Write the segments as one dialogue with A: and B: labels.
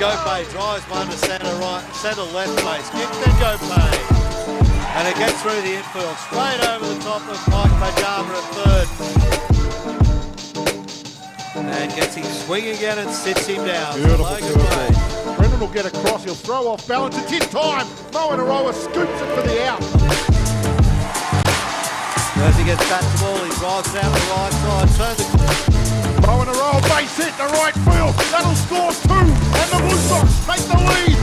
A: Gope drives one to centre left base. Kicks then Gope. And it gets through the infield, straight over the top of Mike Pajama at third. And gets him swing again and sits him down.
B: Beautiful. Brendan will get across, he'll throw off balance, it's in time. Moanaroa scoops it for the out.
A: As he gets back to ball, he drives down the right side, turns the...
B: Moanaroa base hit the right field, that'll score two, and the Blue Sox take the lead.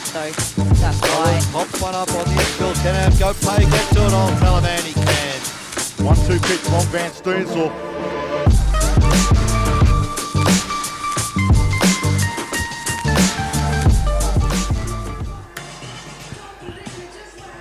C: So that's why.
A: Pops one up on the infield. Can Gope get to it? I'll tell him and he can.
B: 1-2 pitch from Van Steensel.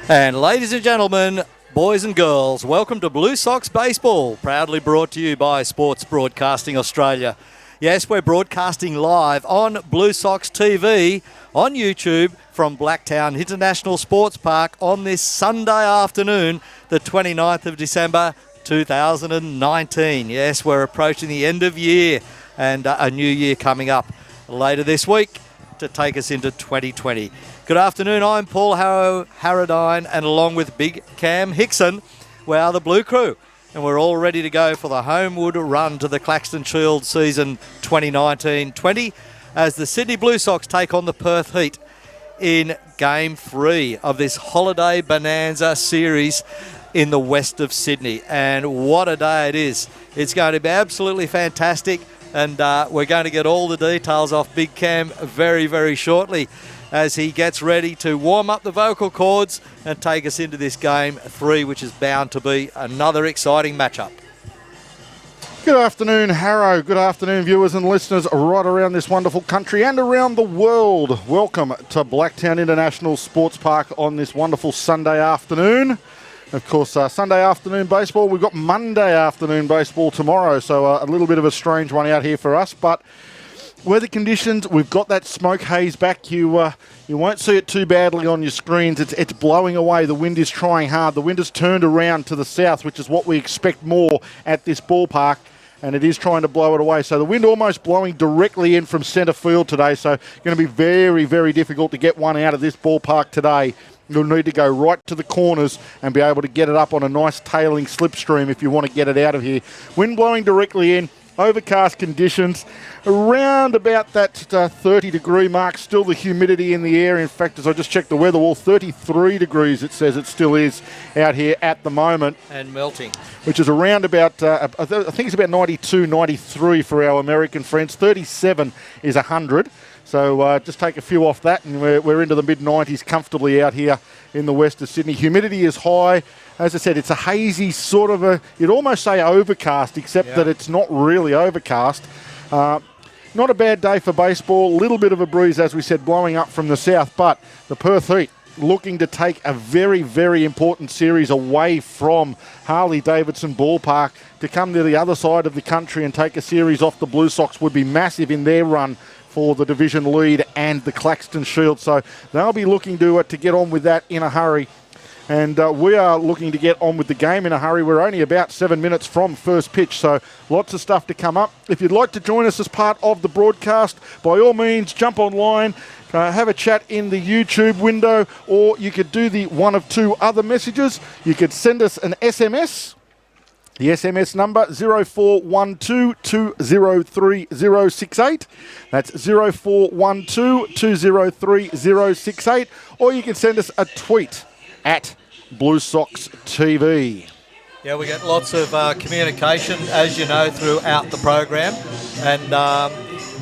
A: And ladies and gentlemen, boys and girls, welcome to Blue Sox Baseball, proudly brought to you by Sports Broadcasting Australia. Yes, we're broadcasting live on Blue Sox TV on YouTube from Blacktown International Sports Park on this Sunday afternoon, the 29th of December 2019. Yes, we're approaching the end of year and a new year coming up later this week to take us into 2020. Good afternoon, I'm Paul Harradine, and along with Big Cam Hickson, we are the Blue Crew. And we're all ready to go for the homeward run to the Claxton Shield season 2019-20 as the Sydney Blue Sox take on the Perth Heat in Game 3 of this Holiday Bonanza series in the west of Sydney. And what a day it is. It's going to be absolutely fantastic, and we're going to get all the details off Big Cam very, very shortly as he gets ready to warm up the vocal cords and take us into this Game 3, which is bound to be another exciting matchup.
B: Good afternoon, Harrow. Good afternoon, viewers and listeners right around this wonderful country and around the world. Welcome to Blacktown International Sports Park on this wonderful Sunday afternoon. Of course, Sunday afternoon baseball. We've got Monday afternoon baseball tomorrow, so a little bit of a strange one out here for us, but weather conditions, we've got that smoke haze back. You won't see it too badly on your screens. It's blowing away. The wind is trying hard. The wind has turned around to the south, which is what we expect more at this ballpark, and it is trying to blow it away. So the wind almost blowing directly in from centre field today, so going to be very, very difficult to get one out of this ballpark today. You'll need to go right to the corners and be able to get it up on a nice tailing slipstream if you want to get it out of here. Wind blowing directly in. Overcast conditions, around about that 30-degree mark. Still the humidity in the air. In fact, as I just checked the weather wall, 33 degrees it says it still is out here at the moment.
A: And melting.
B: Which is around about, I think it's about 92, 93 for our American friends. 37 is 100. So just take a few off that, and we're into the mid-90s comfortably out here in the west of Sydney. Humidity is high. As I said, it's a hazy sort of you'd almost say overcast, except that it's not really overcast. Not a bad day for baseball. A little bit of a breeze, as we said, blowing up from the south. But the Perth Heat looking to take a very, very important series away from Harley-Davidson Ballpark to come to the other side of the country and take a series off the Blue Sox would be massive in their run for the division lead and the Claxton Shield. So they'll be looking to get on with that in a hurry. And we are looking to get on with the game in a hurry. We're only about 7 minutes from first pitch, so lots of stuff to come up. If you'd like to join us as part of the broadcast, by all means, jump online, have a chat in the YouTube window, or you could do the one of two other messages. You could send us an SMS. The SMS number 0412203068. That's 0412203068. Or you can send us a tweet at Blue Sox TV.
A: Yeah, we get lots of communication, as you know, throughout the program, and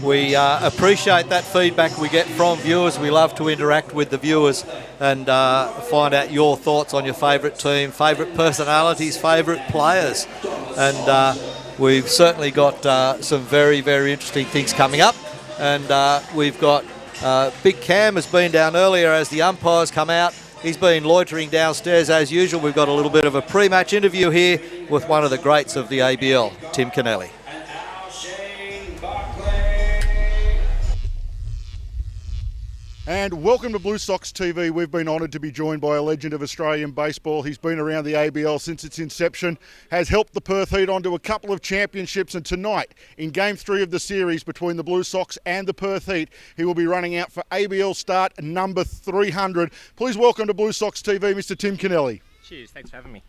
A: we appreciate that feedback we get from viewers. We love to interact with the viewers and find out your thoughts on your favourite team, favourite personalities, favourite players, and we've certainly got some very, very interesting things coming up, and we've got Big Cam has been down earlier as the umpires come out. He's been loitering downstairs as usual. We've got a little bit of a pre-match interview here with one of the greats of the ABL, Tim Kennelly.
B: And welcome to Blue Sox TV. We've been honoured to be joined by a legend of Australian baseball. He's been around the ABL since its inception, has helped the Perth Heat onto a couple of championships, and tonight, in Game 3 of the series between the Blue Sox and the Perth Heat, he will be running out for ABL start number 300. Please welcome to Blue Sox TV, Mr. Tim Kennelly.
D: Cheers, thanks for having me.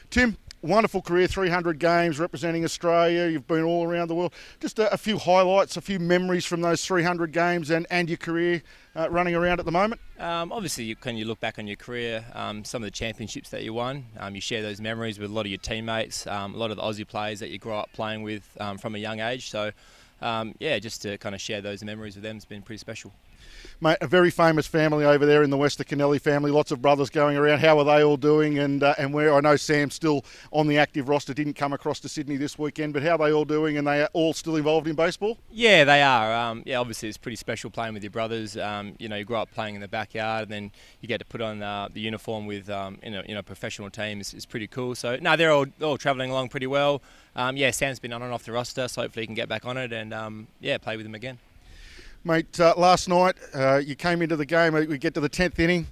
B: Tim, wonderful career, 300 games representing Australia. You've been all around the world. Just a few highlights, a few memories from those 300 games and your career running around at the moment.
D: Obviously, when you look back on your career, some of the championships that you won, you share those memories with a lot of your teammates, a lot of the Aussie players that you grew up playing with from a young age. So, just to kind of share those memories with them has been pretty special.
B: Mate, a very famous family over there in the West, the Kennelly family. Lots of brothers going around. How are they all doing? And where I know Sam's still on the active roster, didn't come across to Sydney this weekend. But how are they all doing? And they are all still involved in baseball?
D: Yeah, they are. Obviously it's pretty special playing with your brothers. You grow up playing in the backyard, and then you get to put on the uniform with a professional team. Is pretty cool. So no, they're all travelling along pretty well. Sam's been on and off the roster, so hopefully he can get back on it and play with them again.
B: Mate, last night you came into the game. We get to the 10th inning.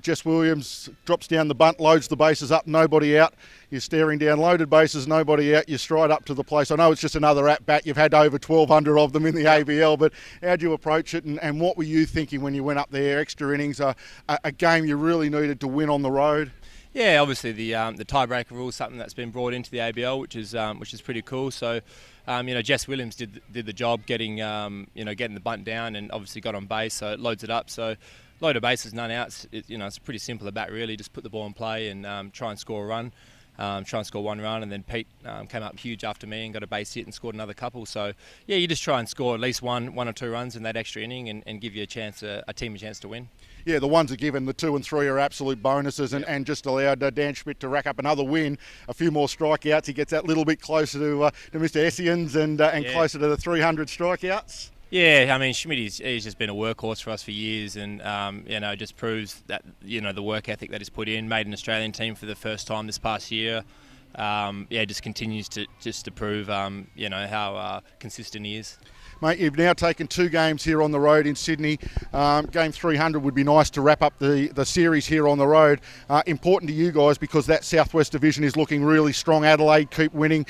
B: Jess Williams drops down the bunt, loads the bases up, nobody out. You're staring down loaded bases, nobody out. You stride up to the place. I know it's just another at-bat. You've had over 1,200 of them in the ABL, but how'd you approach it and what were you thinking when you went up there? Extra innings, a game you really needed to win on the road.
D: Yeah, obviously the tiebreaker rule is something that's been brought into the ABL, which is pretty cool. So, Jess Williams did the job getting the bunt down and obviously got on base, so it loads it up. So, load of bases, none outs. It's pretty simple at bat really. Just put the ball in play and try and score a run. Try and score one run, and then Pete came up huge after me and got a base hit and scored another couple. So, yeah, you just try and score at least one or two runs in that extra inning and give you a team a chance to win.
B: Yeah, the ones are given. The 2 and 3 are absolute bonuses and just allowed Dan Schmidt to rack up another win. A few more strikeouts. He gets that little bit closer to Mr. Essians and closer to the 300 strikeouts.
D: Yeah, I mean, Schmidt, he's just been a workhorse for us for years and, just proves that, the work ethic that he's put in, made an Australian team for the first time this past year. Just continues to prove, how consistent he is.
B: Mate, you've now taken 2 games here on the road in Sydney. Game 300 would be nice to wrap up the series here on the road. Important to you guys because that Southwest Division is looking really strong. Adelaide keep winning.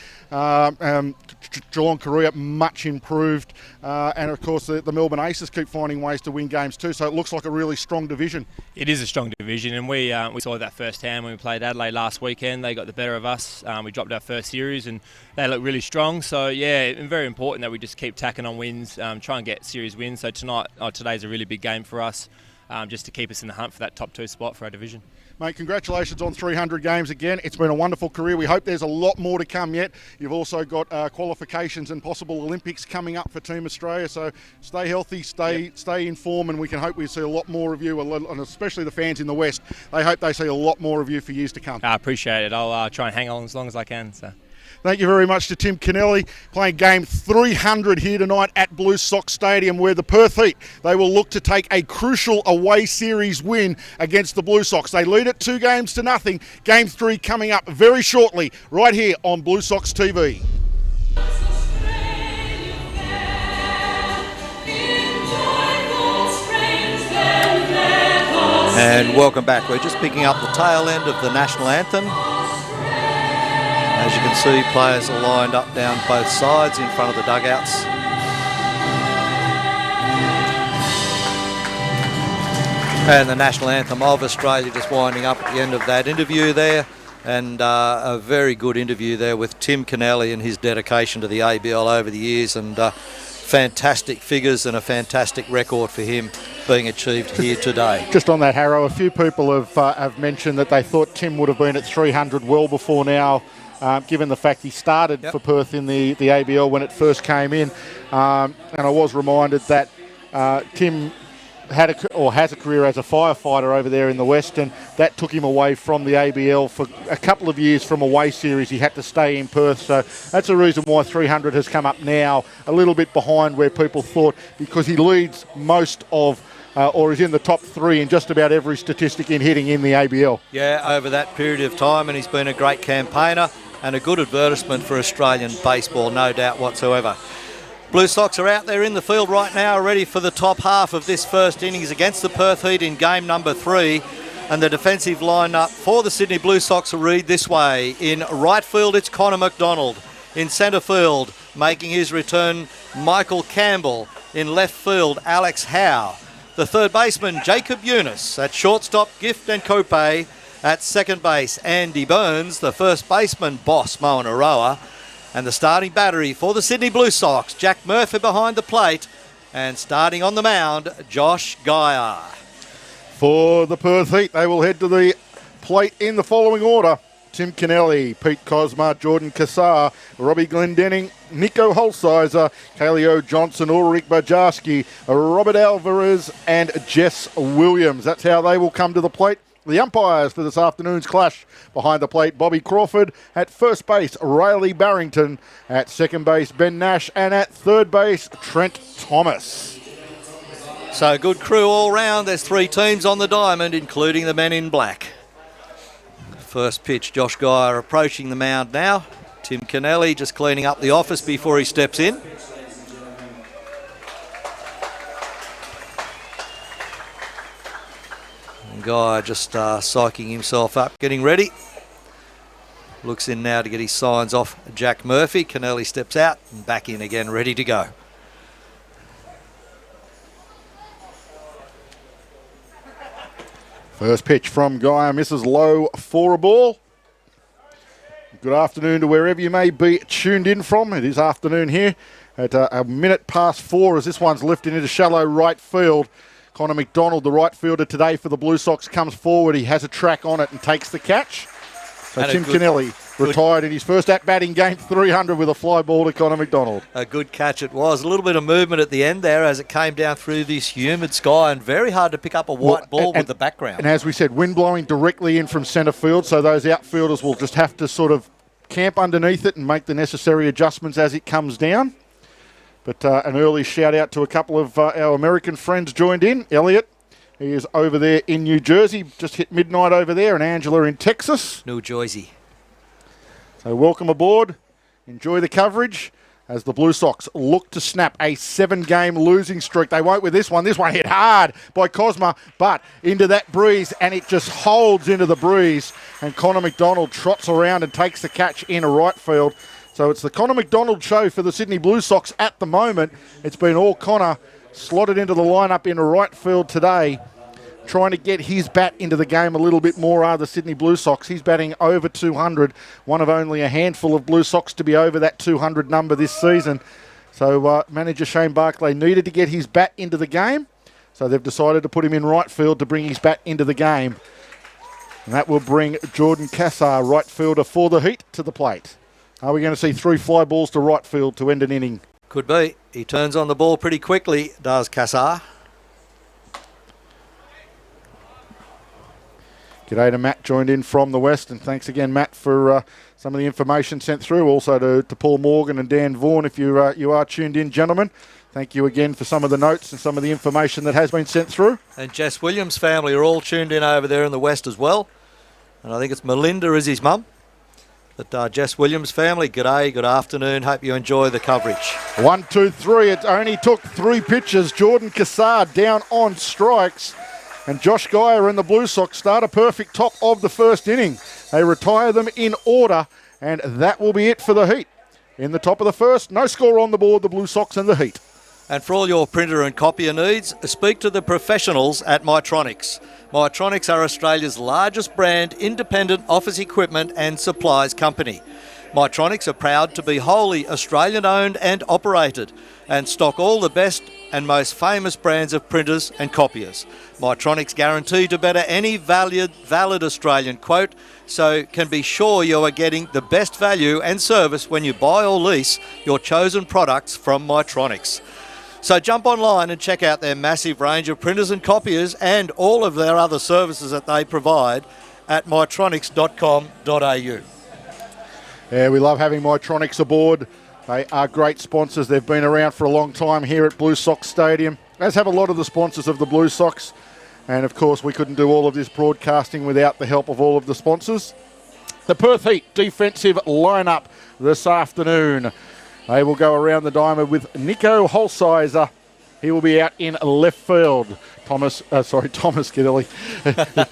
B: Geelong Korea much improved. And of course the Melbourne Aces keep finding ways to win games too. So it looks like a really strong division.
D: It is a strong division, and we saw that firsthand when we played Adelaide last weekend. They got the better of us. We dropped our first series and they look really strong. So yeah, it's very important that we just keep tacking on wins, try and get series wins. So today's a really big game for us, just to keep us in the hunt for that top 2 spot for our division.
B: Mate, congratulations on 300 games again. It's been a wonderful career. We hope there's a lot more to come yet. You've also got qualifications and possible Olympics coming up for Team Australia. So stay healthy, stay in form, and we can hope we see a lot more of you, and especially the fans in the West. They hope they see a lot more of you for years to come.
D: I appreciate it. I'll try and hang on as long as I can. So.
B: Thank you very much to Tim Kennelly, playing game 300 here tonight at Blue Sox Stadium, where the Perth Heat, they will look to take a crucial away series win against the Blue Sox. They lead it 2-0. Game 3 coming up very shortly, right here on Blue Sox TV.
A: And welcome back. We're just picking up the tail end of the national anthem. As you can see, players are lined up down both sides in front of the dugouts. And the national anthem of Australia just winding up at the end of that interview there. And a very good interview there with Tim Kennelly and his dedication to the ABL over the years. And fantastic figures and a fantastic record for him being achieved here today.
B: Just on that, Harrow, a few people have mentioned that they thought Tim would have been at 300 well before now. Given the fact he started for Perth in the ABL when it first came in. And I was reminded that Tim has a career as a firefighter over there in the West, and that took him away from the ABL for a couple of years from away series. He had to stay in Perth, so that's the reason why 300 has come up now, a little bit behind where people thought, because he leads most of or is in the top 3 in just about every statistic in hitting in the ABL.
A: Yeah, over that period of time, and he's been a great campaigner and a good advertisement for Australian baseball, no doubt whatsoever. Blue Sox are out there in the field right now, ready for the top half of this first innings against the Perth Heat in game number 3. And the defensive lineup for the Sydney Blue Sox will read this way. In right field, it's Connor McDonald. In centre field, making his return, Michael Campbell. In left field, Alex Howe. The third baseman, Jacob Eunice. At shortstop, Gift and Cope. At second base, Andy Burns. The first baseman, Boss Moen Aroa. And the starting battery for the Sydney Blue Sox, Jack Murphy behind the plate. And starting on the mound, Josh Geyer.
B: For the Perth Heat, they will head to the plate in the following order. Tim Kennelly, Pete Cosma, Jordan Cassar, Robbie Glendenning, Nico Holsizer, Kaleo Johnson, Ulrich Bajarski, Robert Alvarez and Jess Williams. That's how they will come to the plate. The umpires for this afternoon's clash: behind the plate, Bobby Crawford; at first base, Riley Barrington; at second base, Ben Nash; and at third base, Trent Thomas.
A: So good crew all round. There's 3 teams on the diamond, including the men in black. First pitch, Josh Geyer approaching the mound now. Tim Kennelly just cleaning up the office before he steps in. Geyer just psyching himself up, getting ready. Looks in now to get his signs off Jack Murphy. Kennelly steps out and back in again, ready to go.
B: First pitch from Geyer, misses low for a ball. Good afternoon to wherever you may be tuned in from. It is afternoon here at a minute past 4 as this one's lifted into shallow right field. Connor McDonald, the right fielder today for the Blue Sox, comes forward. He has a track on it and takes the catch. So
A: and
B: Tim Kennelly retired in his first at-bat in game 300 with a fly ball to Connor McDonald.
A: A good catch it was. A little bit of movement at the end there as it came down through this humid sky, and very hard to pick up a white ball with the background.
B: And as we said, wind blowing directly in from centre field, so those outfielders will just have to sort of camp underneath it and make the necessary adjustments as it comes down. But an early shout out to a couple of our American friends joined in. Elliot, he is over there in New Jersey, just hit midnight over there, and Angela in Texas.
A: New Jersey.
B: So welcome aboard. Enjoy the coverage as the Blue Sox look to snap a 7-game losing streak. They won't with this one. This one hit hard by Cosma, but into that breeze, and it just holds into the breeze. And Connor McDonald trots around and takes the catch in right field. So it's the Connor McDonald show for the Sydney Blue Sox at the moment. It's been all Connor slotted into the lineup in right field today, trying to get his bat into the game a little bit more are the Sydney Blue Sox. He's batting over 200, one of only a handful of Blue Sox to be over that 200 number this season. So manager Shane Barclay needed to get his bat into the game, so they've decided to put him in right field to bring his bat into the game. And that will bring Jordan Cassar, right fielder for the Heat, to the plate. Are we going to see 3 fly balls to right field to end an inning?
A: Could be. He turns on the ball pretty quickly, does Cassar.
B: G'day to Matt, joined in from the West, and thanks again, Matt, for some of the information sent through. Also to Paul Morgan and Dan Vaughan, if you are tuned in, gentlemen. Thank you again for some of the notes and some of the information that has been sent through.
A: And Jess Williams' family are all tuned in over there in the West as well. And I think it's Melinda is his mum. But Jess Williams' family, g'day, good afternoon. Hope you enjoy the coverage.
B: 1, 2, 3. It only took 3 pitches. Jordan Cassar down on strikes. And Josh Geyer and the Blue Sox start a perfect top of the first inning. They retire them in order, and that will be it for the Heat. In the top of the first, no score on the board, the Blue Sox and the Heat.
A: And for all your printer and copier needs, speak to the professionals at Mytronics. Mytronics are Australia's largest brand independent office equipment and supplies company. Mytronics are proud to be wholly Australian owned and operated and stock all the best and most famous brands of printers and copiers. Mytronics guarantee to better any valid Australian quote, so can be sure you are getting the best value and service when you buy or lease your chosen products from Mytronics. So jump online and check out their massive range of printers and copiers and all of their other services that they provide at mytronics.com.au.
B: Yeah, we love having Mytronics aboard. They are great sponsors. They've been around for a long time here at Blue Sox Stadium, as have a lot of the sponsors of the Blue Sox. And of course, we couldn't do all of this broadcasting without the help of all of the sponsors. The Perth Heat defensive lineup this afternoon. They will go around the diamond with Nico Holsizer. He will be out in left field. Thomas Kennelly.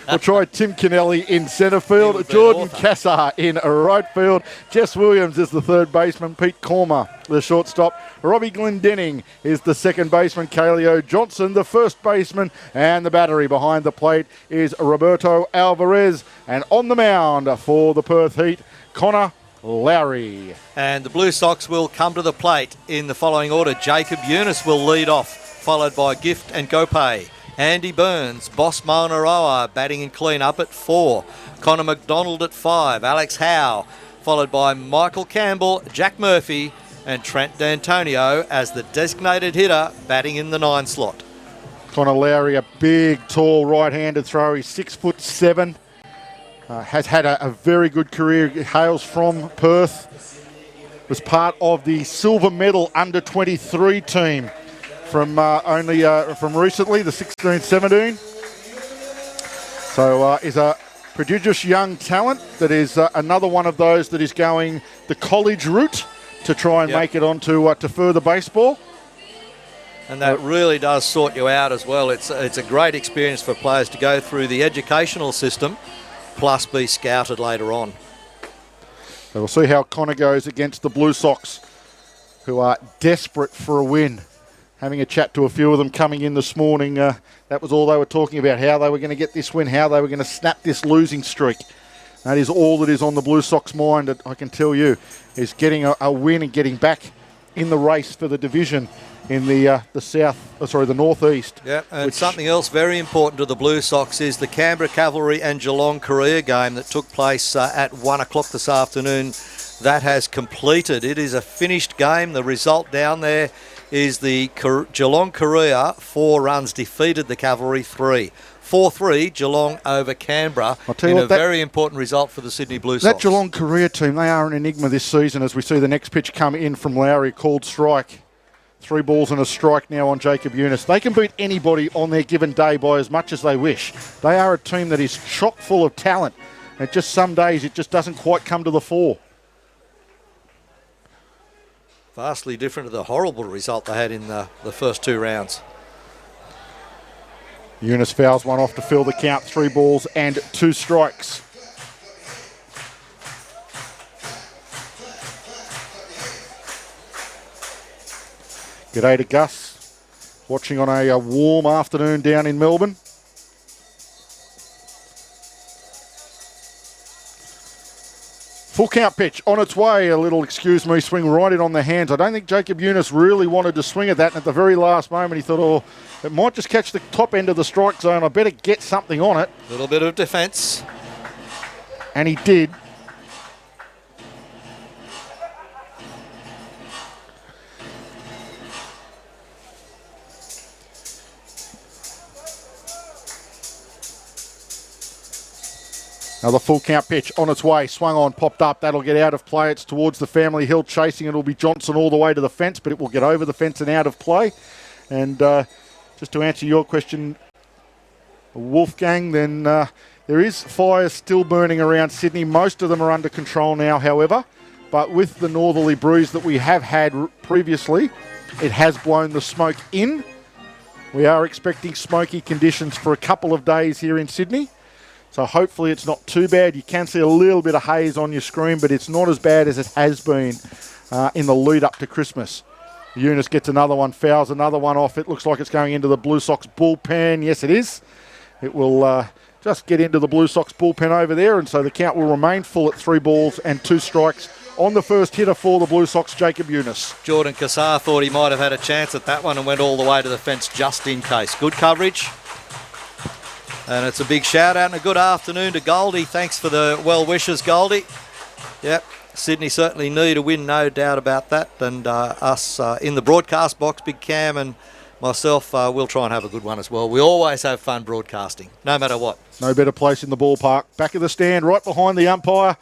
B: We'll try Tim Kennelly in centre field. Jordan Cassar in right field. Jess Williams is the third baseman. Pete Cormer, the shortstop. Robbie Glendenning is the second baseman. Kaleo Johnson, the first baseman. And the battery behind the plate is Roberto Alvarez. And on the mound for the Perth Heat, Connor Lowry.
A: And the Blue Sox will come to the plate in the following order. Jacob Eunice will lead off, followed by Gift and Gopay. Andy Burns, Boss Maunaroa batting in clean-up at 4. Connor McDonald at 5. Alex Howe, followed by Michael Campbell, Jack Murphy and Trent D'Antonio as the designated hitter batting in the 9 slot.
B: Connor Lowry, a big, tall right-handed thrower. He's 6'7". Has had a very good career. Hails from Perth. Was part of the silver medal under-23 team from recently, the 16-17. So is a prodigious young talent that is another one of those that is going the college route to try and make it onto to further baseball.
A: And that really does sort you out as well. It's a great experience for players to go through the educational system plus be scouted later on.
B: So we'll see how Connor goes against the Blue Sox, who are desperate for a win. Having a chat to a few of them coming in this morning, that was all they were talking about, how they were going to get this win, how they were going to snap this losing streak. That is all that is on the Blue Sox mind, that I can tell you, is getting a win and getting back in the race for the division in the northeast.
A: Yeah, and something else very important to the Blue Sox is the Canberra Cavalry and Geelong Korea game that took place at 1 o'clock this afternoon. That has completed. It is a finished game. The result down there is the Geelong Korea 4 runs defeated the Cavalry 3. 4-3 Geelong over Canberra in a very important result for the Sydney Blue Sox.
B: That Geelong Korea team, they are an enigma this season as we see the next pitch come in from Lowry, called strike. 3 balls and a strike now on Jacob Eunice. They can beat anybody on their given day by as much as they wish. They are a team that is chock full of talent. And just some days it just doesn't quite come to the fore.
A: Vastly different to the horrible result they had in the first 2 rounds.
B: Eunice fouls one off to fill the count. 3 balls and 2 strikes. G'day to Gus, watching on a warm afternoon down in Melbourne. Full count pitch on its way. A little, swing right in on the hands. I don't think Jacob Eunice really wanted to swing at that. And at the very last moment, he thought, oh, it might just catch the top end of the strike zone. I better get something on it.
A: A little bit of defence.
B: And he did. Another full count pitch on its way, swung on, popped up. That'll get out of play. It's towards the Family Hill. Chasing it'll be Johnson all the way to the fence, but it will get over the fence and out of play. And just to answer your question, Wolfgang, then there is fire still burning around Sydney. Most of them are under control now, however. But with the northerly breeze that we have had previously, it has blown the smoke in. We are expecting smoky conditions for a couple of days here in Sydney. So hopefully it's not too bad. You can see a little bit of haze on your screen, but it's not as bad as it has been in the lead up to Christmas. Eunice gets another one, fouls another one off. It looks like it's going into the Blue Sox bullpen. Yes, it is. It will just get into the Blue Sox bullpen over there, and so the count will remain full at 3 balls and 2 strikes on the first hitter for the Blue Sox, Jacob Eunice.
A: Jordan Cassar thought he might have had a chance at that one and went all the way to the fence just in case. Good coverage. And it's a big shout out and a good afternoon to Goldie. Thanks for the well wishes, Goldie. Yep, Sydney certainly need a win, no doubt about that. And us in the broadcast box, Big Cam and myself, we'll try and have a good one as well. We always have fun broadcasting, no matter what. No
B: better place in the ballpark. Back of the stand, right behind the umpire.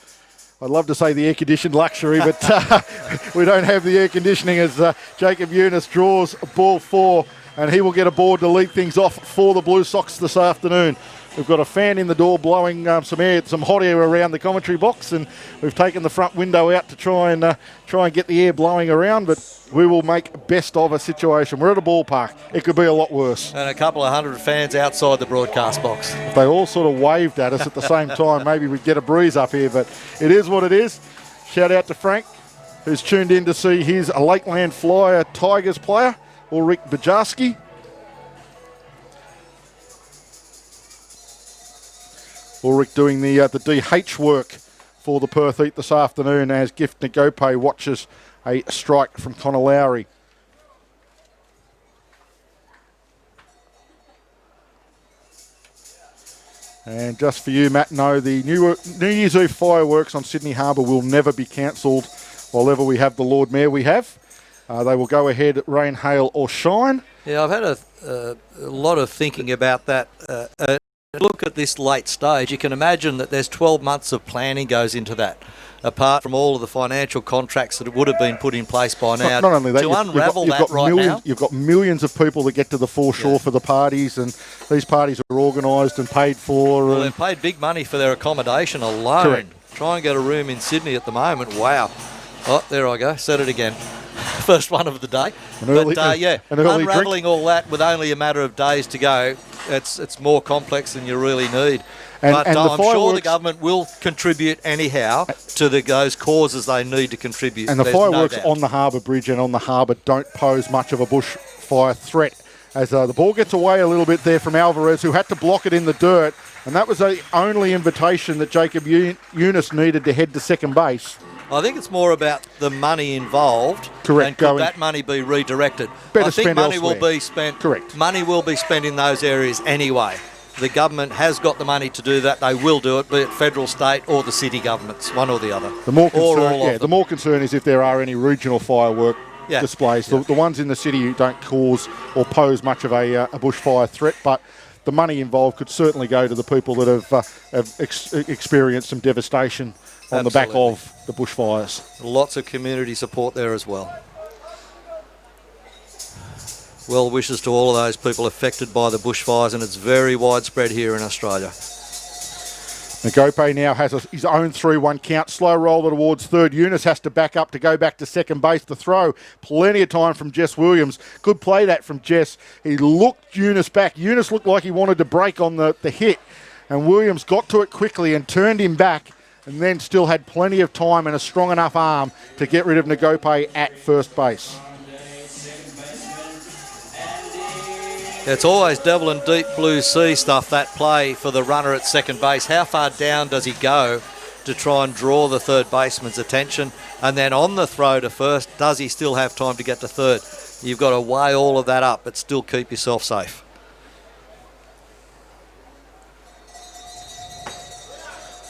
B: I'd love to say the air-conditioned luxury, but we don't have the air conditioning as Jacob Eunice draws ball 4. And he will get aboard to lead things off for the Blue Sox this afternoon. We've got a fan in the door blowing some hot air around the commentary box, and we've taken the front window out to try and get the air blowing around, but we will make best of a situation. We're at a ballpark. It could be a lot worse.
A: And a couple of hundred fans outside the broadcast box.
B: If they all sort of waved at us at the same time, maybe we'd get a breeze up here, but it is what it is. Shout out to Frank, who's tuned in to see his Lakeland Flyer Tigers player, Ulrich Bajarski. Ulrich doing the DH work for the Perth Heat this afternoon as Gift Nagope watches a strike from Connor Lowry. And just for you, Matt, no, the New Year's Eve fireworks on Sydney Harbour will never be cancelled while ever we have the Lord Mayor we have. They will go ahead, rain, hail or shine.
A: Yeah, I've had a lot of thinking about that. Look at this late stage. You can imagine that there's 12 months of planning goes into that, apart from all of the financial contracts that would have been put in place by now.
B: Not only that,
A: to unravel that right
B: millions,
A: now.
B: You've got millions of people that get to the foreshore for the parties, and these parties are organised and paid for.
A: Well, they've paid big money for their accommodation alone.
B: Correct.
A: Try and get a room in Sydney at the moment. Wow. Oh, there I go. Said it again. First one of the day. Unraveling all that with only a matter of days to go, it's more complex than you really need. But I'm sure the government will contribute anyhow to those causes they need to contribute.
B: And the fireworks on the Harbour Bridge and on the harbour don't pose much of a bushfire threat. As the ball gets away a little bit there from Alvarez, who had to block it in the dirt. And that was the only invitation that Jacob Eunice needed to head to second base.
A: I think it's more about the money involved.
B: Correct.
A: And could that money be redirected?
B: Better
A: I think
B: spend
A: money
B: elsewhere.
A: will be spent.
B: Correct.
A: Money will be spent in those areas anyway. The government has got the money to do that. They will do it, be it federal, state, or the city governments, one or the other.
B: The more concern is if there are any regional firework displays.
A: Yeah.
B: The ones in the city don't cause or pose much of a bushfire threat, but the money involved could certainly go to the people that have experienced some devastation on the back of the bushfires.
A: Lots of community support there as well. Well wishes to all of those people affected by the bushfires, and it's very widespread here in Australia.
B: Nagope now has his own 3-1 count. Slow roller towards third. Eunice has to back up to go back to second base. The throw, plenty of time from Jess Williams. Good play that from Jess. He looked Eunice back. Eunice looked like he wanted to break on the hit, and Williams got to it quickly and turned him back, and then still had plenty of time and a strong enough arm to get rid of Nagope at first base.
A: It's always devil and deep blue sea stuff, that play for the runner at second base. How far down does he go to try and draw the third baseman's attention? And then on the throw to first, does he still have time to get to third? You've got to weigh all of that up, but still keep yourself safe.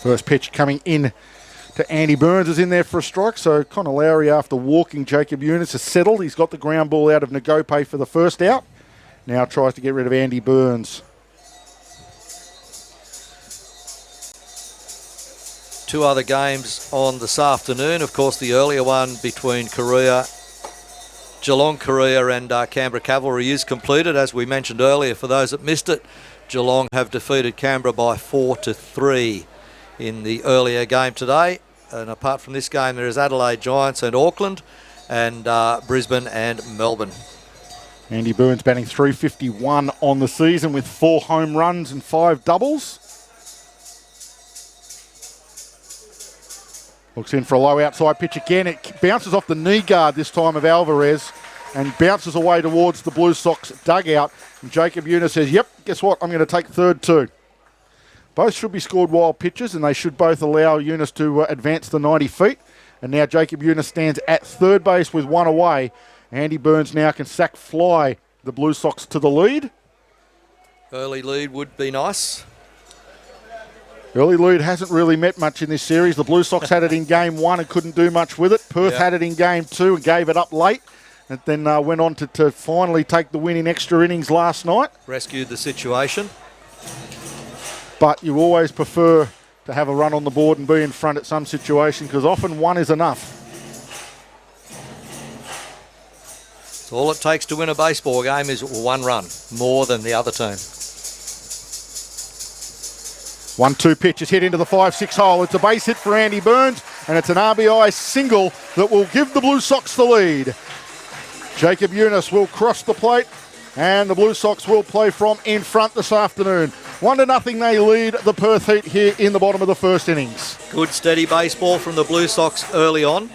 B: First pitch coming in to Andy Burns is in there for a strike. So Connor Lowry, after walking Jacob Eunice, has settled. He's got the ground ball out of Nagope for the first out. Now tries to get rid of Andy Burns.
A: Two other games on this afternoon. Of course, the earlier one between Geelong Korea and Canberra Cavalry is completed. As we mentioned earlier, for those that missed it, Geelong have defeated Canberra by 4-3 in the earlier game today. And apart from this game, there is Adelaide Giants and Auckland, and Brisbane and Melbourne.
B: Andy Burns batting .351 on the season with 4 home runs and 5 doubles. Looks in for a low outside pitch again. It bounces off the knee guard this time of Alvarez and bounces away towards the Blue Sox dugout. And Jacob Eunice says, yep, guess what? I'm going to take third too. Both should be scored wild pitches, and they should both allow Eunice to advance the 90 feet. And now Jacob Eunice stands at third base with 1 away. Andy Burns now can sack fly the Blue Sox to the lead.
A: Early lead would be nice.
B: Early lead hasn't really met much in this series. The Blue Sox had it in game 1 and couldn't do much with it. Perth had it in game 2 and gave it up late, and then went on to finally take the win in extra innings last night.
A: Rescued the situation.
B: But you always prefer to have a run on the board and be in front at some situation, because often 1 is enough.
A: All it takes to win a baseball game is 1 run, more than the other team.
B: 1-2 pitch is hit into the 5-6 hole. It's a base hit for Andy Burns, and it's an RBI single that will give the Blue Sox the lead. Jacob Eunice will cross the plate, and the Blue Sox will play from in front this afternoon. 1-0 they lead the Perth Heat here in the bottom of the first innings.
A: Good steady baseball from the Blue Sox early on.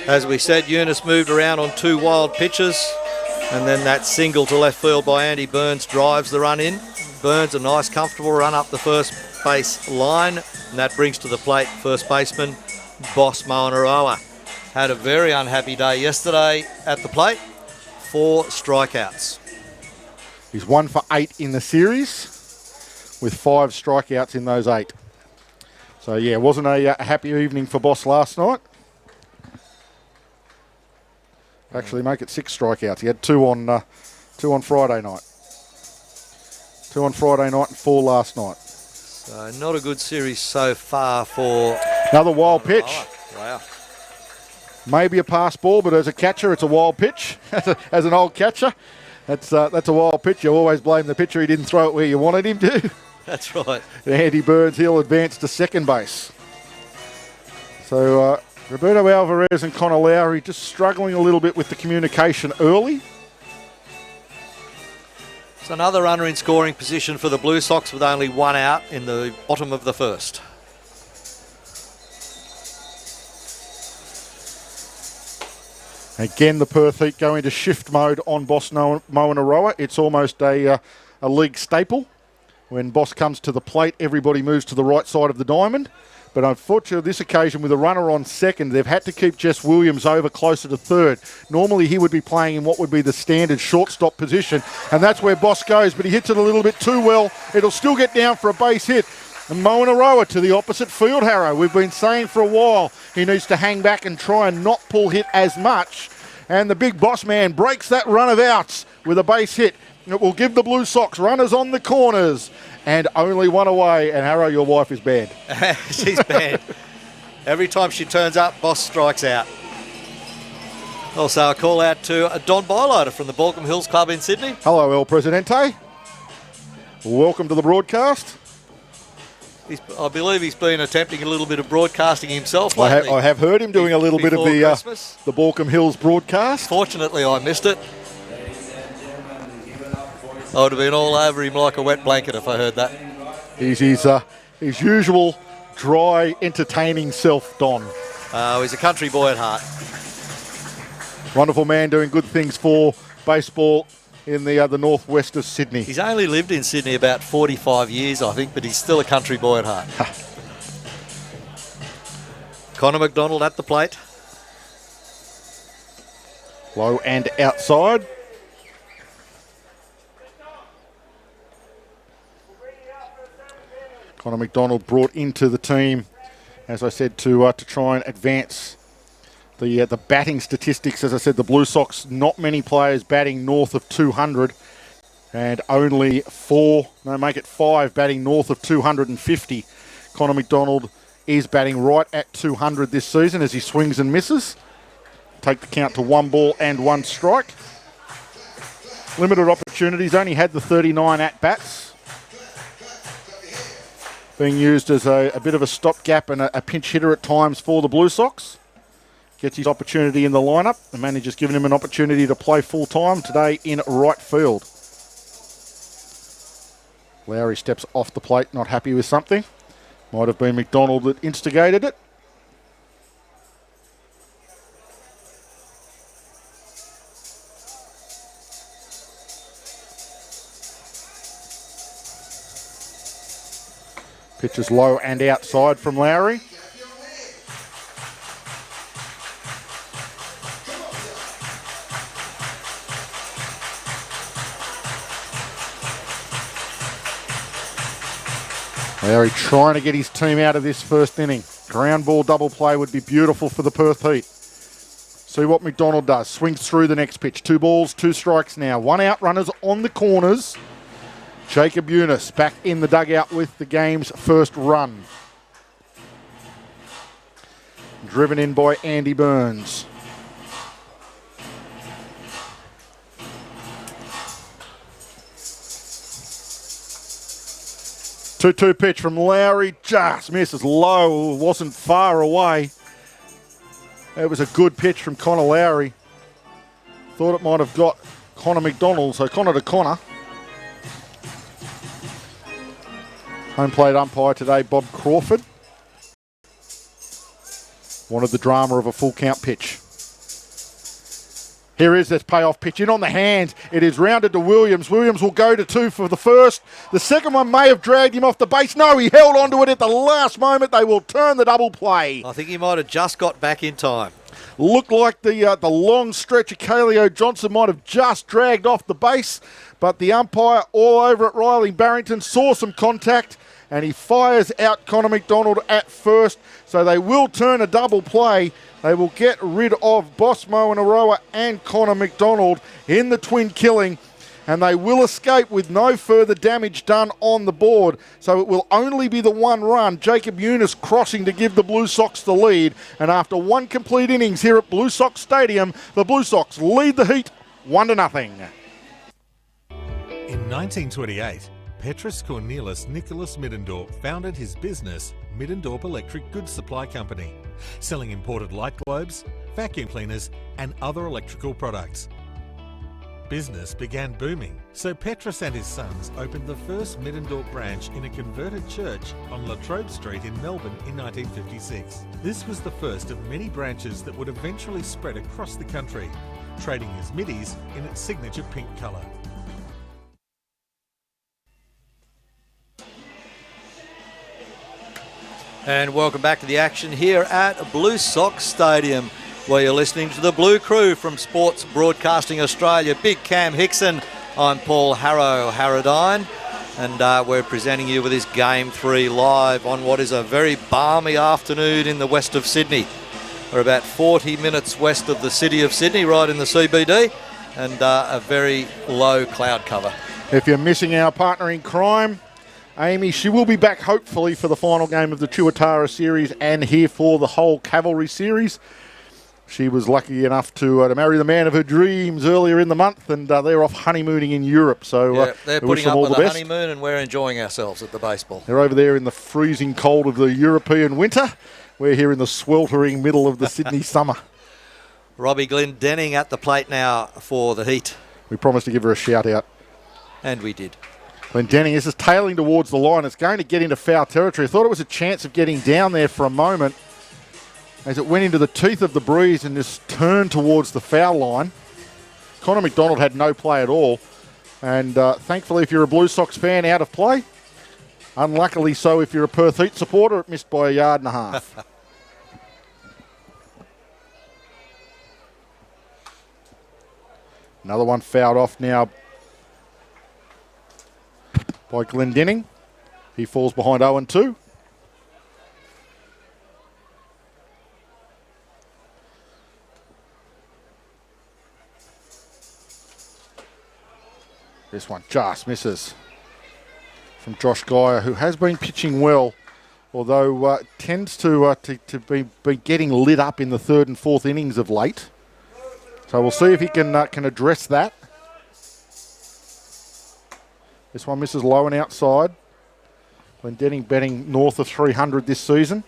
A: As we said, Eunice moved around on 2 wild pitches, and then that single to left field by Andy Burns drives the run in. Burns a nice comfortable run up the first base line, and that brings to the plate first baseman Boss Moanaroa. Had a very unhappy day yesterday at the plate. 4 strikeouts.
B: He's 1 for 8 in the series with 5 strikeouts in those 8. So yeah, it wasn't a happy evening for Boss last night. Actually make it 6 strikeouts. He had 2 on Friday night. 2 on Friday night and 4 last night.
A: So not a good series so far for...
B: Another wild pitch.
A: Wow.
B: Maybe a pass ball, but as a catcher, it's a wild pitch. As an old catcher, that's a wild pitch. You always blame the pitcher. He didn't throw it where you wanted him to.
A: That's right.
B: Andy Burns, he'll advance to second base. So Roberto Alvarez and Connor Lowry just struggling a little bit with the communication early.
A: It's another runner in scoring position for the Blue Sox with only 1 out in the bottom of the first.
B: Again, the Perth Heat go into shift mode on Boss Moanaroa. It's almost a league staple. When Boss comes to the plate, everybody moves to the right side of the diamond. But unfortunately, this occasion, with a runner on second, they've had to keep Jess Williams over closer to third. Normally, he would be playing in what would be the standard shortstop position, and that's where Boss goes, but he hits it a little bit too well. It'll still get down for a base hit. And Moanaroa to the opposite field, Harrow. We've been saying for a while he needs to hang back and try and not pull hit as much. And the big Boss man breaks that run of outs with a base hit. It will give the Blue Sox runners on the corners and only 1 away. And Harrow, your wife is banned.
A: She's banned. Every time she turns up, Boss strikes out. Also, a call out to Don Byloader from the Balcombe Hills Club in Sydney.
B: Hello, El Presidente. Welcome to the broadcast.
A: I believe he's been attempting a little bit of broadcasting himself lately.
B: I have heard him doing a little bit of the Balcombe Hills broadcast.
A: Fortunately, I missed it. I would have been all over him like a wet blanket if I heard that.
B: He's his usual dry, entertaining self, Don.
A: He's a country boy at heart.
B: Wonderful man doing good things for baseball in the northwest of Sydney.
A: He's only lived in Sydney about 45 years, I think, but he's still a country boy at heart. Connor McDonald at the plate.
B: Low and outside. Connor McDonald brought into the team, as I said, to try and advance the batting statistics. As I said, the Blue Sox, not many players batting north of 200, and only 5 batting north of 250. Connor McDonald is batting right at 200 this season as he swings and misses. Take the count to 1 ball and 1 strike. Limited opportunities, only had the 39 at-bats. Being used as a bit of a stopgap and a pinch hitter at times for the Blue Sox. Gets his opportunity in the lineup. The manager's given him an opportunity to play full-time today in right field. Lowry steps off the plate, not happy with something. Might have been McDonald that instigated it. Pitch is low and outside from Lowry. Lowry trying to get his team out of this first inning. Ground ball double play would be beautiful for the Perth Heat. See what McDonald does. Swings through the next pitch. 2 balls, 2 strikes now. 1 out, runners on the corners. Jacob Eunice back in the dugout with the game's first run. Driven in by Andy Burns. 2-2 pitch from Lowry. Just misses low. Wasn't far away. It was a good pitch from Connor Lowry. Thought it might have got Connor McDonald. So Connor to Connor. Home plate umpire today, Bob Crawford. Wanted the drama of a full count pitch. Here is this payoff pitch in on the hands. It is rounded to Williams. Williams will go to 2 for the first. The second one may have dragged him off the base. No, he held onto it at the last moment. They will turn the double play.
A: I think he might have just got back in time.
B: Looked like the long stretch of Kaleo Johnson might have just dragged off the base, but the umpire all over it, Riley Barrington, saw some contact and he fires out Connor McDonald at first. So they will turn a double play. They will get rid of Bosmo and Aroa and Connor McDonald in the twin killing, and they will escape with no further damage done on the board. So it will only be the one run. Jacob Eunice crossing to give the Blue Sox the lead. And after one complete innings here at Blue Sox Stadium, the Blue Sox lead the Heat 1-0.
E: In 1928, Petrus Cornelis Nicholas Middendorp founded his business, Middendorp Electric Goods Supply Company, selling imported light globes, vacuum cleaners and other electrical products. Business began booming, so Petrus and his sons opened the first Middendorp branch in a converted church on La Trobe Street in Melbourne in 1956. This was the first of many branches that would eventually spread across the country, trading as Middies in its signature pink colour.
A: And welcome back to the action here at Blue Sox Stadium, where you're listening to the Blue Crew from Sports Broadcasting Australia. Big Cam Hickson, I'm Paul Harrow-Harradine, and we're presenting you with this Game 3 live on what is a very balmy afternoon in the west of Sydney. We're about 40 minutes west of the city of Sydney, right in the CBD, and a very low cloud cover.
B: If you're missing our partner in crime, Amy, she will be back hopefully for the final game of the Tuatara series and here for the whole Cavalry series. She was lucky enough to marry the man of her dreams earlier in the month, and they're off honeymooning in Europe. So
A: they're putting up with the honeymoon, and we're enjoying ourselves at the baseball.
B: They're over there in the freezing cold of the European winter. We're here in the sweltering middle of the Sydney summer.
A: Robbie Glendenning at the plate now for the Heat.
B: We promised to give her a shout out.
A: And we did.
B: Glendenning, this is tailing towards the line. It's going to get into foul territory. I thought it was a chance of getting down there for a moment as it went into the teeth of the breeze and just turned towards the foul line. Connor McDonald had no play at all. And thankfully, if you're a Blue Sox fan, out of play. Unluckily so if you're a Perth Heat supporter, it missed by 1.5 yards. Another one fouled off now by Glendenning. He falls behind 0-2. This one just misses from Josh Geyer, who has been pitching well, although tends to be getting lit up in the third and fourth innings of late. So we'll see if he can address that. This one misses low and outside. Glendenning betting north of 300 this season.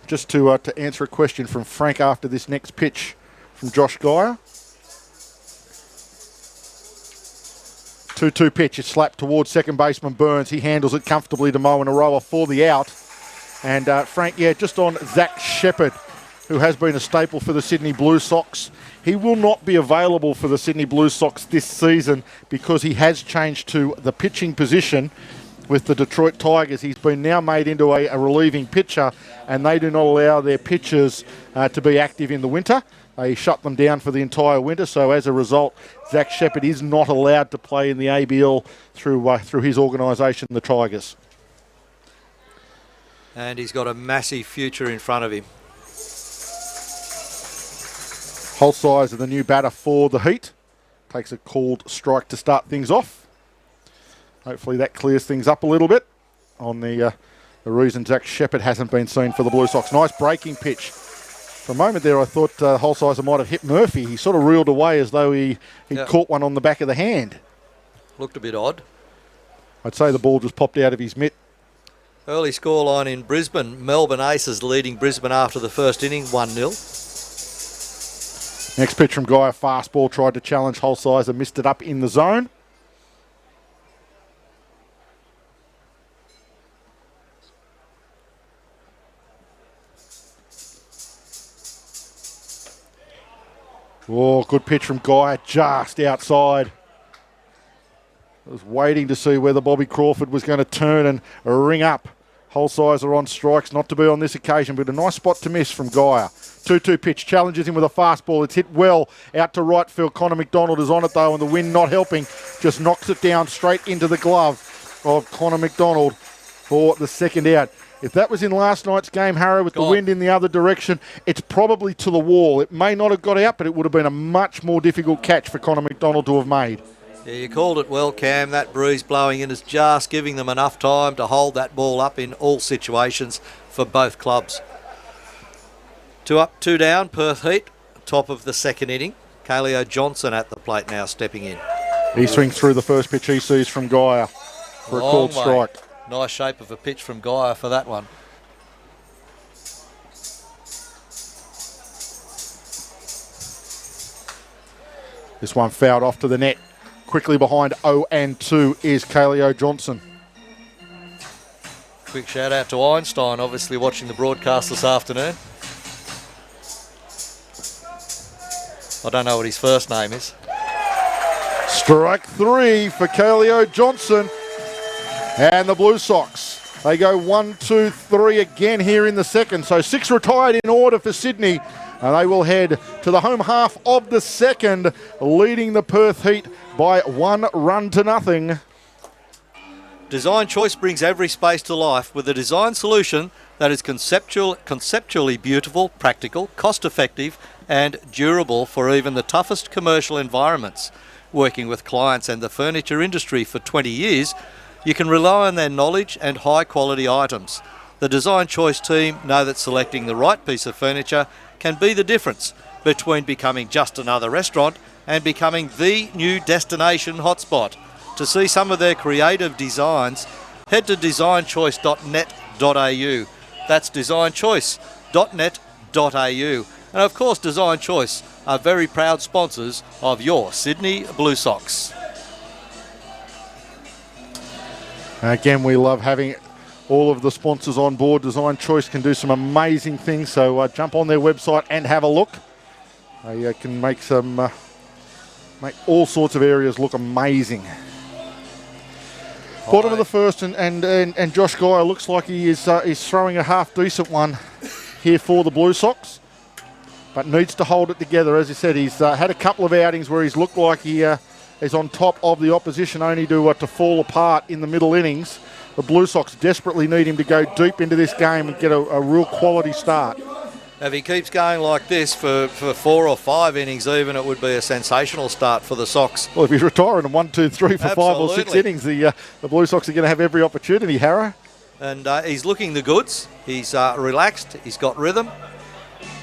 B: Just to answer a question from Frank after this next pitch from Josh Geyer. 2-2 pitch. It's slapped towards second baseman Burns. He handles it comfortably to Mo and Aroa for the out. And Frank, just on Zach Shepherd, who has been a staple for the Sydney Blue Sox. He will not be available for the Sydney Blue Sox this season because he has changed to the pitching position with the Detroit Tigers. He's been now made into a relieving pitcher, and they do not allow their pitchers to be active in the winter. They shut them down for the entire winter, so as a result, Zach Shepherd is not allowed to play in the ABL through his organisation, the Tigers.
A: And he's got a massive future in front of him.
B: Holsize, the new batter for the Heat, takes a called strike to start things off. Hopefully that clears things up a little bit on the reason Zach Shepherd hasn't been seen for the Blue Sox. Nice breaking pitch. For a moment there, I thought Holsizer might have hit Murphy. He sort of reeled away as though he caught one on the back of the hand.
A: Looked a bit odd.
B: I'd say the ball just popped out of his mitt.
A: Early scoreline in Brisbane. Melbourne Aces leading Brisbane after the first inning, 1-0.
B: Next pitch from Guy, a fastball, tried to challenge Holsizer, missed it up in the zone. Oh, good pitch from Guy, just outside. I was waiting to see whether Bobby Crawford was going to turn and ring up. Holsizer on strikes, not to be on this occasion, but a nice spot to miss from Guy. 2-2 pitch, challenges him with a fastball. It's hit well out to right field. Connor McDonald is on it though, and the wind not helping. Just knocks it down straight into the glove of Connor McDonald for the second out. If that was in last night's game, Harrow, with the wind in the other direction, it's probably to the wall. It may not have got out, but it would have been a much more difficult catch for Connor McDonald to have made.
A: Yeah, you called it well, Cam. That breeze blowing in is just giving them enough time to hold that ball up in all situations for both clubs. 2 up, 2 down, Perth Heat, top of the second inning. Kaleo Johnson at the plate now, stepping in.
B: He swings through the first pitch he sees from Gaia for a called strike.
A: Nice shape of a pitch from Gaia for that one.
B: This one fouled off to the net. Quickly behind 0-2 is Kaleo Johnson.
A: Quick shout out to Einstein, obviously watching the broadcast this afternoon. I don't know what his first name is.
B: Strike 3 for Kaleo Johnson. And the Blue Sox, they go 1, 2, 3 again here in the second. So 6 retired in order for Sydney. And they will head to the home half of the second, leading the Perth Heat by 1 run to nothing.
A: Design Choice brings every space to life with a design solution that is conceptually beautiful, practical, cost-effective and durable for even the toughest commercial environments. Working with clients and the furniture industry for 20 years, you can rely on their knowledge and high-quality items. The Design Choice team know that selecting the right piece of furniture can be the difference between becoming just another restaurant and becoming the new destination hotspot. To see some of their creative designs, head to designchoice.net.au. That's designchoice.net.au. And of course, Design Choice are very proud sponsors of your Sydney Blue Sox.
B: Again, we love having all of the sponsors on board. Design Choice can do some amazing things, so jump on their website and have a look. They can make all sorts of areas look amazing. Bottom of the first, and Josh Geyer looks like he is throwing a half decent one here for the Blue Sox, but needs to hold it together. As I said, he's had a couple of outings where he's looked like he is on top of the opposition, only to fall apart in the middle innings. The Blue Sox desperately need him to go deep into this game and get a real quality start.
A: If he keeps going like this for 4 or 5 innings even, it would be a sensational start for the Sox.
B: Well, if he's retiring in 1, 2, 3 for 5 or 6 innings, the Blue Sox are going to have every opportunity, Harrow.
A: And he's looking the goods. He's relaxed. He's got rhythm.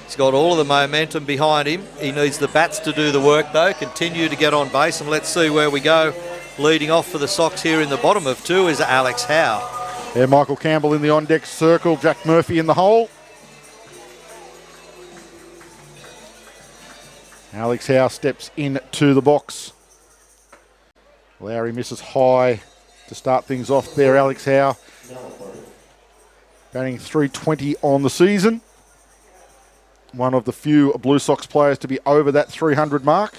A: He's got all of the momentum behind him. He needs the bats to do the work, though. Continue to get on base, and let's see where we go. Leading off for the Sox here in the bottom of 2 is Alex Howe.
B: Yeah, Michael Campbell in the on-deck circle. Jack Murphy in the hole. Alex Howe steps into the box. Lowry misses high to start things off there. Alex Howe batting .320 on the season. One of the few Blue Sox players to be over that 300 mark.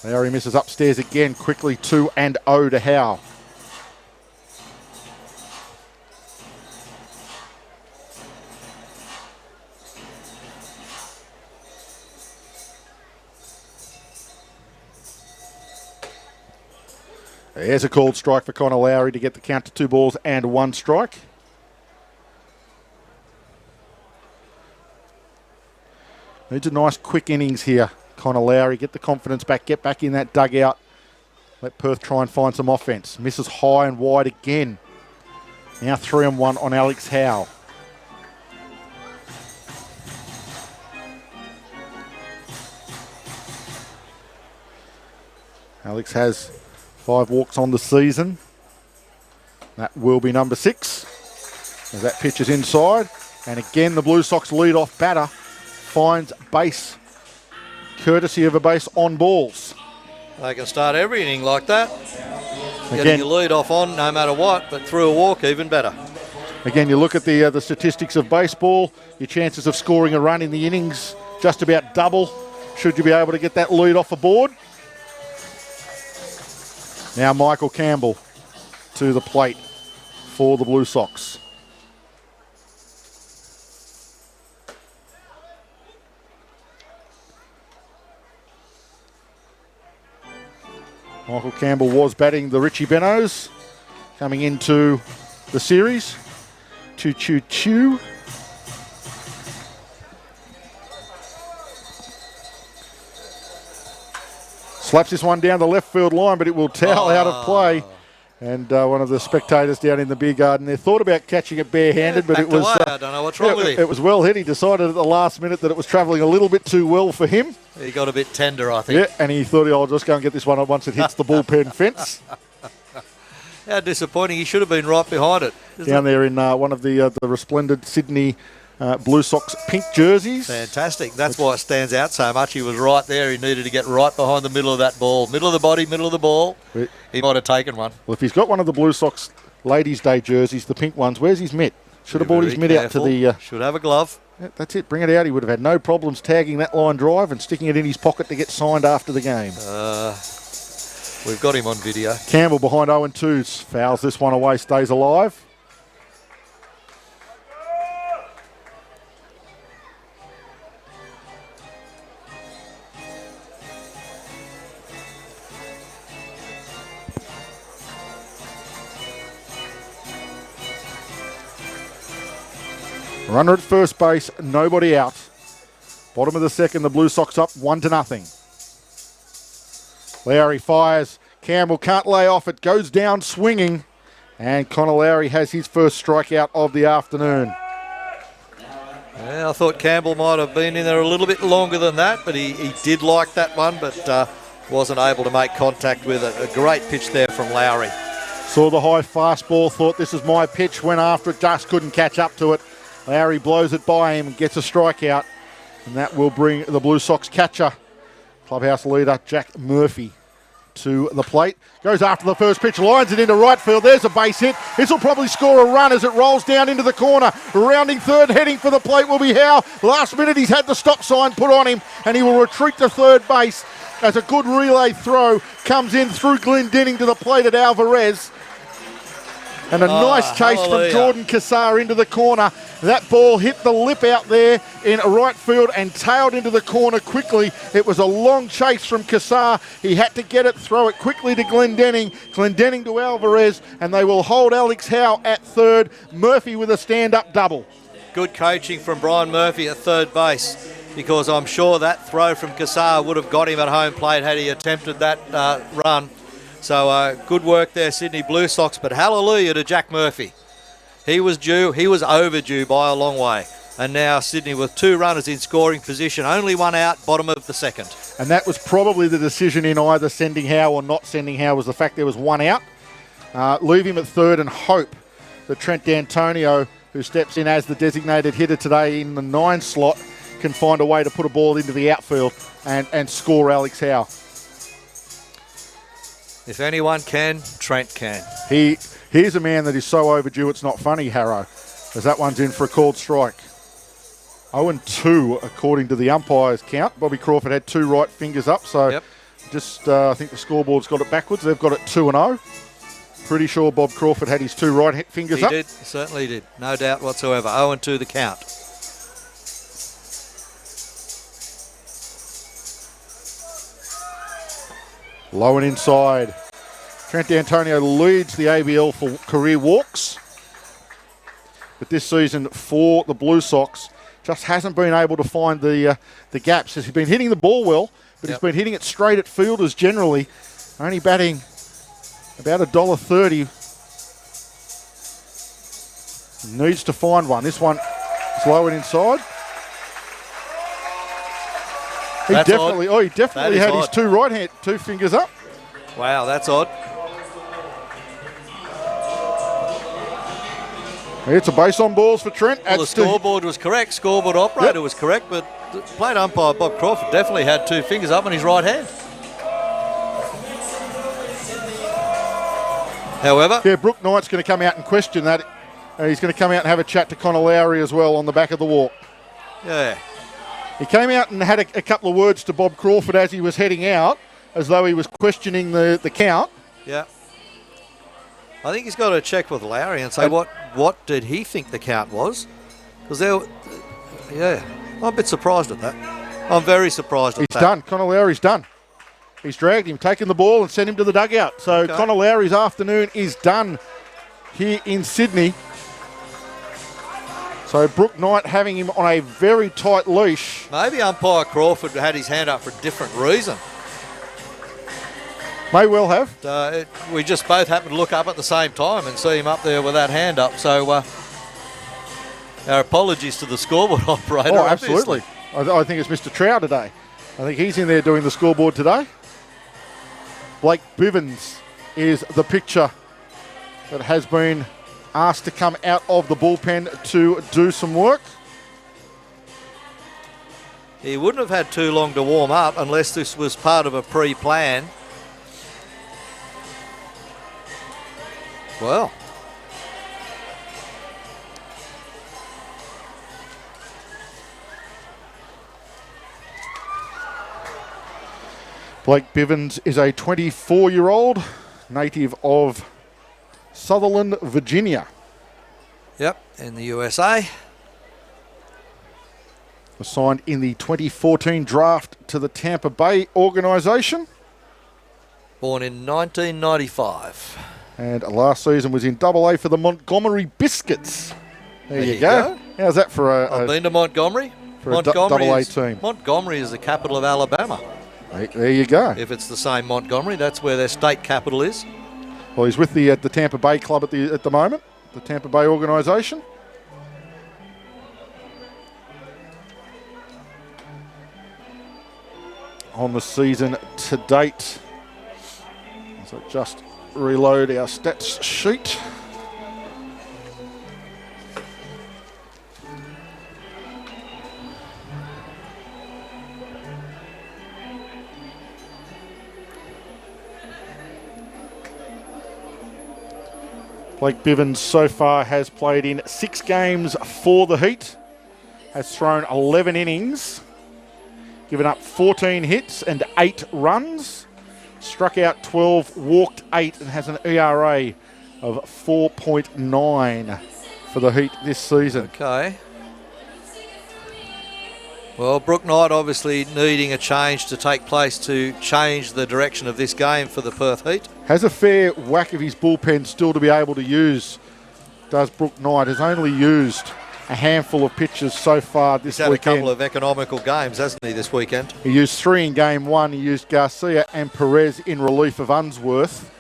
B: Lowry misses upstairs again, quickly 2-0 to Howe. There's a called strike for Connor Lowry to get the count to 2 balls and 1 strike. Needs a nice quick innings here, Connor Lowry. Get the confidence back, get back in that dugout. Let Perth try and find some offence. Misses high and wide again. Now 3-1 on Alex Howe. Alex has 5 walks on the season. That will be number 6. As that pitch is inside. And again, the Blue Sox lead-off batter finds base, courtesy of a base on balls.
A: They can start every inning like that.
B: Again,
A: Getting your lead off on no matter what, but through a walk, even better.
B: Again, you look at the statistics of baseball, your chances of scoring a run in the innings just about double should you be able to get that lead off the board. Now Michael Campbell to the plate for the Blue Sox. Michael Campbell was batting the Richie Benos coming into the series. Choo. Slaps this one down the left field line, but it will towel out of play. And one of the spectators down in the beer garden there thought about catching it barehanded, but it was...
A: I don't know what's wrong with him.
B: It was well hit. He decided at the last minute that it was travelling a little bit too well for him.
A: He got a bit tender, I think.
B: Yeah, and he thought, I'll just go and get this one once it hits the bullpen fence.
A: How disappointing. He should have been right behind it.
B: Down there in one of the resplendent Sydney Blue Sox pink jerseys.
A: Fantastic. That's why it stands out so much. He was right there. He needed to get right behind the middle of that ball. Middle of the body, middle of the ball. He might have taken one.
B: Well, if he's got one of the Blue Sox Ladies' Day jerseys, the pink ones, where's his mitt? Should have brought his mitt out to the...
A: Should have a glove.
B: Yeah, that's it. Bring it out. He would have had no problems tagging that line drive and sticking it in his pocket to get signed after the game.
A: We've got him on video.
B: Campbell behind 0-2. Fouls this one away, stays alive. Runner at first base, nobody out. Bottom of the second, the Blue Sox up 1-0. Lowry fires. Campbell can't lay off. It goes down swinging. And Connor Lowry has his first strikeout of the afternoon.
A: Yeah, I thought Campbell might have been in there a little bit longer than that, but he did like that one, but wasn't able to make contact with it. A great pitch there from Lowry.
B: Saw the high fastball, thought this is my pitch, went after it, just couldn't catch up to it. Lowry blows it by him and gets a strikeout. And that will bring the Blue Sox catcher, clubhouse leader Jack Murphy, to the plate. Goes after the first pitch, lines it into right field. There's a base hit. This will probably score a run as it rolls down into the corner. Rounding third, heading for the plate will be Howe. Last minute he's had the stop sign put on him and he will retreat to third base as a good relay throw comes in through Glendenning to the plate at Alvarez. And a nice chase from Jordan Cassar into the corner. That ball hit the lip out there in right field and tailed into the corner quickly. It was a long chase from Cassar. He had to get it, throw it quickly to Glendenning. Glendenning to Alvarez, and they will hold Alex Howe at third. Murphy with a stand-up double.
A: Good coaching from Brian Murphy at third base, because I'm sure that throw from Cassar would have got him at home plate had he attempted that run. So good work there, Sydney Blue Sox, but hallelujah to Jack Murphy. He was due, he was overdue by a long way. And now Sydney with 2 runners in scoring position, only one out, bottom of the second.
B: And that was probably the decision in either sending Howe or not sending Howe, was the fact there was one out. Leave him at third and hope that Trent D'Antonio, who steps in as the designated hitter today in the 9 slot, can find a way to put a ball into the outfield and score Alex Howe.
A: If anyone can, Trent can.
B: Here's a man that is so overdue it's not funny, Harrow, as that one's in for a called strike. 0-2 according to the umpire's count. Bobby Crawford had 2 right fingers up, so I think the scoreboard's got it backwards. They've got it 2-0. Pretty sure Bob Crawford had his 2 right fingers up.
A: He did, certainly did. No doubt whatsoever. 0-2 the count.
B: Low and inside. Trent D'Antonio leads the ABL for career walks. But this season for the Blue Sox just hasn't been able to find the gaps. He's been hitting the ball well, but he's been hitting it straight at fielders generally. Only batting about $1.30. Needs to find one. This one is low and inside. He definitely had his 2 fingers up.
A: Wow, that's odd.
B: It's a base on balls for Trent.
A: Well, the scoreboard was correct. Scoreboard operator was correct, but the plate umpire Bob Crawford definitely had 2 fingers up on his right hand. However,
B: yeah, Brooke Knight's going to come out and question that. He's going to come out and have a chat to Connor Lowry as well on the back of the walk.
A: yeah,
B: He came out and had a couple of words to Bob Crawford as he was heading out, as though he was questioning the count.
A: yeah. I think he's got to check with Lowry and say what did he think the count was? Because I'm a bit surprised at that. I'm very surprised at that.
B: He's done. Connor Lowry's done. He's dragged him, taken the ball and sent him to the dugout. So
A: Okay.
B: Connor Lowry's afternoon is done here in Sydney. So Brooke Knight having him on a very tight leash.
A: Maybe umpire Crawford had his hand up for a different reason.
B: May well have.
A: We just both happened to look up at the same time and see him up there with that hand up. So our apologies to the scoreboard operator.
B: Oh,
A: obviously.
B: absolutely. I think it's Mr. Trow today. I think he's in there doing the scoreboard today. Blake Bivens is the pitcher that has been asked to come out of the bullpen to do some work.
A: He wouldn't have had too long to warm up unless this was part of a pre-plan. Well,
B: Blake Bivens is a 24-year-old native of Sutherland, Virginia.
A: yep, in the USA.
B: Was signed in the 2014 draft to the Tampa Bay organisation.
A: Born in 1995.
B: And last season was in AA for the Montgomery Biscuits. There you go. How's that for
A: I've been to Montgomery.
B: for a AA
A: is,
B: team?
A: Montgomery is the capital of Alabama.
B: There you go.
A: If it's the same Montgomery, that's where their state capital is.
B: Well, he's with the Tampa Bay club at the moment, the Tampa Bay organisation. On the season to date. So just reload our stats sheet. Blake Bivens so far has played in 6 games for the Heat, has thrown 11 innings, given up 14 hits and 8 runs, struck out 12, walked 8, and has an ERA of 4.9 for the Heat this season.
A: Okay. Well, Brooke Knight obviously needing a change to take place to change the direction of this game for the Perth Heat.
B: Has a fair whack of his bullpen still to be able to use, does Brooke Knight. Has only used a handful of pitches so far this
A: He's had
B: weekend.
A: a couple of economical games, hasn't he, this weekend?
B: He used 3 in game 1. He used Garcia and Perez in relief of Unsworth.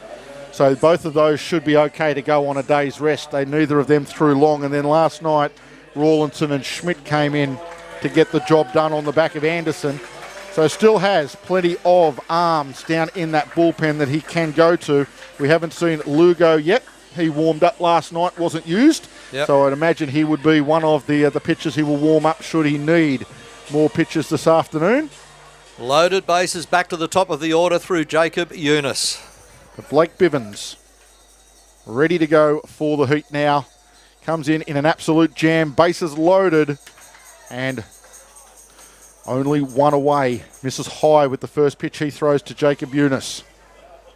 B: So both of those should be okay to go on a day's rest. Neither of them threw long. And then last night, Rawlinson and Schmidt came in to get the job done on the back of Anderson. So still has plenty of arms down in that bullpen that he can go to. We haven't seen Lugo yet. He warmed up last night, wasn't used.
A: Yep.
B: So I'd imagine he would be one of the pitchers he will warm up should he need more pitches this afternoon.
A: Loaded bases back to the top of the order through Jacob Eunice.
B: But Blake Bivens ready to go for the Heat now. Comes in an absolute jam, bases loaded, and only one away. Misses high with the first pitch he throws to Jacob Eunice.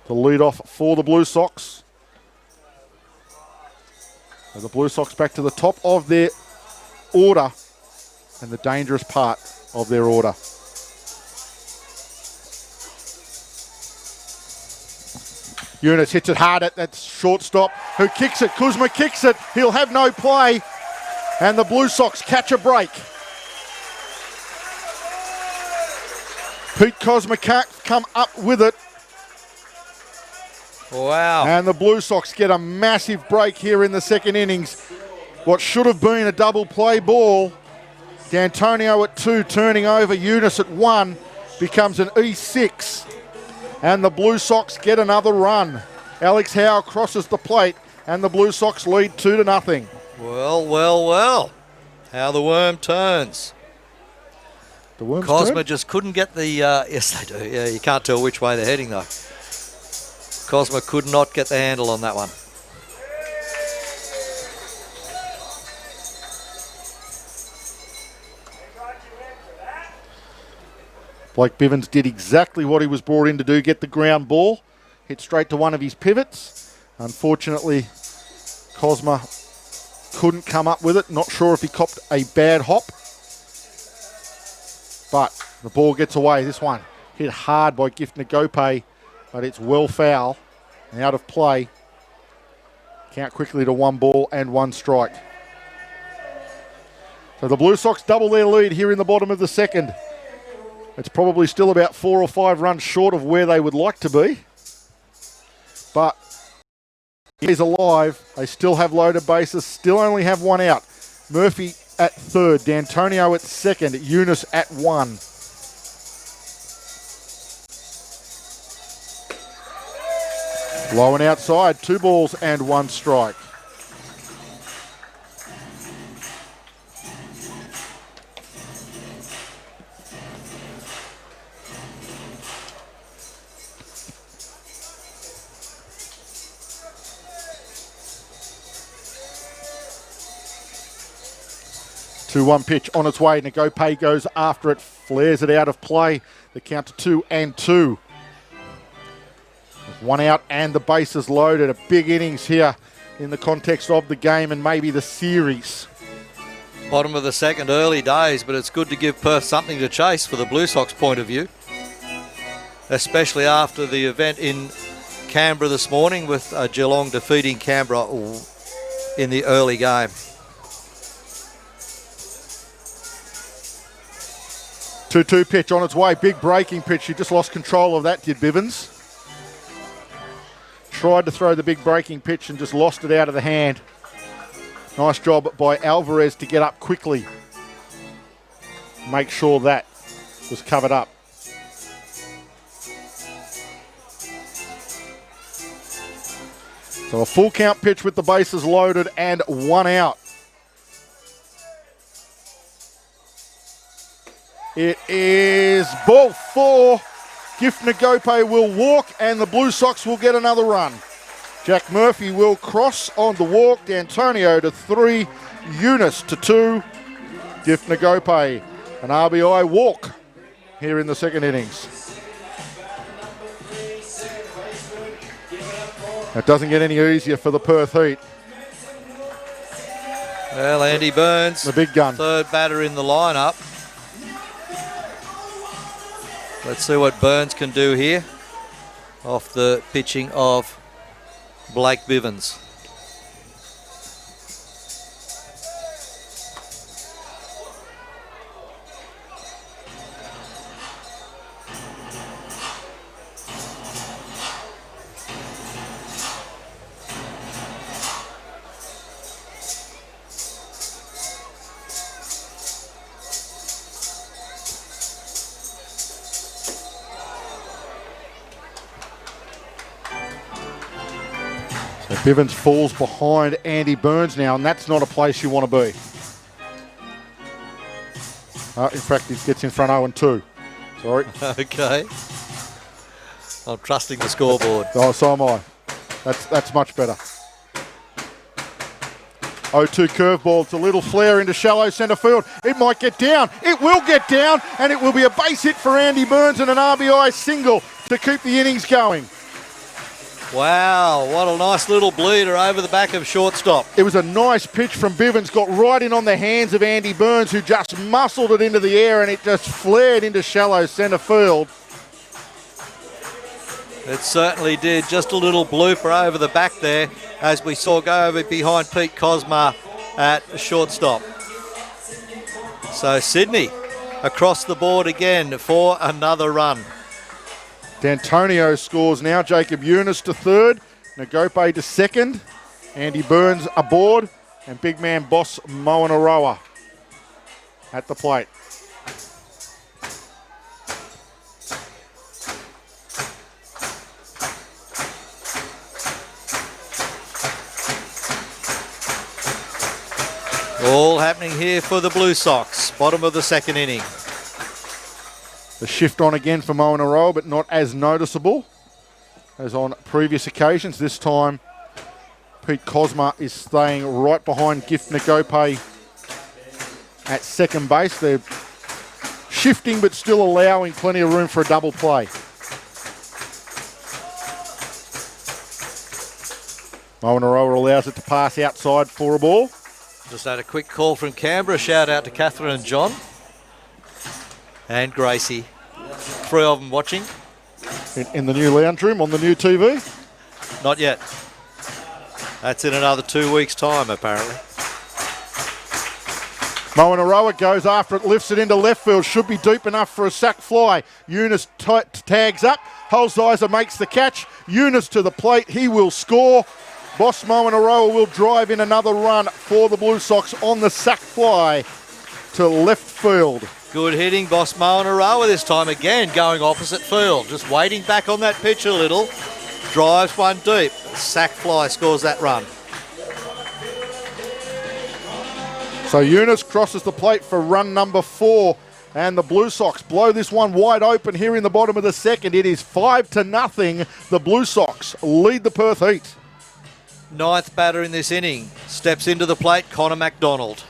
B: The lead off for the Blue Sox. So the Blue Sox back to the top of their order and the dangerous part of their order. Eunice hits it hard at that shortstop, who kicks it. Kuzma kicks it. He'll have no play. And the Blue Sox catch a break. Pete Kuzma can't come up with it.
A: Wow.
B: And the Blue Sox get a massive break here in the second innings. What should have been a double play ball. D'Antonio at 2, turning over. Eunice at 1 becomes an E6. And the Blue Sox get another run. Alex Howe crosses the plate and the Blue Sox lead 2-0.
A: Well, well, well. How the worm turns.
B: The Worms
A: Cosma
B: turn?
A: just couldn't get the... yes, they do. Yeah, you can't tell which way they're heading, though. Cosma could not get the handle on that one.
B: Blake Bivens did exactly what he was brought in to do, get the ground ball, hit straight to one of his pivots. Unfortunately, Cosma couldn't come up with it. Not sure if he copped a bad hop. But the ball gets away. This one hit hard by Gift Nagope, but it's well foul and out of play. Count quickly to 1 ball and 1 strike. So the Blue Sox double their lead here in the bottom of the second. It's probably still about 4 or 5 runs short of where they would like to be. But he's alive. They still have loaded bases, still only have 1 out. Murphy at third, D'Antonio at second, Eunice at 1. Low and outside, 2 balls and 1 strike. Two-one pitch on its way. Nagope goes after it, flares it out of play. The count to 2-2. 1 out and the bases loaded. A big innings here in the context of the game and maybe the series.
A: Bottom of the second, early days, but it's good to give Perth something to chase for the Blue Sox point of view. Especially after the event in Canberra this morning with Geelong defeating Canberra in the early game.
B: 2-2 pitch on its way. Big breaking pitch. He just lost control of that, did Bivens. Tried to throw the big breaking pitch and just lost it out of the hand. Nice job by Alvarez to get up quickly. Make sure that was covered up. So a full count pitch with the bases loaded and 1 out. It is ball 4. Gift Nagope will walk and the Blue Sox will get another run. Jack Murphy will cross on the walk. D'Antonio to 3. Eunice to 2. Gift Nagope, an RBI walk here in the second innings. It doesn't get any easier for the Perth Heat.
A: Well, Andy Burns,
B: The big gun.
A: third batter in the lineup. Let's see what Burns can do here off the pitching of Blake Bivens.
B: Bivens falls behind Andy Burns now, and that's not a place you want to be. In fact, he gets in front 0-2. Sorry.
A: Okay. I'm trusting the scoreboard.
B: Oh, so am I. That's much better. 0-2 curveball. It's a little flare into shallow centre field. It might get down. It will get down, and it will be a base hit for Andy Burns and an RBI single to keep the innings going.
A: Wow, what a nice little bleeder over the back of shortstop.
B: It was a nice pitch from Bivens, got right in on the hands of Andy Burns, who just muscled it into the air and it just flared into shallow centre field.
A: It certainly did. Just a little blooper over the back there as we saw go over behind Pete Cosma at shortstop. So Sydney across the board again for another run.
B: D'Antonio scores now. Jacob Eunice to third. Nagope to second. Andy Burns aboard. And big man boss Moanaroa at the plate.
A: All happening here for the Blue Sox. Bottom of the second inning.
B: The shift on again for Moangaroa, but not as noticeable as on previous occasions. This time, Pete Cosma is staying right behind Gift Nagope at second base. They're shifting, but still allowing plenty of room for a double play. Moangaroa allows it to pass outside for a ball.
A: Just had a quick call from Canberra. Shout out to Catherine and John. And Gracie. 3 of them watching.
B: In the new lounge room on the new TV?
A: Not yet. That's in another 2 weeks' time, apparently.
B: Moangaroa goes after it, lifts it into left field. Should be deep enough for a sack fly. Eunice tags up. Holzheiser makes the catch. Eunice to the plate. He will score. Boss Moangaroa will drive in another run for the Blue Sox on the sack fly to left field.
A: Good hitting, Boss Moangaroa this time again, going opposite field. Just waiting back on that pitch a little. Drives one deep. Sack fly scores that run.
B: So Eunice crosses the plate for run number 4. And the Blue Sox blow this one wide open here in the bottom of the second. It is 5-0. The Blue Sox lead the Perth Heat.
A: 9th batter in this inning. Steps into the plate, Connor MacDonald.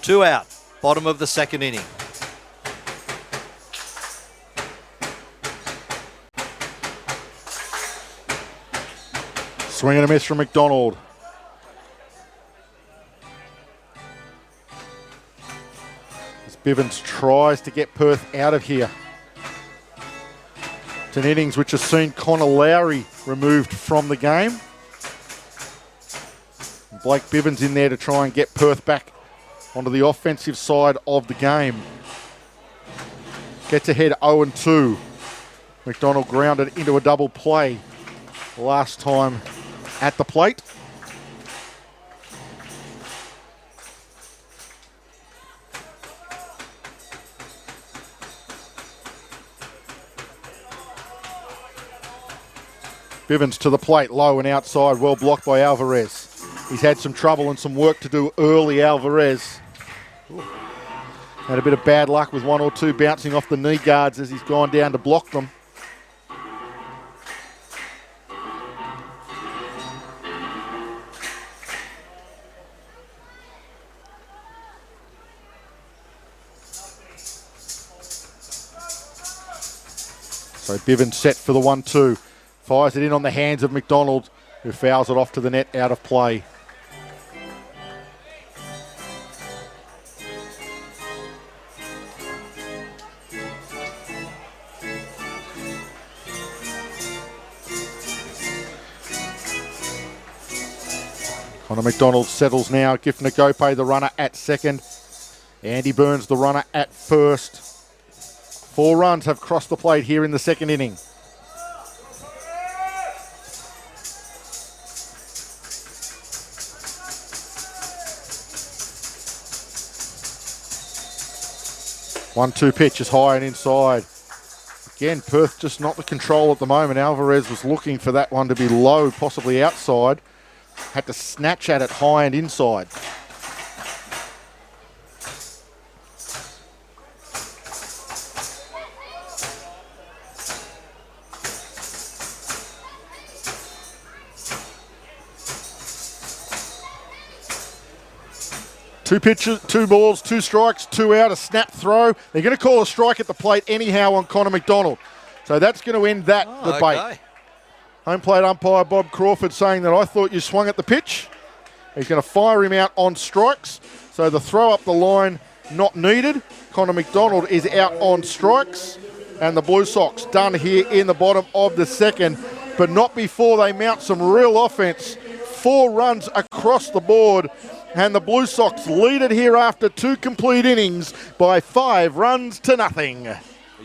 A: 2 out. Bottom of the second inning.
B: Swing and a miss from McDonald. As Bivens tries to get Perth out of here. It's an innings which has seen Connor Lowry removed from the game. And Blake Bivens in there to try and get Perth back onto the offensive side of the game. Gets ahead 0-2. McDonald grounded into a double play last time at the plate. Bivens to the plate, low and outside, well blocked by Alvarez. He's had some trouble and some work to do early, Alvarez. Had a bit of bad luck with 1 or 2 bouncing off the knee guards as he's gone down to block them. So Bivens set for the 1-2. Fires it in on the hands of McDonald, who fouls it off to the net out of play. Connor McDonald settles now. Gift Nagope, the runner at second. Andy Burns, the runner at first. 4 runs have crossed the plate here in the second inning. One-two pitch is high and inside. Again, Perth just not the control at the moment. Alvarez was looking for that one to be low, possibly outside. Had to snatch at it high and inside. Two pitches, 2 balls, 2 strikes, 2 out, a snap throw. They're going to call a strike at the plate anyhow on Connor McDonald. So that's going to end that debate.
A: Okay.
B: Home plate umpire Bob Crawford saying that I thought you swung at the pitch. He's going to fire him out on strikes. So the throw up the line not needed. Connor McDonald is out on strikes. And the Blue Sox done here in the bottom of the second. But not before they mount some real offense. 4 runs across the board. And the Blue Sox lead it here after 2 complete innings by 5 runs to nothing.
F: Are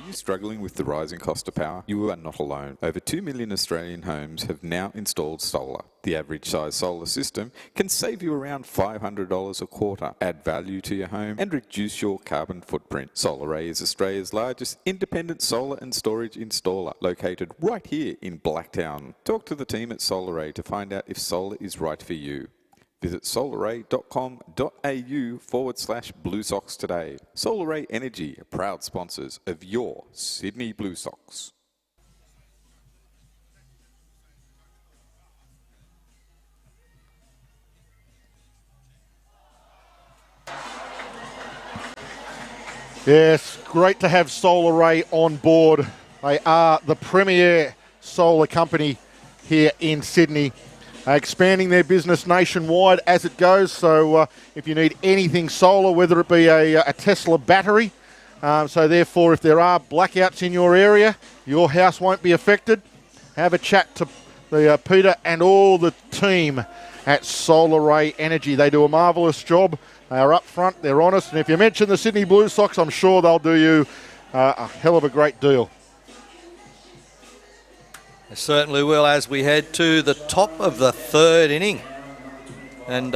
F: you struggling with the rising cost of power? You are not alone. Over 2 million Australian homes have now installed solar. The average size solar system can save you around $500 a quarter, add value to your home and reduce your carbon footprint. SolarAy is Australia's largest independent solar and storage installer, located right here in Blacktown. Talk to the team at SolarAy to find out if solar is right for you. Visit solaray.com.au/Blue Sox today. Solaray Energy, proud sponsors of your Sydney Blue Sox.
B: Yes, great to have Solaray on board. They are the premier solar company here in Sydney, expanding their business nationwide as it goes. So if you need anything solar, whether it be a Tesla battery, so therefore if there are blackouts in your area, your house won't be affected, have a chat to the Peter and all the team at Solaray Energy. They do a marvellous job. They are upfront, they're honest, and if you mention the Sydney Blue Sox, I'm sure they'll do you a hell of a great deal.
A: They certainly will, as we head to the top of the third inning. And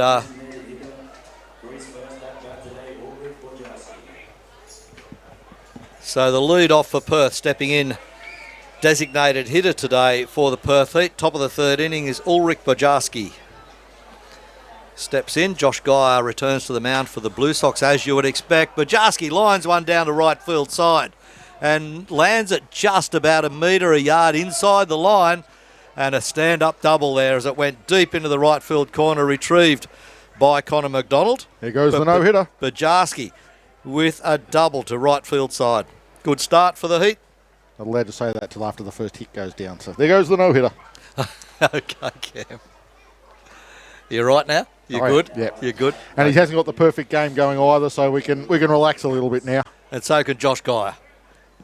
A: so the lead off for Perth, stepping in, designated hitter today for the Perth Heat. Top of the third inning is Ulrich Bojarski. Steps in, Josh Geyer returns to the mound for the Blue Sox, as you would expect. Bojarski lines one down to right field side and lands it just about a yard inside the line, and a stand-up double there as it went deep into the right field corner, retrieved by Connor McDonald.
B: There goes the no-hitter.
A: Bojarski with a double to right field side. Good start for the Heat.
B: Not allowed to say that till after the first hit goes down. So there goes the no-hitter.
A: Okay, Cam. You right now? You're good?
B: Yeah.
A: You're good?
B: And he hasn't got the perfect game going either, so we can relax a little bit now.
A: And so can Josh Geyer.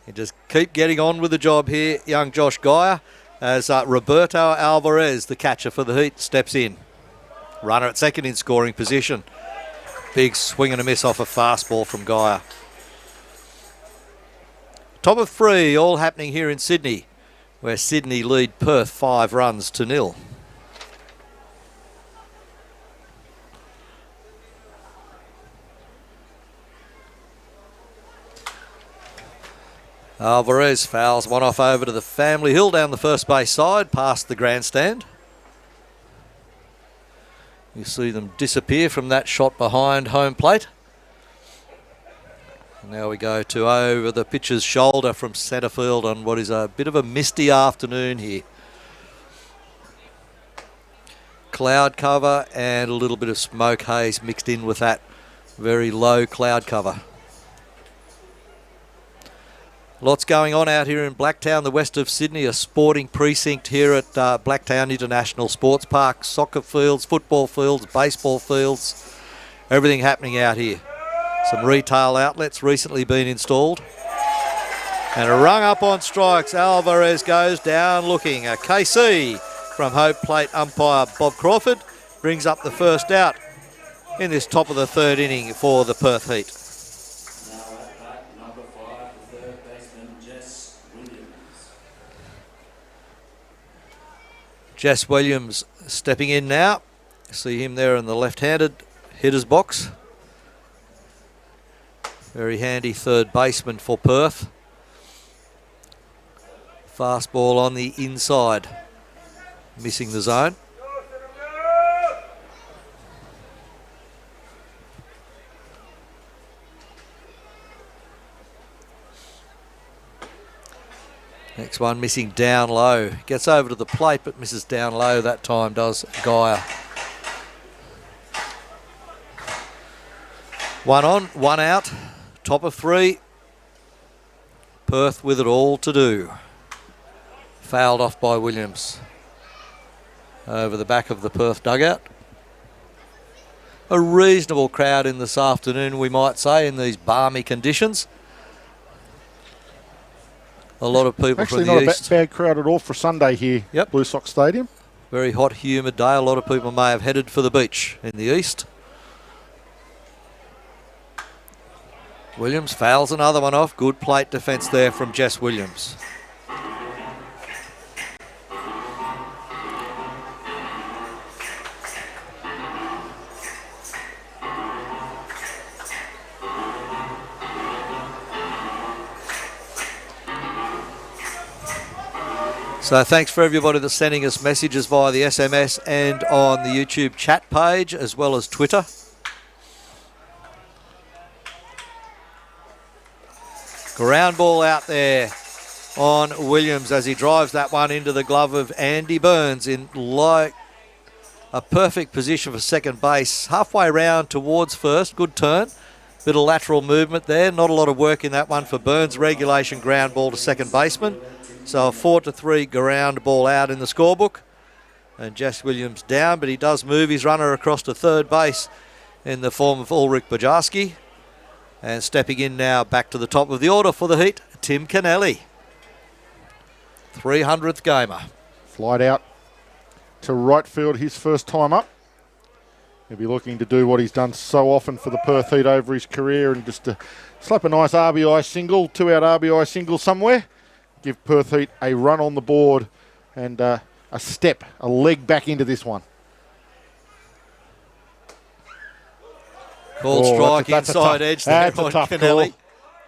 A: You just keep getting on with the job here, young Josh Geyer, as Roberto Alvarez, the catcher for the Heat, steps in. Runner at second in scoring position. Big swing and a miss off a fastball from Geyer. Top of three, all happening here in Sydney, where Sydney lead Perth 5-0. Alvarez fouls one off over to the Family Hill down the first base side, past the grandstand. You see them disappear from that shot behind home plate. And now we go to over the pitcher's shoulder from centre field on what is a bit of a misty afternoon here. Cloud cover and a little bit of smoke haze mixed in with that very low cloud cover. Lots going on out here in Blacktown, the west of Sydney, a sporting precinct here at Blacktown International Sports Park. Soccer fields, football fields, baseball fields, everything happening out here. Some retail outlets recently been installed. And a rung up on strikes. Alvarez goes down looking. A KC from home plate umpire Bob Crawford brings up the first out in this top of the third inning for the Perth Heat. Jess Williams stepping in now. See him there in the left-handed hitter's box. Very handy third baseman for Perth. Fastball on the inside, missing the zone. Next one missing down low. Gets over to the plate but misses down low that time, does Geyer. One on, one out. Top of three. Perth with it all to do. Fouled off by Williams. Over the back of the Perth dugout. A reasonable crowd in this afternoon, we might say, in these balmy conditions. A lot of people
B: Actually
A: from the
B: not
A: east.
B: a bad crowd at all for Sunday here,
A: Yep.
B: Blue Sox Stadium.
A: Very hot, humid day. A lot of people may have headed for the beach in the east. Williams fouls another one off. Good plate defence there from Jess Williams. So thanks for everybody that's sending us messages via the SMS and on the YouTube chat page as well as Twitter. Ground ball out there on Williams as he drives that one into the glove of Andy Burns in like a perfect position for second base. Halfway round towards first. Good turn. Bit of lateral movement there. Not a lot of work in that one for Burns. Regulation ground ball to second baseman. So a 4-3 ground ball out in the scorebook. And Jess Williams down, but he does move his runner across to third base in the form of Ulrich Bojarski. And stepping in now back to the top of the order for the Heat, Tim Kennelly. 300th gamer.
B: Flight out to right field his first time up. He'll be looking to do what he's done so often for the Perth Heat over his career and just to slap a nice RBI single, 2-out RBI single somewhere. Give Perth Heat a run on the board and a leg back into this one.
A: Called strike inside edge there on Kennelly.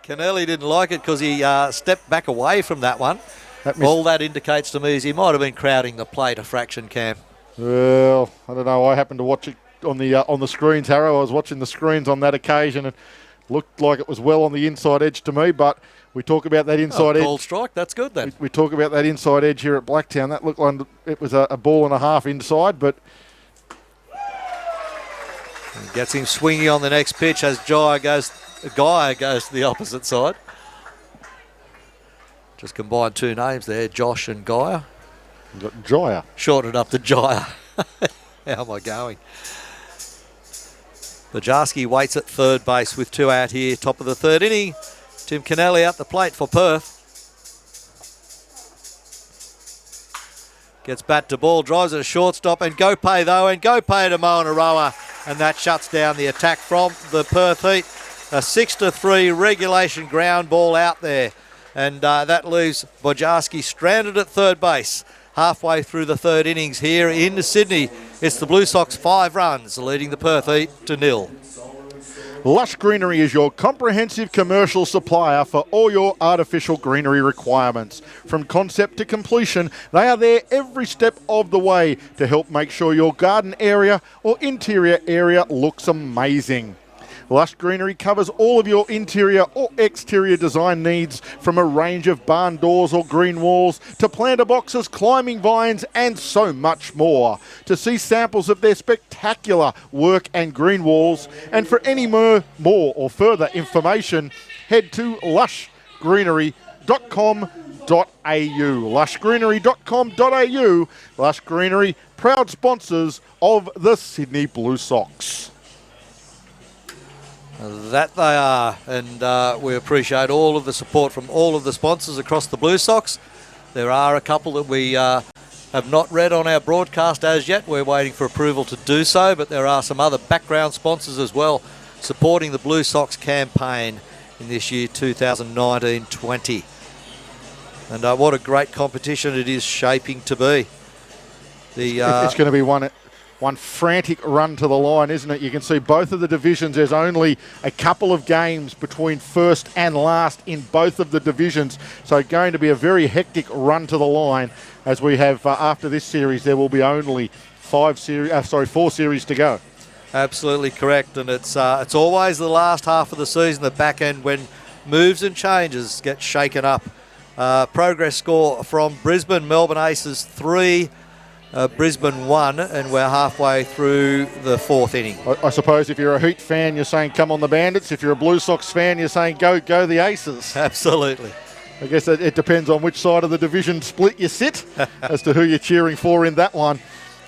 B: Call.
A: Kennelly didn't like it because he stepped back away from that one. All that indicates to me is he might have been crowding the plate a fraction, Cam.
B: Well, I don't know. I happened to watch it on the screens, Harrow. I was watching the screens on that occasion and looked like it was well on the inside edge to me, but we talk about that inside edge.
A: Called strike, that's good then.
B: We talk about that inside edge here at Blacktown. That looked like it was a ball and a half inside, but...
A: And gets him swinging on the next pitch as Guy goes to the opposite side. Just combined two names there, Josh and Gaia.
B: You've got Jaya.
A: Shortened up to Jaya. How am I going? Bojarski waits at third base with 2 out here, top of the third inning. Tim Kennelly out the plate for Perth. Gets bat to ball, drives it a shortstop, and go pay though, and go pay to Moanaroa, and that shuts down the attack from the Perth Heat. A 6-3 regulation ground ball out there, and that leaves Bojarski stranded at third base. Halfway through the third innings here in Sydney, it's the Blue Sox 5 runs, leading the Perth Heat to 0.
B: Lush Greenery is your comprehensive commercial supplier for all your artificial greenery requirements. From concept to completion, they are there every step of the way to help make sure your garden area or interior area looks amazing. Lush Greenery covers all of your interior or exterior design needs, from a range of barn doors or green walls to planter boxes, climbing vines and so much more. To see samples of their spectacular work and green walls, and for any more or further information, head to lushgreenery.com.au. lushgreenery.com.au. Lush Greenery, proud sponsors of the Sydney Blue Sox.
A: That they are, and we appreciate all of the support from all of the sponsors across the Blue Sox. There are a couple that we have not read on our broadcast as yet. We're waiting for approval to do so, but there are some other background sponsors as well supporting the Blue Sox campaign in this year 2019-20. And what a great competition it is shaping to be.
B: It's going to be one frantic run to the line, isn't it? You can see both of the divisions. There's only a couple of games between first and last in both of the divisions. So going to be a very hectic run to the line as we have, after this series, there will be only 4 series to go.
A: Absolutely correct. And it's always the last half of the season, the back end, when moves and changes get shaken up. Progress score from Brisbane, Melbourne Aces 3, Brisbane 1, and we're halfway through the fourth inning.
B: I suppose if you're a Heat fan, you're saying come on the Bandits. If you're a Blue Sox fan, you're saying go the Aces.
A: Absolutely.
B: I guess it depends on which side of the division split you sit as to who you're cheering for in that one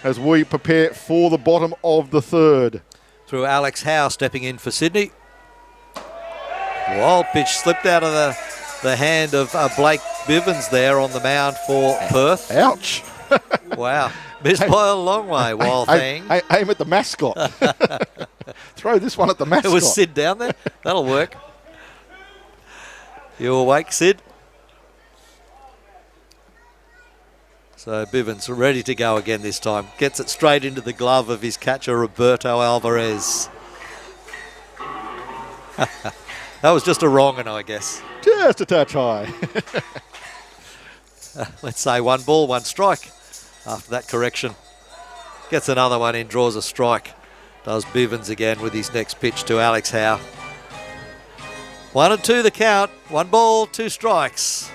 B: as we prepare for the bottom of the third.
A: Through Alex Howe stepping in for Sydney. Wild pitch slipped out of the hand of Blake Bivens there on the mound for Perth.
B: Ouch.
A: Wow. Missed by a long way, Wild thing.
B: Aim at the mascot. Throw this one at the mascot.
A: It was Sid down there. That'll work. You awake, Sid? So Bivens ready to go again this time. Gets it straight into the glove of his catcher, Roberto Alvarez. That was just a wrong one, I guess.
B: Just a touch high.
A: let's say 1 ball, 1 strike after that correction. Gets another one in, draws a strike. Does Bivens again with his next pitch to Alex Howe. 1 and 2 the count. 1 ball, 2 strikes.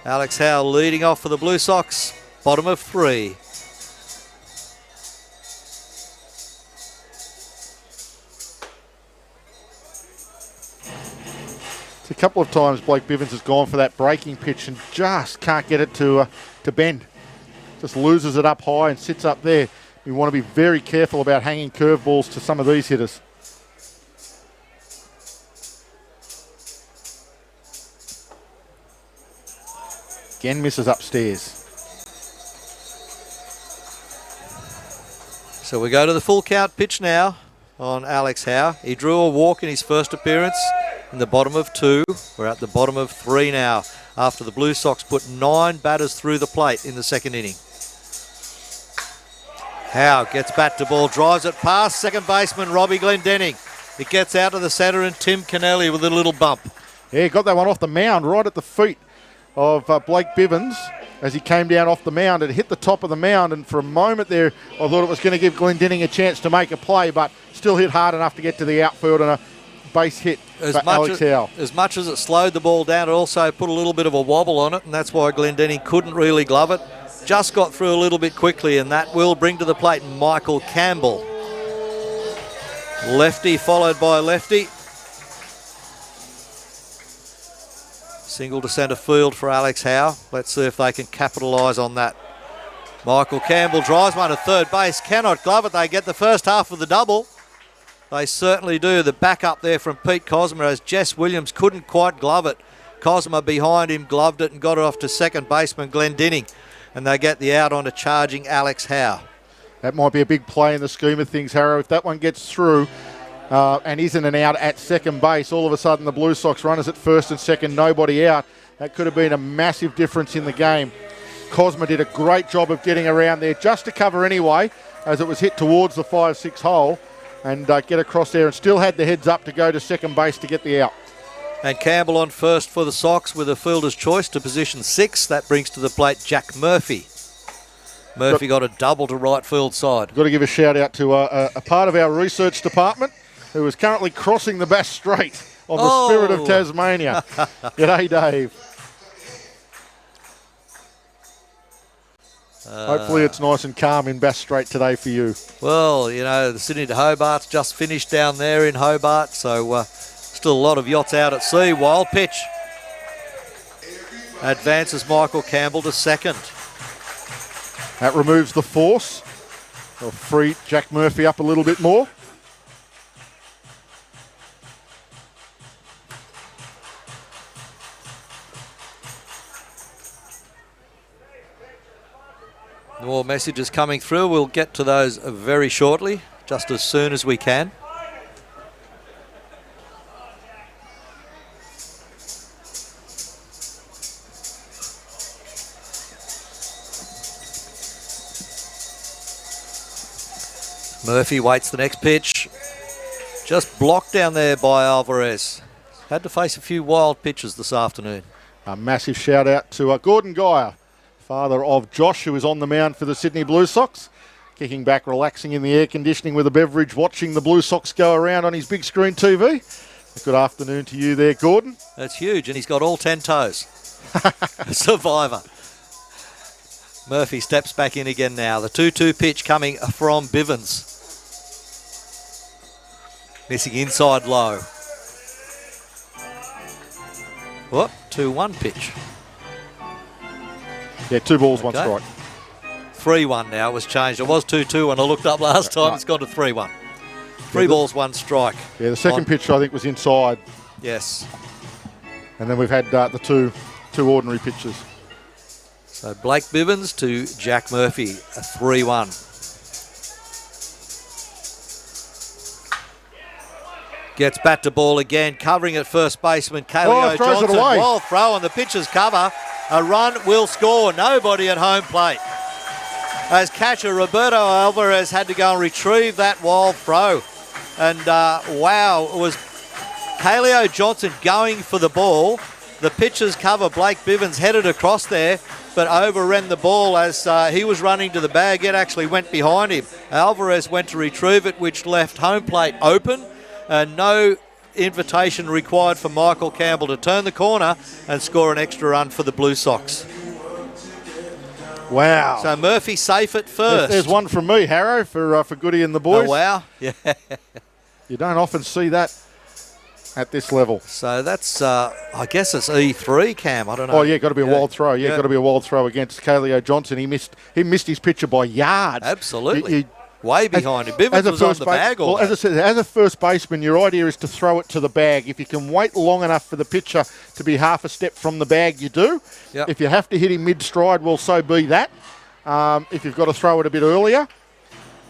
A: Alex Howe leading off for the Blue Sox. Bottom of 3.
B: It's a couple of times Blake Bivens has gone for that breaking pitch and just can't get it to bend. Just loses it up high and sits up there. We want to be very careful about hanging curveballs to some of these hitters. Again misses upstairs.
A: So we go to the full count pitch now on Alex Howe. He drew a walk in his first appearance in the bottom of 2. We're at the bottom of 3 now after the Blue Sox put 9 batters through the plate in the second inning. Howe gets bat to ball, drives it past second baseman Robbie Glendenning. It gets out to the centre and Tim Kennelly with a little bump.
B: Yeah, he got that one off the mound right at the feet of Blake Bivens as he came down off the mound. It hit the top of the mound, and for a moment there I thought it was going to give Glendenning a chance to make a play, but still hit hard enough to get to the outfield and a base hit for Alex Howe.
A: As much as it slowed the ball down, it also put a little bit of a wobble on it, and that's why Glendenning couldn't really glove it. Just got through a little bit quickly, and that will bring to the plate Michael Campbell. Lefty followed by lefty. Single to centre field for Alex Howe. Let's see if they can capitalise on that. Michael Campbell drives one to third base. Cannot glove it. They get the first half of the double. They certainly do. The backup there from Pete Cosma as Jess Williams couldn't quite glove it. Cosma behind him gloved it and got it off to second baseman Glendenning. And they get the out on a charging Alex Howe.
B: That might be a big play in the scheme of things, Harrow. If that one gets through and isn't an out at second base, all of a sudden the Blue Sox runners at first and second, nobody out. That could have been a massive difference in the game. Cosma did a great job of getting around there just to cover anyway, as it was hit towards the 5-6 hole, and get across there and still had the heads up to go to second base to get the out.
A: And Campbell on first for the Sox with a fielder's choice to position 6. That brings to the plate Jack Murphy. Murphy got a double to right field side.
B: Got to give a shout out to a part of our research department who is currently crossing the Bass Strait on the Spirit of Tasmania. G'day, Dave. Hopefully it's nice and calm in Bass Strait today for you.
A: Well, you know, the Sydney to Hobart's just finished down there in Hobart, so still a lot of yachts out at sea. Wild pitch. Advances Michael Campbell to second.
B: That removes the force. They'll free Jack Murphy up a little bit more.
A: More messages coming through. We'll get to those very shortly, just as soon as we can. Murphy waits the next pitch. Just blocked down there by Alvarez. Had to face a few wild pitches this afternoon.
B: A massive shout out to Gordon Geyer, father of Josh, who is on the mound for the Sydney Blue Sox. Kicking back, relaxing in the air conditioning with a beverage, watching the Blue Sox go around on his big screen TV. Good afternoon to you there, Gordon.
A: That's huge, and he's got all 10 toes. Survivor. Murphy steps back in again now. The 2-2 pitch coming from Bivens. Missing inside low. What? 2-1 pitch.
B: Yeah, 2 balls, 1 strike.
A: 3-1 now. It was changed. It was 2-2 when I looked up last time. It's gone to 3-1. 3 balls, 1 strike.
B: Yeah, the second pitch I think was inside.
A: Yes.
B: And then we've had the two ordinary pitches.
A: So Blake Bivens to Jack Murphy, a 3-1. Gets bat to ball again, covering at first baseman Kaleo
B: throws
A: Johnson.
B: it away.
A: Wild throw on the pitcher's cover. A run will score. Nobody at home plate. As catcher Roberto Alvarez had to go and retrieve that wild throw. And wow, it was Kaleo Johnson going for the ball. The pitcher's cover, Blake Bivens, headed across there, but overran the ball as he was running to the bag. It actually went behind him. Alvarez went to retrieve it, which left home plate open. No invitation required for Michael Campbell to turn the corner and score an extra run for the Blue Sox.
B: Wow.
A: So Murphy safe at first.
B: There's one from me, Harrow, for Goody and the boys.
A: Oh, wow. Yeah.
B: You don't often see that at this level.
A: So that's, I guess it's E3, Cam. I don't know.
B: Oh, yeah, got to be a wild throw. Yeah, got to be a wild throw against Kaleo Johnson. He missed his pitcher by yards.
A: Absolutely. Way behind him. Bivens was on the bag all
B: as I said, as a first baseman, your idea is to throw it to the bag. If you can wait long enough for the pitcher to be half a step from the bag, you do.
A: Yep.
B: If you have to hit him mid-stride, well, so be that. If you've got to throw it a bit earlier.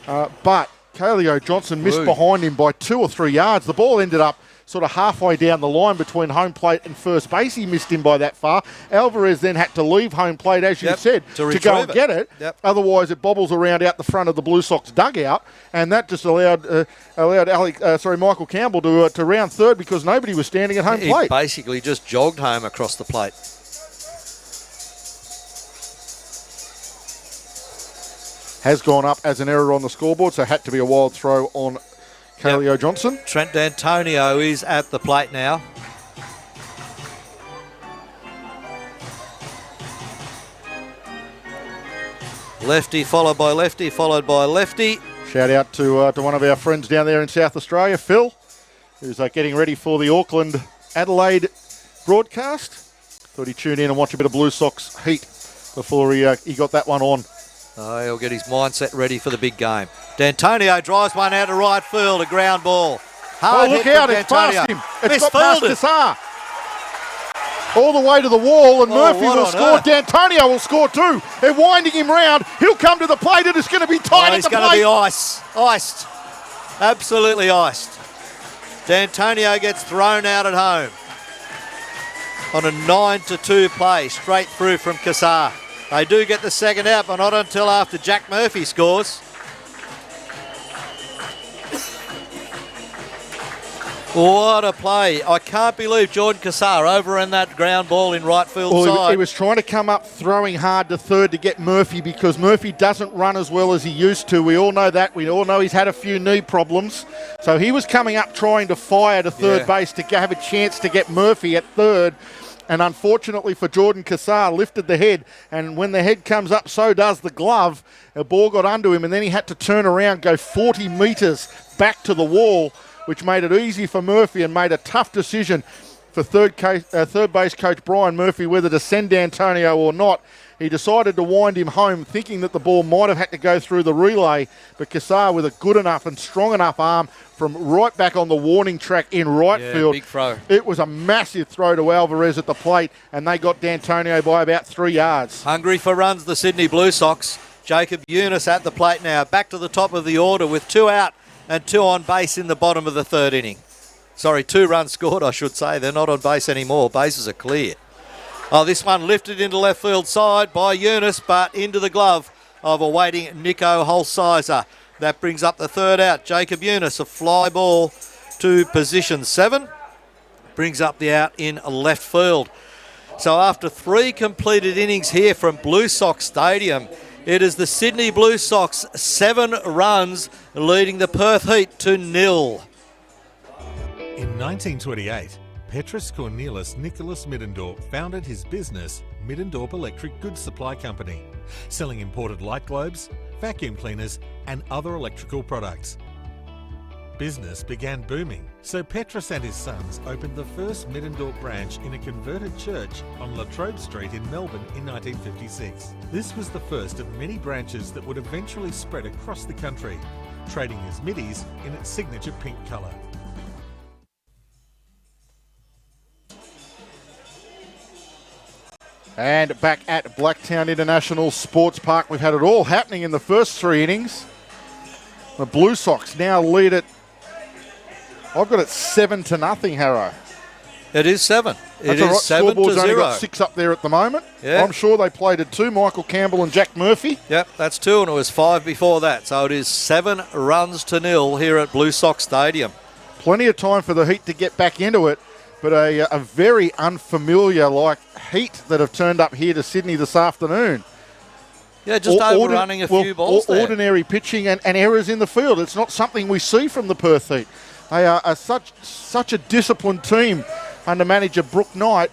B: But Kaleo Johnson missed behind him by 2 or 3 yards. The ball ended up sort of halfway down the line between home plate and first base. He missed him by that far. Alvarez then had to leave home plate, as you said, to go and get it.
A: Yep.
B: Otherwise, it bobbles around out the front of the Blue Sox dugout, and that just allowed Michael Campbell to round third because nobody was standing at home plate.
A: He basically just jogged home across the plate.
B: Has gone up as an error on the scoreboard, so had to be a wild throw on Kaleo Johnson.
A: Trent D'Antonio is at the plate now. Lefty followed by lefty, followed by lefty.
B: Shout out to one of our friends down there in South Australia, Phil, who's getting ready for the Auckland-Adelaide broadcast. Thought he'd tune in and watch a bit of Blue Sox heat before he got that one on.
A: Oh, he'll get his mindset ready for the big game. D'Antonio drives one out to right field, a ground ball. Hard
B: look
A: hit
B: out,
A: from
B: it's past him. It's got past
A: Misfielded.
B: Kassar. All the way to the wall, and Murphy
A: what
B: will
A: on
B: score.
A: earth?
B: D'Antonio will score too. They're winding him round. He'll come to the plate, and it's going to be tight at
A: He's
B: the
A: going to
B: plate.
A: be iced. Absolutely iced. D'Antonio gets thrown out at home on a 9-2 play, straight through from Kassar. They do get the second out, but not until after Jack Murphy scores. What a play. I can't believe Jordan Kassar overran that ground ball in right field side.
B: He was trying to come up throwing hard to third to get Murphy because Murphy doesn't run as well as he used to. We all know that. We all know he's had a few knee problems. So he was coming up trying to fire to third base to have a chance to get Murphy at third. And unfortunately for Jordan Kassar, lifted the head. And when the head comes up, so does the glove. A ball got under him, and then he had to turn around, go 40 metres back to the wall, which made it easy for Murphy and made a tough decision for third base coach Brian Murphy whether to send D'Antonio or not. He decided to wind him home, thinking that the ball might have had to go through the relay, but Kassar with a good enough and strong enough arm from right back on the warning track in right field.
A: Big throw.
B: It was a massive throw to Alvarez at the plate, and they got D'Antonio by about 3 yards.
A: Hungry for runs, the Sydney Blue Sox. Jacob Eunice at the plate now, back to the top of the order with 2 out and 2 on base in the bottom of the third inning. Sorry, 2 runs scored, I should say. They're not on base anymore. Bases are clear. Oh, this one lifted into left field side by Eunice, but into the glove of awaiting Nico Holsizer. That brings up the third out. Jacob Eunice, a fly ball to position 7. Brings up the out in left field. So after 3 completed innings here from Blue Sox Stadium, it is the Sydney Blue Sox 7 runs leading the Perth Heat to 0.
E: In 1928, Petrus Cornelis Nicholas Middendorp founded his business, Middendorp Electric Goods Supply Company, selling imported light globes, vacuum cleaners and other electrical products. Business began booming, so Petrus and his sons opened the first Middendorp branch in a converted church on La Trobe Street in Melbourne in 1956. This was the first of many branches that would eventually spread across the country, trading as Middies in its signature pink colour.
B: And back at Blacktown International Sports Park, we've had it all happening in the first 3 innings. The Blue Sox now lead it. I've got it 7-0, Harrow.
A: It is 7. It
B: That's all
A: is
B: right.
A: 7
B: Scoreboard's
A: to
B: only
A: 0.
B: got 6 up there at the moment.
A: Yeah.
B: I'm sure they played at 2, Michael Campbell and Jack Murphy.
A: Yep, that's 2, and it was 5 before that. So it is 7 runs to 0 here at Blue Sox Stadium.
B: Plenty of time for the Heat to get back into it. but a very unfamiliar like heat that have turned up here to Sydney this afternoon.
A: Yeah, just overrunning a few balls there.
B: Ordinary pitching and errors in the field. It's not something we see from the Perth Heat. They are such a disciplined team under manager Brooke Knight.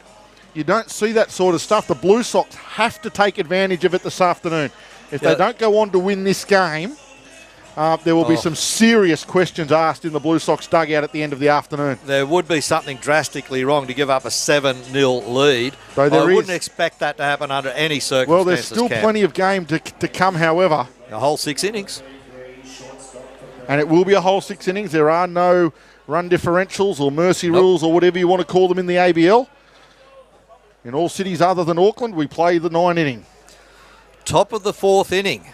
B: You don't see that sort of stuff. The Blue Sox have to take advantage of it this afternoon. If they don't go on to win this game, there will be some serious questions asked in the Blue Sox dugout at the end of the afternoon.
A: There would be something drastically wrong to give up a 7-0 lead.
B: I
A: wouldn't expect that to happen under any circumstances.
B: Well, there's still plenty of game to come, however.
A: A whole 6 innings.
B: And it will be a whole 6 innings. There are no run differentials or mercy rules or whatever you want to call them in the ABL. In all cities other than Auckland, we play the 9 inning.
A: Top of the 4th inning.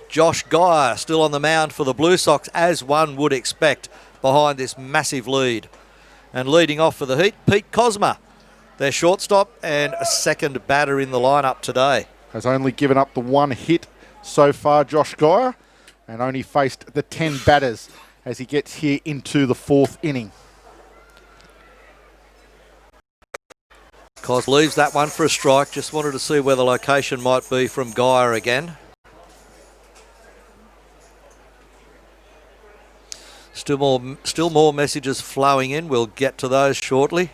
A: Josh Geyer still on the mound for the Blue Sox, as one would expect, behind this massive lead. And leading off for the Heat, Pete Cosma, their shortstop and a second batter in the lineup today.
B: Has only given up the 1 hit so far, Josh Geyer, and only faced the 10 batters as he gets here into the 4th inning.
A: Cos leaves that one for a strike. Just wanted to see where the location might be from Geyer again. Still more messages flowing in. We'll get to those shortly.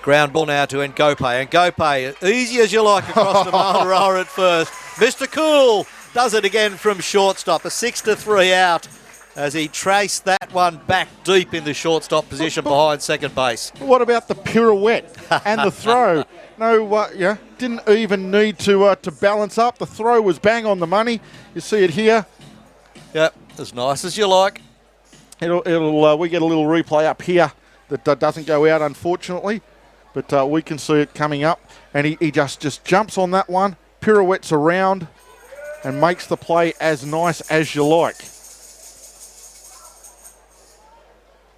A: Ground ball now to Ngope. Ngope, easy as you like across the Marlborough at first. Mr. Cool does it again from shortstop. A 6-3 out as he traced that one back deep in the shortstop position behind second base.
B: What about the pirouette and the throw? No, didn't even need to balance up. The throw was bang on the money. You see it here.
A: Yep, as nice as you like.
B: We get a little replay up here that doesn't go out, unfortunately, but we can see it coming up, and he just jumps on that one, pirouettes around, and makes the play as nice as you like.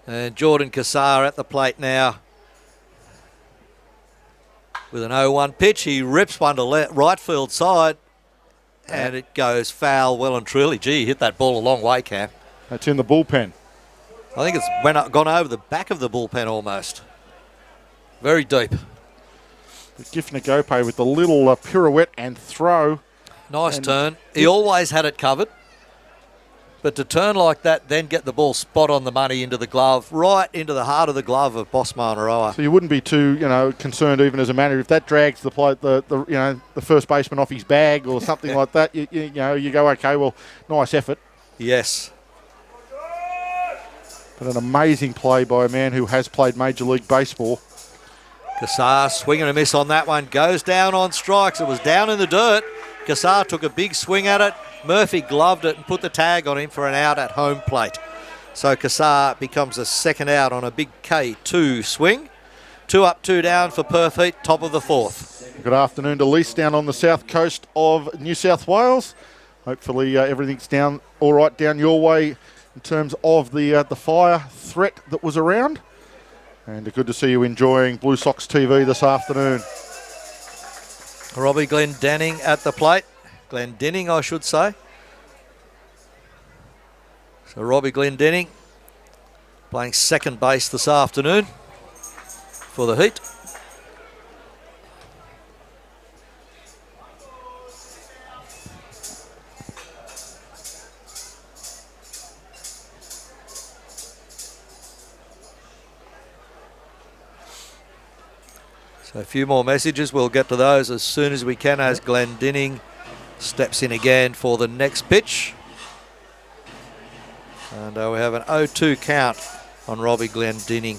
A: And Jordan Cassar at the plate now with an 0-1 pitch. He rips one to right field side, and it goes foul well and truly. Gee, he hit that ball a long way, Cam.
B: That's in the bullpen.
A: I think it's gone over the back of the bullpen almost. Very deep.
B: Gift Ngope with the little pirouette and throw.
A: Nice turn. He always had it covered. But to turn like that, then get the ball spot on the money into the glove, right into the heart of the glove of Bosma Naroa.
B: So you wouldn't be too, concerned even as a manager if that drags the first baseman off his bag or something like that. You go, okay, well, nice effort.
A: Yes.
B: But an amazing play by a man who has played Major League Baseball.
A: Cassar swing and a miss on that one. Goes down on strikes. It was down in the dirt. Cassar took a big swing at it. Murphy gloved it and put the tag on him for an out at home plate. So Cassar becomes a second out on a big K2 swing. 2 up, 2 down for Perth Heat, top of the 4th.
B: Good afternoon to Lise down on the south coast of New South Wales. Hopefully everything's all right down your way in terms of the fire threat that was around. And good to see you enjoying Blue Sox TV this afternoon.
A: Robbie Glendenning at the plate. Glendenning, I should say. So Robbie Glendenning playing second base this afternoon for the Heat. So a few more messages. We'll get to those as soon as we can as Glendenning steps in again for the next pitch. And we have an 0-2 count on Robbie Glendenning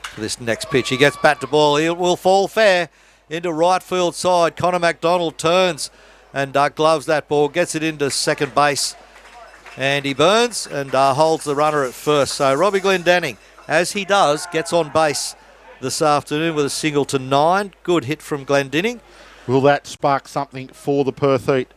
A: for this next pitch. He gets bat to ball. He will fall fair into right field side. Connor McDonald turns and gloves that ball, gets it into second base. And he burns and holds the runner at first. So Robbie Glendenning, as he does, gets on base this afternoon with a single to 9. Good hit from Glendenning.
B: Will that spark something for the Perth Heat?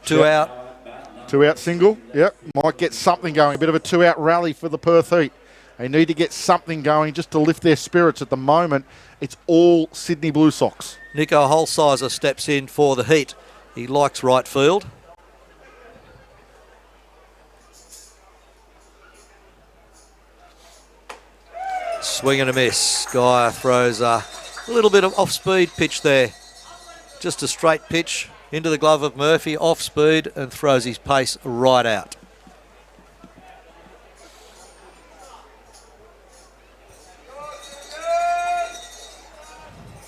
A: 2 out.
B: 2 out single. Yep. Might get something going. A bit of a 2 out rally for the Perth Heat. They need to get something going just to lift their spirits at the moment. It's all Sydney Blue Sox.
A: Nico Holsizer steps in for the Heat. He likes right field. Swing and a miss. Guy throws a little bit of off-speed pitch there. Just a straight pitch into the glove of Murphy, off-speed, and throws his pace right out.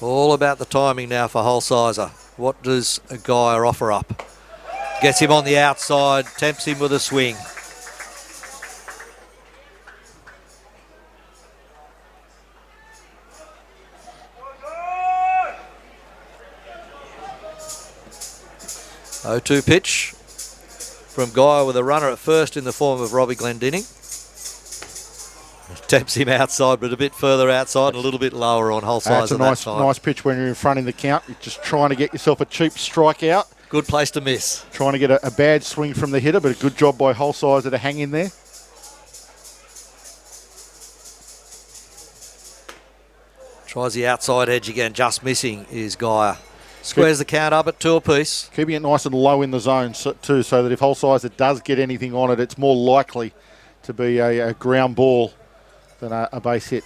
A: All about the timing now for Holsizer. What does a Guy offer up? Gets him on the outside, tempts him with a swing. Oh-2 pitch from Guy with a runner at first in the form of Robbie Glendinning. Taps him outside, but a bit further outside and a little bit lower on Holsizer.
B: That's a nice pitch when you're in front in the count. You're just trying to get yourself a cheap strikeout.
A: Good place to miss.
B: Trying to get a bad swing from the hitter, but a good job by Holsizer to hang in there.
A: Tries the outside edge again, just missing is Guy. Squares the count up at 2 apiece.
B: Keeping it nice and low in the zone too, so that if Holsizer does get anything on it, it's more likely to be a ground ball than a base hit.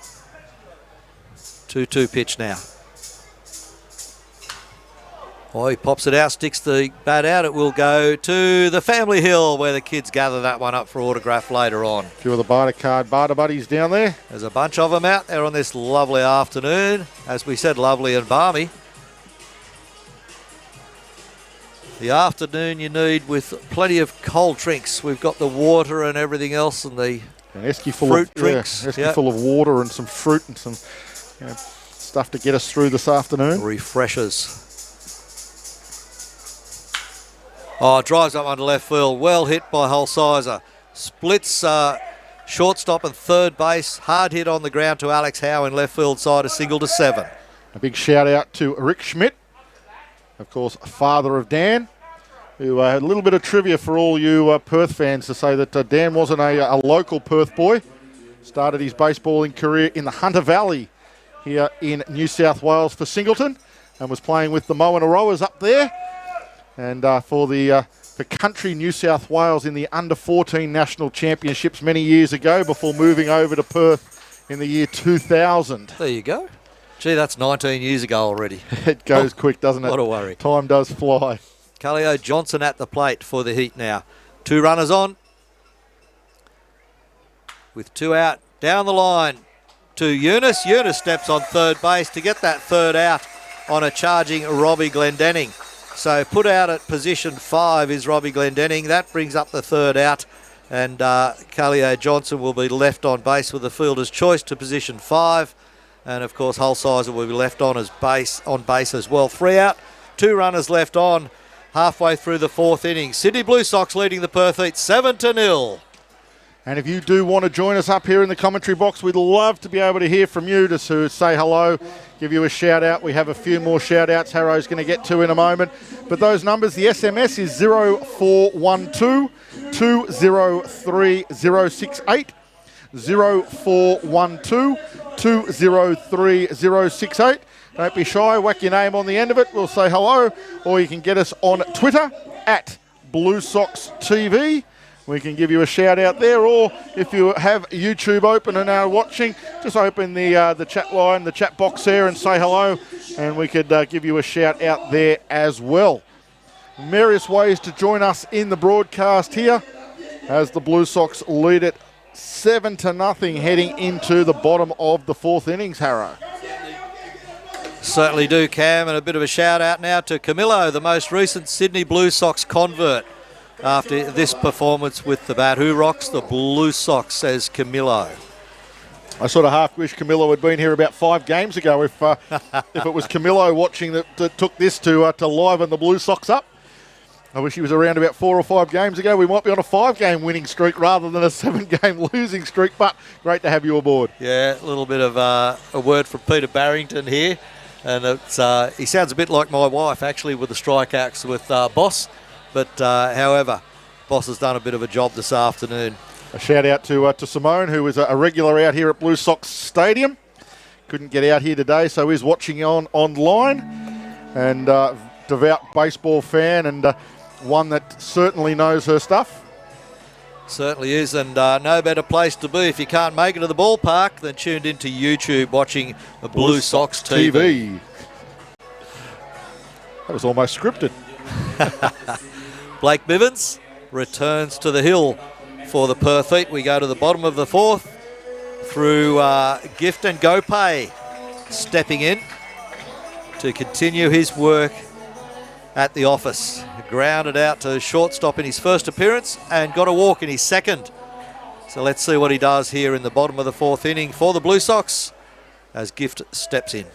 A: 2-2 pitch now. Oh, he pops it out, sticks the bat out. It will go to the family hill where the kids gather that one up for autograph later on.
B: A few of the Barter buddies down there.
A: There's a bunch of them out there on this lovely afternoon. As we said, lovely and balmy. The afternoon you need with plenty of cold drinks. We've got the water and everything else and the fruit drinks.
B: Esky full of water and some fruit and some stuff to get us through this afternoon.
A: Refreshers. Oh, drives up onto left field. Well hit by Holsizer. Splits shortstop and third base. Hard hit on the ground to Alex Howe in left field side. A single to 7.
B: A big shout out to Rick Schmidt. Of course, father of Dan, who had a little bit of trivia for all you Perth fans to say that Dan wasn't a local Perth boy. Started his baseballing career in the Hunter Valley here in New South Wales for Singleton and was playing with the Moanarowers up there. And for country New South Wales in the under-14 national championships many years ago before moving over to Perth in the year 2000.
A: There you go. Gee, that's 19 years ago already.
B: It goes quick, doesn't it?
A: What a worry.
B: Time does fly.
A: Kallio Johnson at the plate for the Heat now. 2 runners on. With 2 out. Down the line to Eunice. Eunice steps on third base to get that third out on a charging Robbie Glendinning. So put out at position 5 is Robbie Glendinning. That brings up the third out. And Kallio Johnson will be left on base with the fielder's choice to position 5. And, of course, Holsizer will be left on base as well. 3 out, 2 runners left on halfway through the 4th inning. Sydney Blue Sox leading the Perth Heat 7-0.
B: And if you do want to join us up here in the commentary box, we'd love to be able to hear from you, to say hello, give you a shout-out. We have a few more shout-outs Harrow's going to get to in a moment. But those numbers, the SMS is 0412 203 068. 0412 203 068. Don't be shy, whack your name on the end of it. We'll say hello. Or you can get us on Twitter at Blue Sox TV. We can give you a shout out there. Or if you have YouTube open and are watching, just open the chat line, the chat box there, and say hello. And we could give you a shout out there as well. Various ways to join us in the broadcast here as the Blue Sox lead it 7-0 heading into the bottom of the 4th innings, Harrow.
A: Certainly do, Cam, and a bit of a shout out now to Camillo, the most recent Sydney Blue Sox convert after this performance with the bat. Who rocks the Blue Sox, says Camillo.
B: I sort of half wish Camillo had been here about 5 games ago if it was Camillo watching that took this to liven the Blue Sox up. I wish he was around about 4 or 5 games ago. We might be on a 5-game winning streak rather than a 7-game losing streak, but great to have you aboard.
A: Yeah, a little bit of a word from Peter Barrington here. And it's he sounds a bit like my wife, actually, with the strikeouts with Boss. But, however, Boss has done a bit of a job this afternoon.
B: A shout-out to Simone, who is a regular out here at Blue Sox Stadium. Couldn't get out here today, so is watching online. And devout baseball fan and one that certainly knows her stuff.
A: Certainly is, and no better place to be if you can't make it to the ballpark than tuned into YouTube watching the Blue Sox TV.
B: That was almost scripted.
A: Blake Bivens returns to the hill for the Perth Heat. We go to the bottom of the fourth through Gift and Gopay stepping in to continue his work at the office. Grounded out to shortstop in his first appearance and got a walk in his second. So let's see what he does here in the bottom of the fourth inning for the Blue Sox as Gift steps in.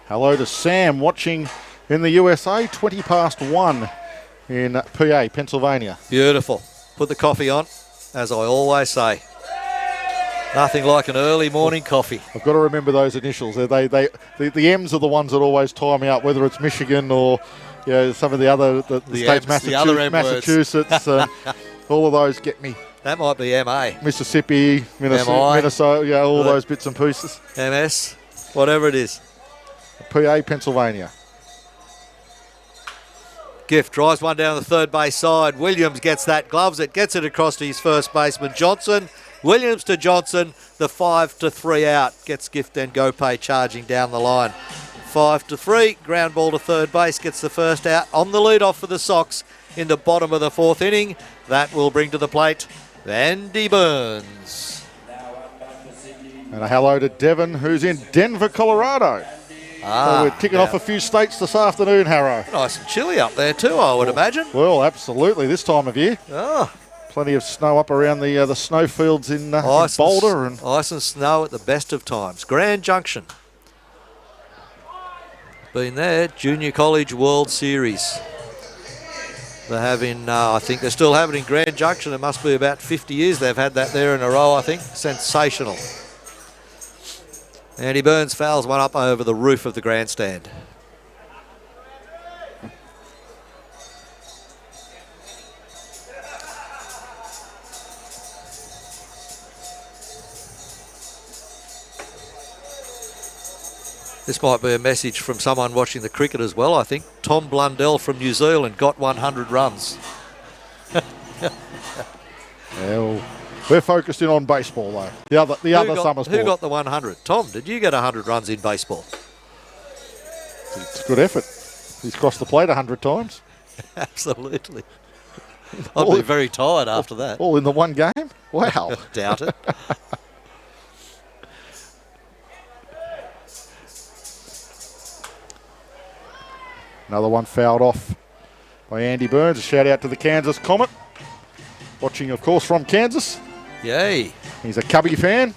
B: Hello to Sam watching in the USA, 20 past 1 in PA, Pennsylvania.
A: Beautiful. Put the coffee on, as I always say. Nothing like an early morning coffee.
B: I've got to remember those initials. The M's are the ones that always tie me up, whether it's Michigan or some of the other the states,
A: M's, the other M
B: Massachusetts. All of those get me.
A: That might be MA.
B: Mississippi, Minnesota, all those bits and pieces.
A: MS, whatever it is.
B: PA, Pennsylvania.
A: Gift drives one down the third base side. Williams gets that, gloves it, gets it across to his first baseman, Johnson. Williams to Johnson, the 5-3 out. Gets Gift and Gopay charging down the line. 5-3, ground ball to third base, gets the first out on the lead off for the Sox in the bottom of the fourth inning. That will bring to the plate Andy Burns.
B: And a hello to Devon, who's in Denver, Colorado. So we're ticking off a few states this afternoon, Harrow.
A: Nice and chilly up there too, I would imagine.
B: Well, absolutely, this time of year.
A: Oh.
B: Plenty of snow up around the snowfields in Boulder. And
A: ice and snow at the best of times. Grand Junction. Been there, Junior College World Series. They're having, I think they're still having it in Grand Junction. It must be about 50 years they've had that there in a row, I think. Sensational. Andy Burns fouls one up over the roof of the grandstand. This might be a message from someone watching the cricket as well, I think. Tom Blundell from New Zealand got 100 runs.
B: Well, we're focused in on baseball, though. The other summer sport.
A: Who got the 100? Tom, did you get 100 runs in baseball?
B: It's a good effort. He's crossed the plate 100 times.
A: Absolutely. I'd be very tired after that.
B: All in the one game? Wow.
A: Doubt it.
B: Another one fouled off by Andy Burns. A shout out to the Kansas Comet. Watching, of course, from Kansas.
A: Yay.
B: He's a Cubby fan.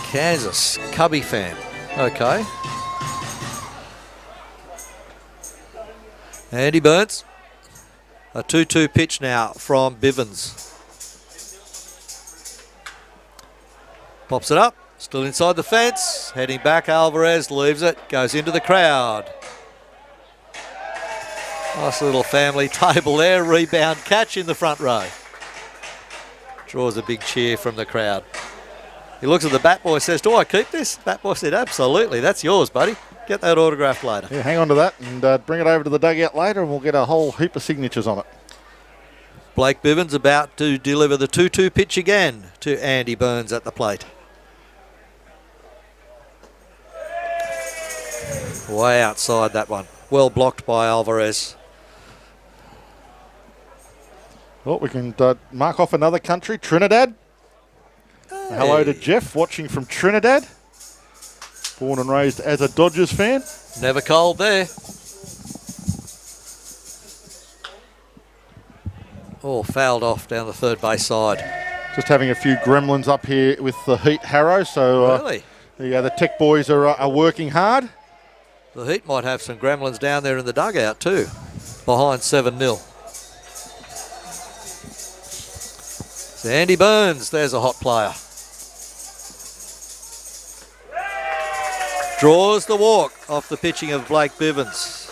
A: Kansas, Cubby fan. Okay. Andy Burns. A 2-2 pitch now from Bivens. Pops it up. Still inside the fence. Heading back, Alvarez leaves it. Goes into the crowd. Nice little family table there. Rebound catch in the front row. Draws a big cheer from the crowd. He looks at the bat boy, says, do I keep this? Bat boy said, absolutely. That's yours, buddy. Get that autographed later.
B: Yeah, hang on to that and bring it over to the dugout later and we'll get a whole heap of signatures on it.
A: Blake Bivens about to deliver the 2-2 pitch again to Andy Burns at the plate. Way outside that one. Well blocked by Alvarez.
B: Well, we can mark off another country, Trinidad. Hey. Hello to Jeff, watching from Trinidad. Born and raised as a Dodgers fan.
A: Never cold there. Oh, fouled off down the third base side.
B: Just having a few gremlins up here with the Heat, Harrow. So
A: really?
B: The Tech boys are working hard.
A: The Heat might have some gremlins down there in the dugout too, behind 7-0. So Andy Burns, there's a hot player. Draws the walk off the pitching of Blake Bivens.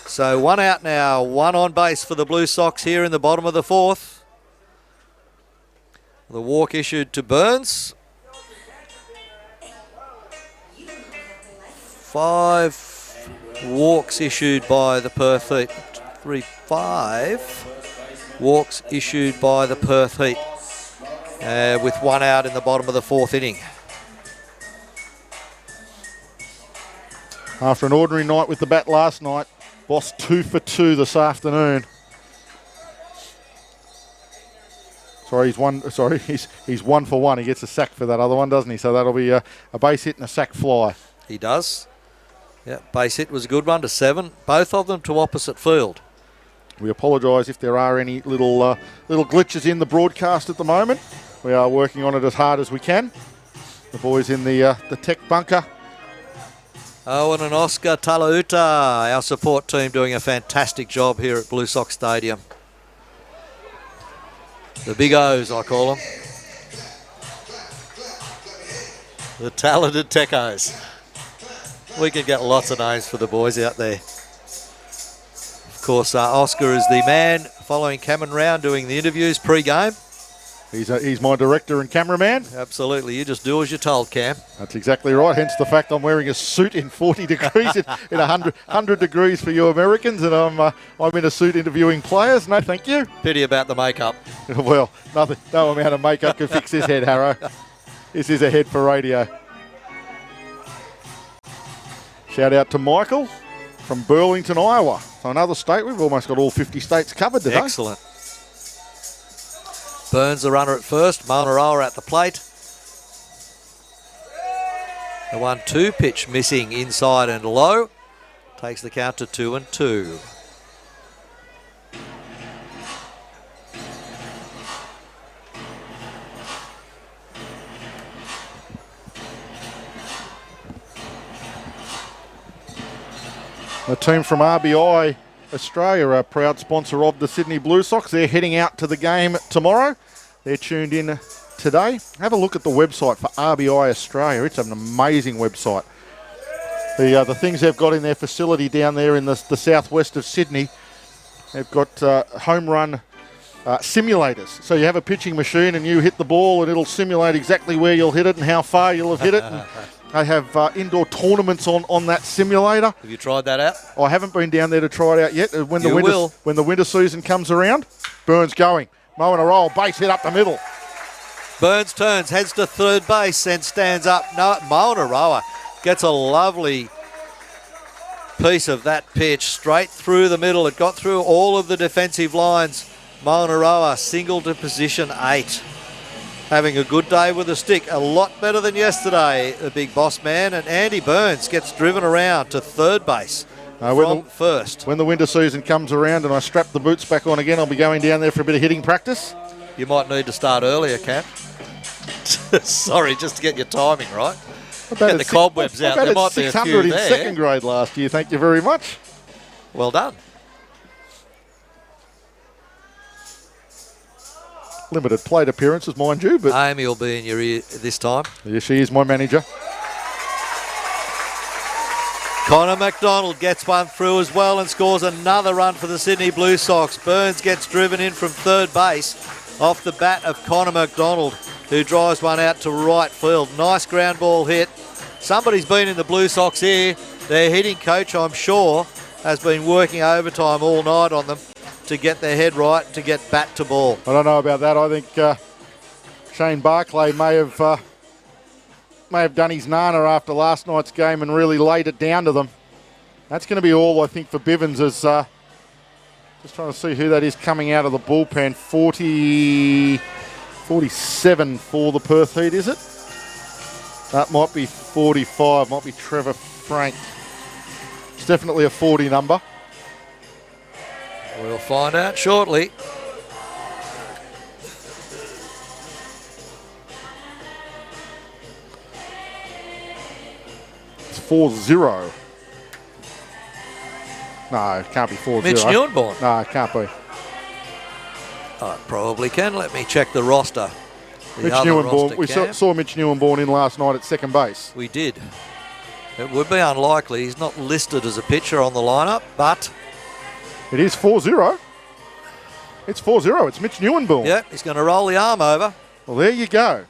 A: So 1 out now, 1 on base for the Blue Sox here in the bottom of the 4th. The walk issued to Burns. 5 walks issued by the Perth Heat. 5 walks issued by the Perth Heat. With 1 out in the bottom of the 4th inning.
B: After an ordinary night with the bat last night, Boss 2 for 2 this afternoon. He's 1 for 1. He gets a sack for that other one, doesn't he? So that'll be a base hit and a sack fly.
A: He does. Yeah, base hit was a good one to 7. Both of them to opposite field.
B: We apologise if there are any little glitches in the broadcast at the moment. We are working on it as hard as we can. The boys in the tech bunker.
A: Owen and Oscar Talauta, our support team, doing a fantastic job here at Blue Sox Stadium. The Big O's, I call them. The talented techos. We can get lots of names for the boys out there. Of course, Oscar is the man following Cameron round doing the interviews pre-game.
B: He's my director and cameraman.
A: Absolutely, you just do as you're told, Cam.
B: That's exactly right, hence the fact I'm wearing a suit in 40 degrees, in 100 degrees for you Americans, and I'm in a suit interviewing players. No, thank you.
A: Pity about the makeup.
B: Well, no amount of makeup can fix his head, Harrow. This is a head for radio. Shout out to Michael from Burlington, Iowa. So another state. We've almost got all 50 states covered today.
A: Excellent. Burns the runner at first. Maunarawa at the plate. The 1-2 pitch missing inside and low. Takes the count to 2-2.
B: The team from RBI Australia, a proud sponsor of the Sydney Blue Sox. They're heading out to the game tomorrow. They're tuned in today. Have a look at the website for RBI Australia. It's an amazing website. The things they've got in their facility down there in the southwest of Sydney, they've got home run simulators. So you have a pitching machine and you hit the ball and it'll simulate exactly where you'll hit it and how far you'll have hit it. And they have indoor tournaments on that simulator.
A: Have you tried that out?
B: I haven't been down there to try it out yet. When the winter season comes around, Burns going. Mowing a roll, base hit up the middle.
A: Burns turns, heads to third base and stands up. No, Maunarawa gets a lovely piece of that pitch straight through the middle. It got through all of the defensive lines. Maunarawa single to position 8. Having a good day with the stick, a lot better than yesterday, the big boss man. And Andy Burns gets driven around to third base from first.
B: When the winter season comes around and I strap the boots back on again, I'll be going down there for a bit of hitting practice.
A: You might need to start earlier, Cam. Sorry, just to get your timing right. Get the cobwebs out. There might be a few
B: in
A: there.
B: Second grade last year. Thank you very much.
A: Well done.
B: Limited plate appearances, mind you, but
A: Amy will be in your ear this time.
B: Yes, she is my manager.
A: Connor McDonald gets one through as well and scores another run for the Sydney Blue Sox. Burns gets driven in from third base off the bat of Connor McDonald, who drives one out to right field. Nice ground ball hit. Somebody's been in the Blue Sox here. Their hitting coach, I'm sure, has been working overtime all night on them to get their head right, to get bat to ball.
B: I don't know about that. I think Shane Barclay may have done his nana after last night's game and really laid it down to them. That's going to be all, I think, for Bivens. As just trying to see who that is coming out of the bullpen. 47 for the Perth Heat, is it? That might be 45. Might be Trevor Frank. It's definitely a 40 number.
A: We'll find out shortly.
B: It's 4-0. No, it can't be 4-0.
A: Mitch Newborn.
B: No, it can't be.
A: I probably can. Let me check the roster.
B: Mitch Newborn. We saw Mitch Newborn in last night at second base.
A: We did. It would be unlikely. He's not listed as a pitcher on the lineup, but
B: It is 4-0. It's 4-0. It's Mitch Neuenborn.
A: Yeah, he's going to roll the arm over.
B: Well, there you go.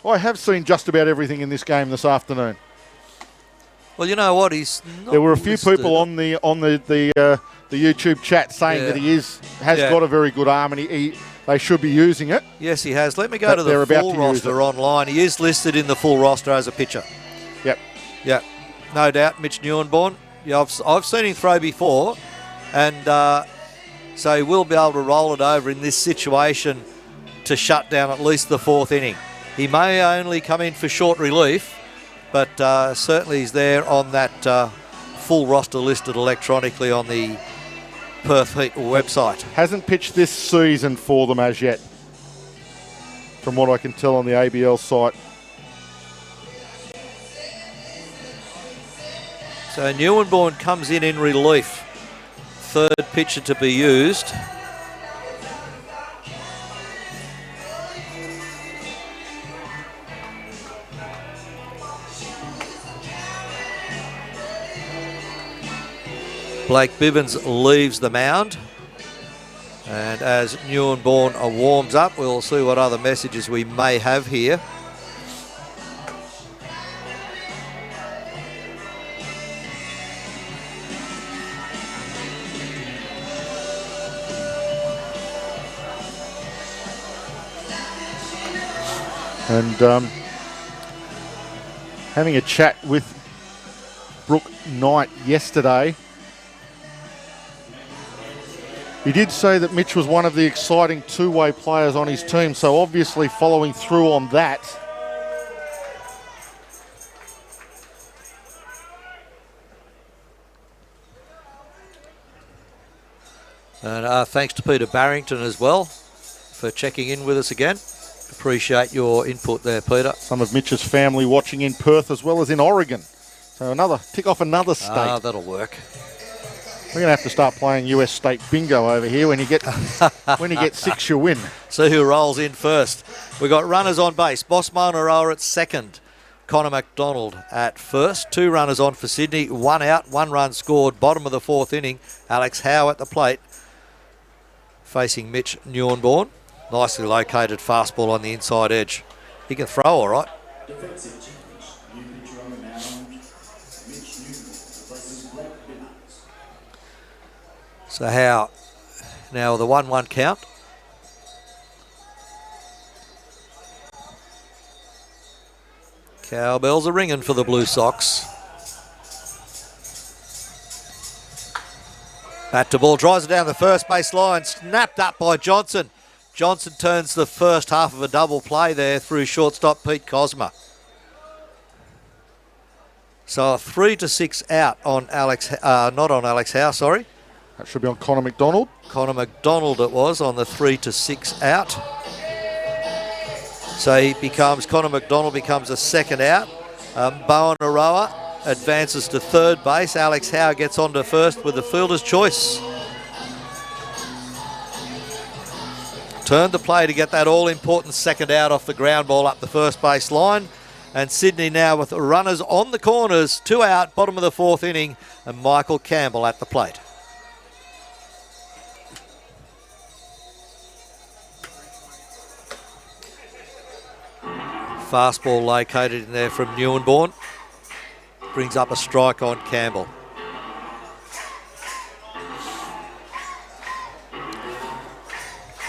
B: I have seen just about everything in this game this afternoon.
A: Well, you know what? He's not
B: There were a few
A: listed.
B: people on the YouTube chat saying that he has got a very good arm and they should be using it.
A: Yes, he has. Let me go
B: But
A: to
B: they're
A: the
B: about
A: full
B: to use
A: roster online. He is listed in the full roster as a pitcher.
B: Yep.
A: Yeah, no doubt. Mitch Neuenborn. Yeah, I've seen him throw before, and so he will be able to roll it over in this situation to shut down at least the fourth inning. He may only come in for short relief, but certainly he's there on that full roster listed electronically on the Perth Heat website.
B: Hasn't pitched this season for them as yet, from what I can tell on the ABL site.
A: So Neuenborn comes in relief. Third pitcher to be used. Blake Bivens leaves the mound. And as Neuenborn warms up, we'll see what other messages we may have here.
B: And having a chat with Brooke Knight yesterday, he did say that Mitch was one of the exciting two-way players on his team, so obviously following through on that.
A: And thanks to Peter Barrington as well for checking in with us again. Appreciate your input there, Peter.
B: Some of Mitch's family watching in Perth as well as in Oregon. So tick off another state.
A: That'll work.
B: We're going to have to start playing US state bingo over here. When you get 6, you win.
A: See who rolls in first. We've got runners on base. Boss Monaroa at second. Connor McDonald at first. 2 runners on for Sydney. 1 out, 1 run scored. Bottom of the 4th inning. Alex Howe at the plate. Facing Mitch Neuenborn. Nicely located fastball on the inside edge. He can throw all right.
G: Defensive change. New pitcher on the mound. Mitch Neuenborn replaces Blake Bivens.
A: So Howe now with a 1-1 count. Cowbells are ringing for the Blue Sox. Bat to ball, drives it down the first base line, snapped up by Johnson. Johnson turns the first half of a double play there through shortstop Pete Cosma. So a 3-6 out on not on Alex Howe, sorry.
B: That should be on Connor McDonald.
A: Connor McDonald it was on the 3-6 out. So Connor McDonald becomes a second out. Bowen Aroa advances to third base. Alex Howe gets on to first with the fielder's choice. Turned the play to get that all-important second out off the ground ball up the first base line. And Sydney now with runners on the corners, 2 out, bottom of the 4th inning, and Michael Campbell at the plate. Fastball located in there from Neuenborn. Brings up a strike on Campbell.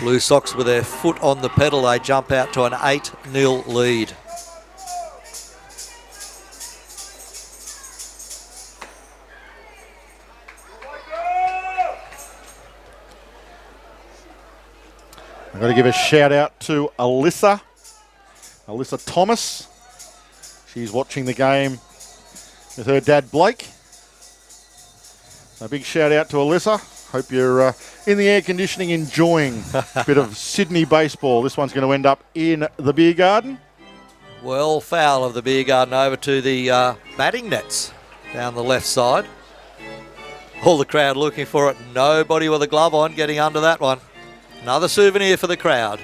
A: Blue Sox with their foot on the pedal, they jump out to an 8-0 lead.
B: I've got to give a shout out to Alyssa Thomas. She's watching the game with her dad Blake. A big shout out to Alyssa. Hope you're in the air conditioning enjoying a bit of Sydney baseball. This one's going to end up in the beer garden.
A: Well, foul of the beer garden over to the batting nets down the left side. All the crowd looking for it. Nobody with a glove on getting under that one. Another souvenir for the crowd.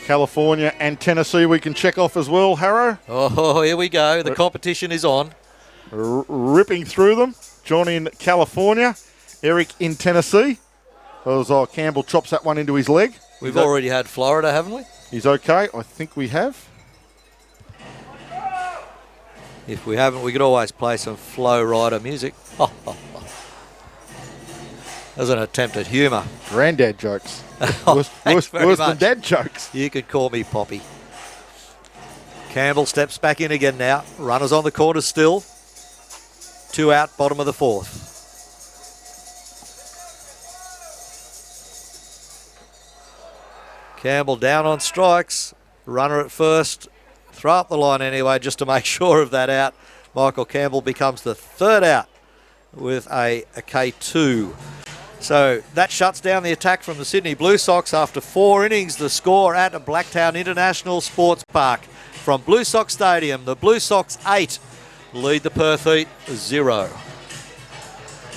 B: California and Tennessee we can check off as well, Harrow.
A: Oh, here we go. The competition is on.
B: Ripping through them. John in California Eric in Tennessee. As Campbell chops that one into his leg.
A: We've already had Florida, haven't we?
B: He's okay. I think we have.
A: If we haven't, we could always play some Flow Rider music. As an attempt at humour.
B: Granddad jokes.
A: Worse
B: than dad jokes.
A: You could call me Poppy. Campbell steps back in again now. Runners on the corner still. 2 out, bottom of the 4th. Campbell down on strikes. Runner at first. Throw up the line anyway just to make sure of that out. Michael Campbell becomes the 3rd out with a K2. So that shuts down the attack from the Sydney Blue Sox after 4 innings. The score at Blacktown International Sports Park. From Blue Sox Stadium, the Blue Sox 8 lead the Perth Heat 0.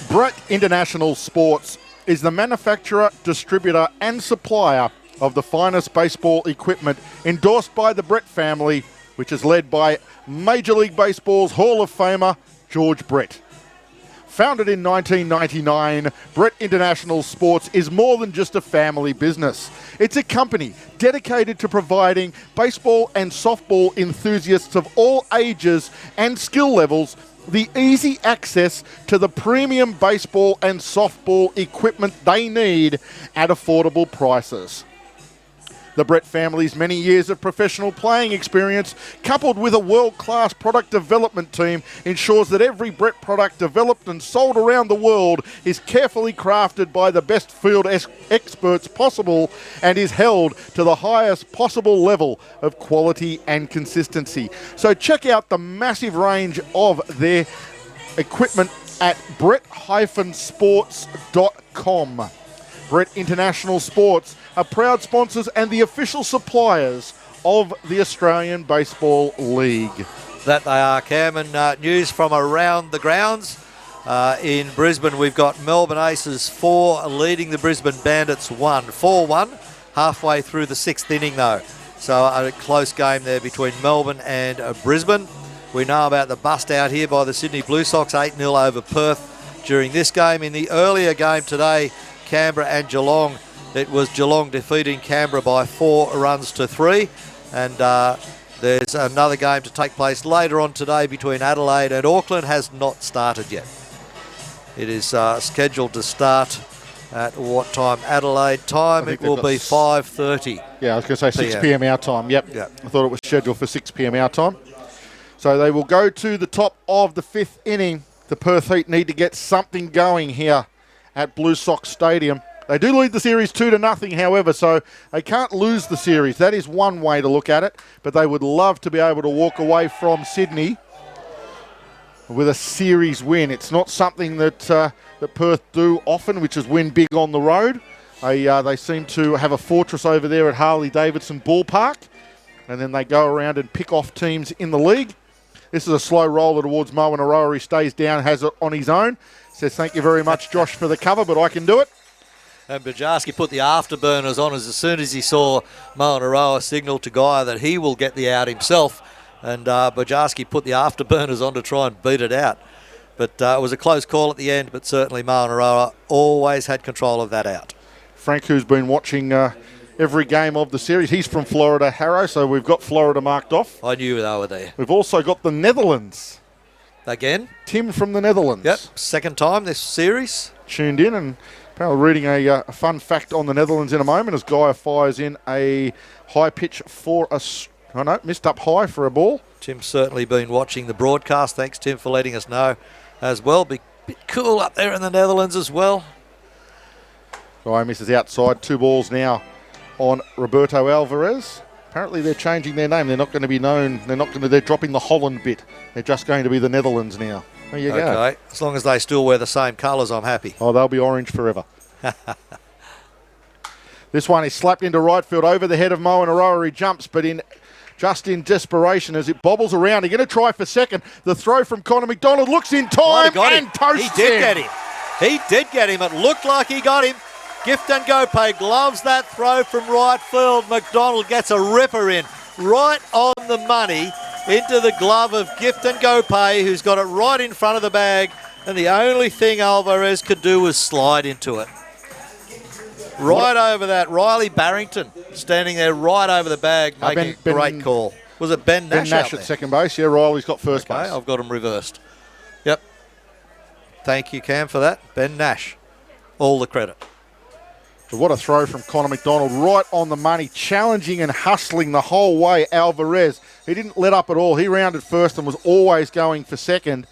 B: Brett International Sports is the manufacturer, distributor and supplier of the finest baseball equipment, endorsed by the Brett family, which is led by Major League Baseball's Hall of Famer, George Brett. Founded in 1999, Brett International Sports is more than just a family business. It's a company dedicated to providing baseball and softball enthusiasts of all ages and skill levels the easy access to the premium baseball and softball equipment they need at affordable prices. The Brett family's many years of professional playing experience, coupled with a world-class product development team, ensures that every Brett product developed and sold around the world is carefully crafted by the best field experts possible and is held to the highest possible level of quality and consistency. So check out the massive range of their equipment at brett-sports.com. Brett International Sports are proud sponsors and the official suppliers of the Australian Baseball League.
A: That they are, Cam. And news from around the grounds. In Brisbane, we've got Melbourne Aces 4 leading the Brisbane Bandits 1. 4-1, halfway through the 6th inning though. So a close game there between Melbourne and Brisbane. We know about the bust out here by the Sydney Blue Sox, 8-0 over Perth during this game. In the earlier game today, Canberra and Geelong, it was Geelong defeating Canberra by 4 runs to 3. And there's another game to take place later on today between Adelaide and Auckland. Has not started yet. It is scheduled to start at what time? Adelaide time. It will be 5:30.
B: Yeah, I was going to say 6 p.m. our time. Yep. I thought it was scheduled for 6 p.m. our time. So they will go to the top of the 5th inning. The Perth Heat need to get something going here at Blue Sox Stadium. They do lead the series 2-0, however, so they can't lose the series. That is one way to look at it, but they would love to be able to walk away from Sydney with a series win. It's not something that that Perth do often, which is win big on the road. They seem to have a fortress over there at Harley-Davidson Ballpark, and then they go around and pick off teams in the league. This is a slow roller towards Moen Aroa. He stays down, has it on his own. Says, thank you very much, Josh, for the cover, but I can do it.
A: And Bajarski put the afterburners on as soon as he saw Moen Aroa signal to Gaia that he will get the out himself. And Bajarski put the afterburners on to try and beat it out. But it was a close call at the end, but certainly Moen Aroa always had control of that out.
B: Frank, who's been watching every game of the series, he's from Florida, Harrow, so we've got Florida marked off.
A: I knew they were there.
B: We've also got the Netherlands.
A: Again?
B: Tim from the Netherlands.
A: Yep, second time this series.
B: Tuned in, and apparently reading a fun fact on the Netherlands in a moment as Gaia fires in a high pitch for a... Oh no, missed up high for a ball.
A: Tim's certainly been watching the broadcast. Thanks, Tim, for letting us know as well. Bit cool up there in the Netherlands as well.
B: Gaia misses outside. 2 balls now on Roberto Alvarez. Apparently they're changing their name. They're not going to be known. They're dropping the Holland bit. They're just going to be the Netherlands now. There you go.
A: Okay, as long as they still wear the same colours, I'm happy.
B: Oh, they'll be orange forever. This one is slapped into right field over the head of Moen Aroa. He jumps, but just in desperation as it bobbles around. He's going to try for second. The throw from Connor McDonald looks in time and posts
A: He did get him. He did get him. It looked like he got him. Gift and Gopay gloves that throw from right field. McDonald gets a ripper in right on the money into the glove of Gift and Gopay, who's got it right in front of the bag And the only thing Alvarez could do was slide into it. Right over that, Riley Barrington standing there right over the bag, making a great call. Was it Ben Nash?
B: Ben Nash at second base. Yeah, Riley's got first base.
A: I've got him reversed. Yep. Thank you, Cam, for that. Ben Nash. All the credit.
B: But what a throw from Connor McDonald, right on the money, challenging and hustling the whole way. Alvarez, he didn't let up at all. He rounded first and was always going for second.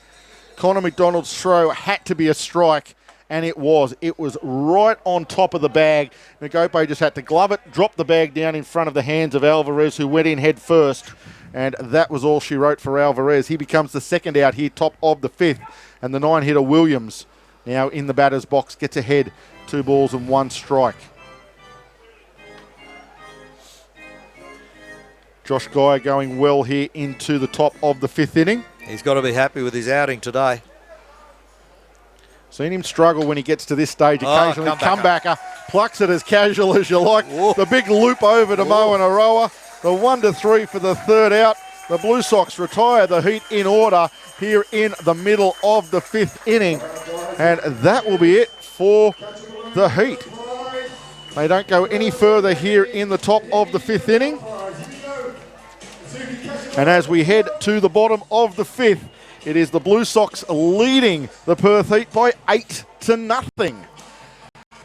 B: Connor McDonald's throw had to be a strike, and it was. It was right on top of the bag. Nagope just had to glove it, drop the bag down in front of the hands of Alvarez, who went in head first. And that was all she wrote for Alvarez. He becomes the second out here, top of the fifth. And the 9-hitter Williams, now in the batter's box, gets ahead. 2 balls and 1 strike. Josh Guy going well here into the top of the 5th inning.
A: He's got to be happy with his outing today.
B: Seen him struggle when he gets to this stage occasionally. Comebacker, plucks it as casual as you like.
A: Whoa.
B: The big loop over to Mo and Aroa. The 1-3 for the third out. The Blue Sox retire the heat in order here in the middle of the 5th inning. And that will be it for the heat. They don't go any further here in the top of the 5th inning. And as we head to the bottom of the 5th, it is the Blue Sox leading the Perth Heat by 8-0.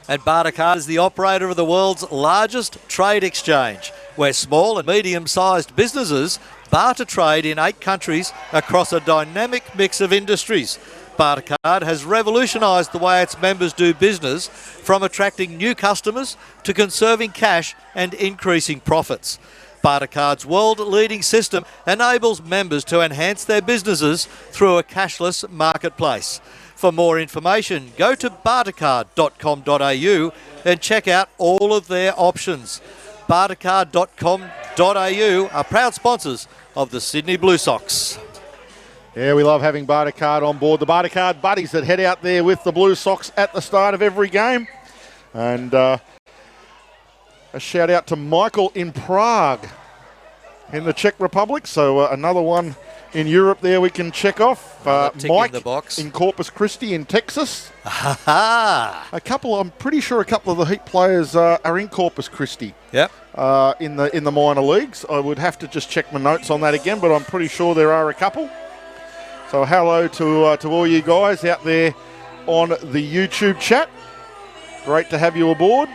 A: And Bartercard is the operator of the world's largest trade exchange, where small and medium-sized businesses barter trade in 8 countries across a dynamic mix of industries. Bartercard has revolutionised the way its members do business, from attracting new customers to conserving cash and increasing profits. Bartercard's world-leading system enables members to enhance their businesses through a cashless marketplace. For more information, go to bartercard.com.au and check out all of their options. Bartercard.com.au are proud sponsors of the Sydney Blue Sox.
B: Yeah, we love having Bartercard on board. The Bartercard buddies that head out there with the Blue Sox at the start of every game. And a shout out to Michael in Prague in the Czech Republic. So another one in Europe there we can check off. Mike
A: in the box.
B: In Corpus Christi in Texas.
A: I'm
B: pretty sure a couple of the Heat players are in Corpus Christi.
A: Yep.
B: In the minor leagues. I would have to just check my notes on that again, but I'm pretty sure there are a couple. So hello to all you guys out there on the YouTube chat. Great to have you aboard.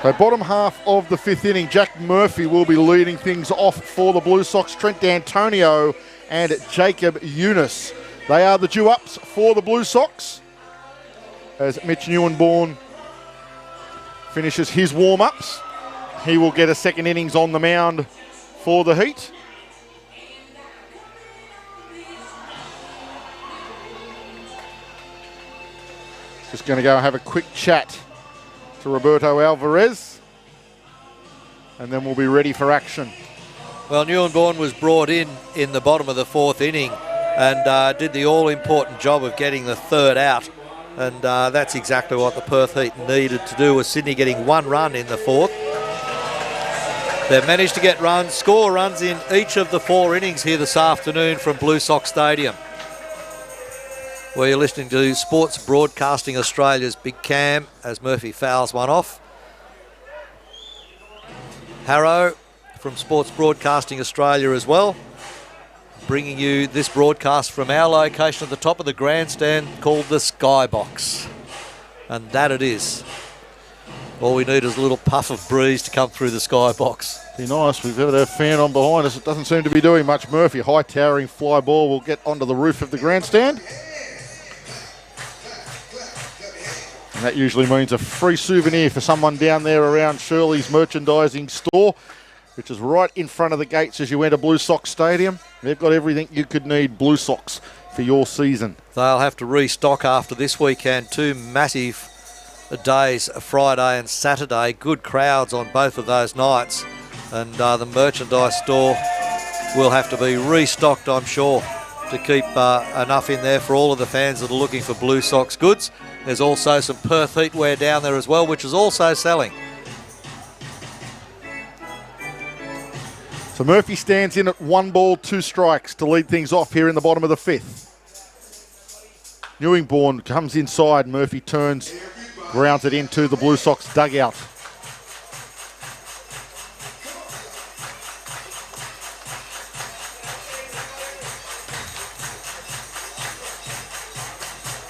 B: So bottom half of the 5th inning, Jack Murphy will be leading things off for the Blue Sox. Trent D'Antonio and Jacob Eunice. They are the due-ups for the Blue Sox as Mitch Neuenborn finishes his warm-ups. He will get a second innings on the mound for the Heat. Just going to go and have a quick chat to Roberto Alvarez, and then we'll be ready for action.
A: Well, Neuenborn was brought in the bottom of the 4th inning and did the all-important job of getting the third out. And that's exactly what the Perth Heat needed to do, with Sydney getting 1 run in the 4th. They've managed to get runs, score runs in each of the 4 innings here this afternoon from Blue Sox Stadium, where you're listening to Sports Broadcasting Australia's Big Cam as Murphy fouls one off. Harrow from Sports Broadcasting Australia as well, bringing you this broadcast from our location at the top of the grandstand called the Skybox. And that it is. All we need is a little puff of breeze to come through the Skybox.
B: Be nice. We've got a fan on behind us. It doesn't seem to be doing much. Murphy, high towering fly ball, will get onto the roof of the grandstand. And that usually means a free souvenir for someone down there around Shirley's merchandising store, which is right in front of the gates as you enter Blue Sox Stadium. They've got everything you could need, Blue Sox, for your season.
A: They'll have to restock after this weekend. 2 massive days, Friday and Saturday. Good crowds on both of those nights. And the merchandise store will have to be restocked, I'm sure, to keep enough in there for all of the fans that are looking for Blue Sox goods. There's also some Perth Heat wear down there as well, which is also selling.
B: So So Murphy stands in at 1 ball, 2 strikes to lead things off here in the bottom of the 5th. Newingbourne comes inside. Murphy turns, grounds it into the Blue Sox dugout.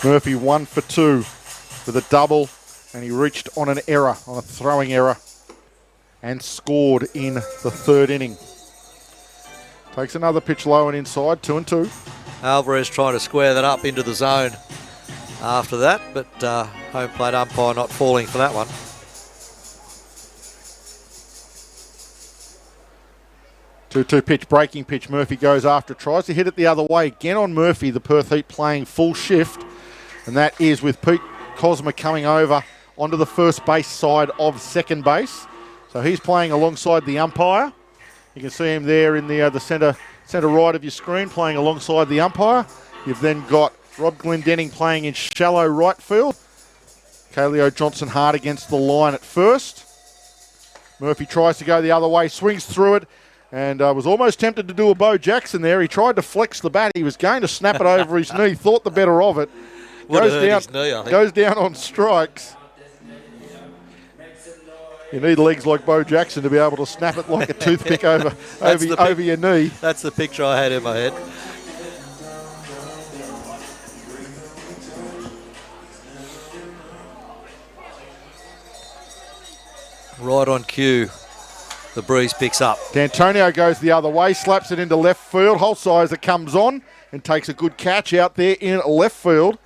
B: Murphy 1 for 2 with a double, and he reached on an error, on a throwing error, and scored in the 3rd inning. Takes another pitch low and inside, 2-2.
A: Alvarez trying to square that up into the zone after that, but home plate umpire not falling for that one.
B: Two pitch, breaking pitch. Murphy goes after, tries to hit it the other way. Again on Murphy, the Perth Heat playing full shift, and that is with Pete Cosma coming over onto the first base side of second base. So he's playing alongside the umpire. You can see him there in the centre right of your screen, playing alongside the umpire. You've then got Rob Glendenning playing in shallow right field. Kaleo Johnson hard against the line at first. Murphy tries to go the other way, swings through it, and was almost tempted to do a Bo Jackson there. He tried to flex the bat. He was going to snap it over his knee, thought the better of it. Goes down on strikes. You need legs like Bo Jackson to be able to snap it like a toothpick over your knee.
A: That's the picture I had in my head. Right on cue, the breeze picks up.
B: D'Antonio goes the other way, slaps it into left field. Holsizer comes on and takes a good catch out there in left field.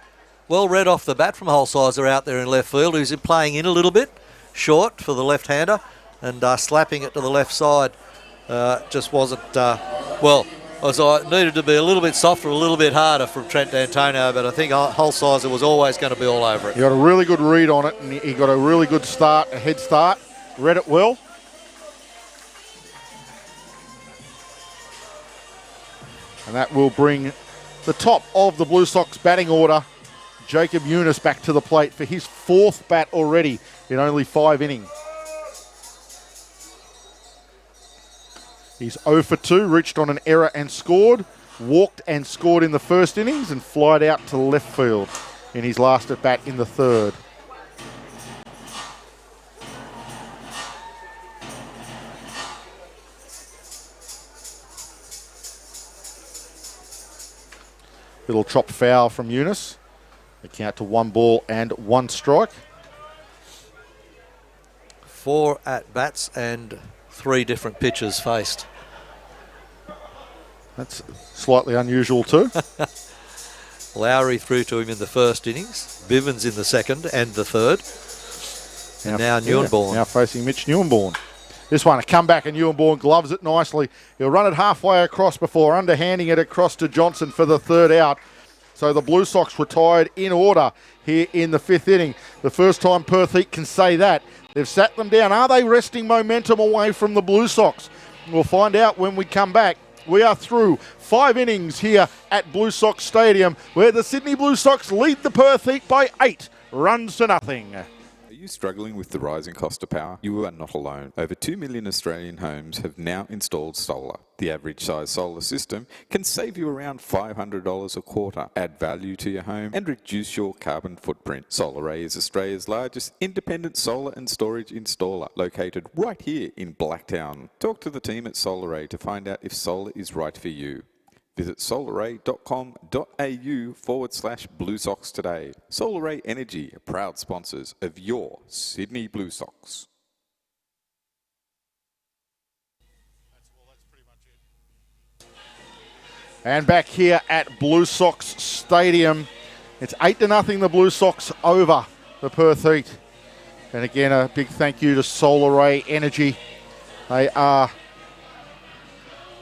A: Well read off the bat from Holsizer out there in left field, who's playing in a little bit. Short for the left-hander and slapping it to the left side. Just wasn't, needed to be a little bit softer, a little bit harder from Trent D'Antonio, but I think Holsizer was always going to be all over it.
B: He got a really good read on it, and he got a really good start, a head start. Read it well. And that will bring the top of the Blue Sox batting order, Jacob Younis, back to the plate for his 4th bat already in only 5 innings. He's 0 for 2, reached on an error and scored, walked and scored in the 1st innings, and flied out to left field in his last at bat in the 3rd. Little chop foul from Younis. They count to 1 ball and 1 strike.
A: 4 at-bats and 3 different pitches faced.
B: That's slightly unusual too.
A: Lowry threw to him in the 1st innings, Bivens in the 2nd and the 3rd, and now Newingbourne.
B: Now facing Mitch Newingbourne. This one, a comeback, and Newingbourne gloves it nicely. He'll run it halfway across before underhanding it across to Johnson for the 3rd out. So the Blue Sox retired in order here in the 5th inning. The first time Perth Heat can say that. They've sat them down. Are they wresting momentum away from the Blue Sox? We'll find out when we come back. We are through 5 innings here at Blue Sox Stadium, where the Sydney Blue Sox lead the Perth Heat by 8 runs to nothing.
F: Are you struggling with the rising cost of power? You are not alone. Over 2 million Australian homes have now installed solar. The average size solar system can save you around $500 a quarter, add value to your home and reduce your carbon footprint. SolarAy is Australia's largest independent solar and storage installer, located right here in Blacktown. Talk to the team at SolarAy to find out if solar is right for you. Visit solaray.com.au/Blue Sox today. SolarAy Energy, proud sponsors of your Sydney Blue Sox.
B: And back here at Blue Sox Stadium, it's 8-0 the Blue Sox over the Perth Heat. And again, a big thank you to SolarAy Energy. They are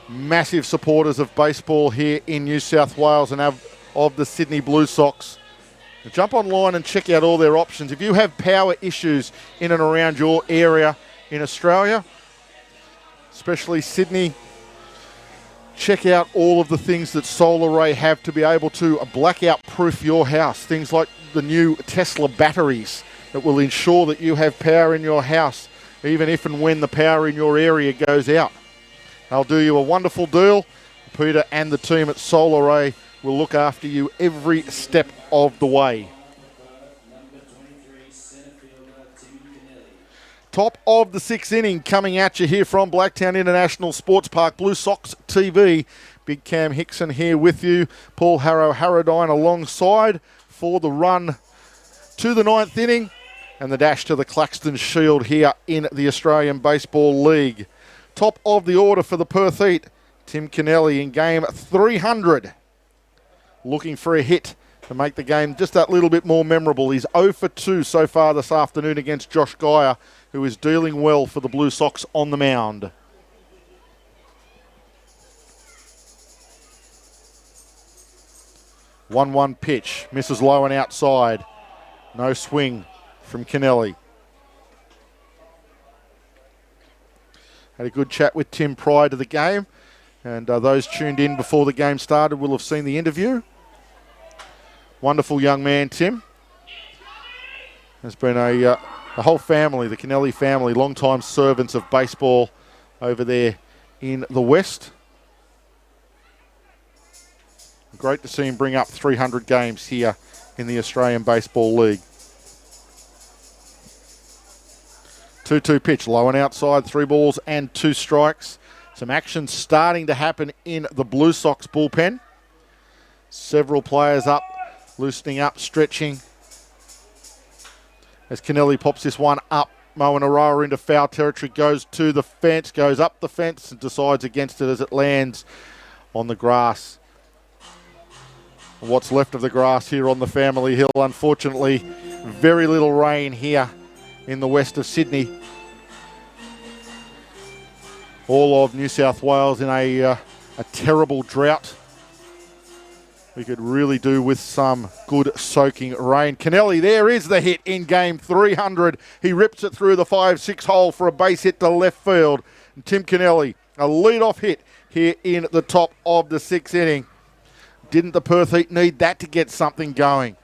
B: massive supporters of baseball here in New South Wales and of the Sydney Blue Sox. Jump online and check out all their options. If you have power issues in and around your area in Australia, especially Sydney, check out all of the things that SolarAy have to be able to blackout-proof your house. Things like the new Tesla batteries that will ensure that you have power in your house, even if and when the power in your area goes out. They'll do you a wonderful deal. Peter and the team at Solar Ray will look after you every step of the way. Top of the 6th inning coming at you here from Blacktown International Sports Park, Blue Sox TV. Big Cam Hickson here with you. Paul Harrow-Harradine alongside for the run to the 9th inning and the dash to the Claxton Shield here in the Australian Baseball League. Top of the order for the Perth Heat, Tim Kennelly in game 300. Looking for a hit to make the game just that little bit more memorable. He's 0 for 2 so far this afternoon against Josh Geyer, who is dealing well for the Blue Sox on the mound. One pitch, misses low and outside. No swing from Kennelly. Had a good chat with Tim prior to the game, and those tuned in before the game started will have seen the interview. Wonderful young man, Tim. Has been the whole family, the Kennelly family, long-time servants of baseball over there in the West. Great to see him bring up 300 games here in the Australian Baseball League. 2-2 pitch, low and outside, 3 balls and 2 strikes. Some action starting to happen in the Blue Sox bullpen. Several players up, loosening up, stretching. As Kennelly pops this one up, Moen Aroa into foul territory, goes to the fence, goes up the fence and decides against it as it lands on the grass. What's left of the grass here on the Family Hill. Unfortunately, very little rain here in the west of Sydney. All of New South Wales in a terrible drought. We could really do with some good soaking rain. Kennelly, there is the hit in game 300. He rips it through the 5-6 hole for a base hit to left field. And Tim Kennelly, a lead-off hit here in the top of the 6th inning. Didn't the Perth Heat need that to get something going?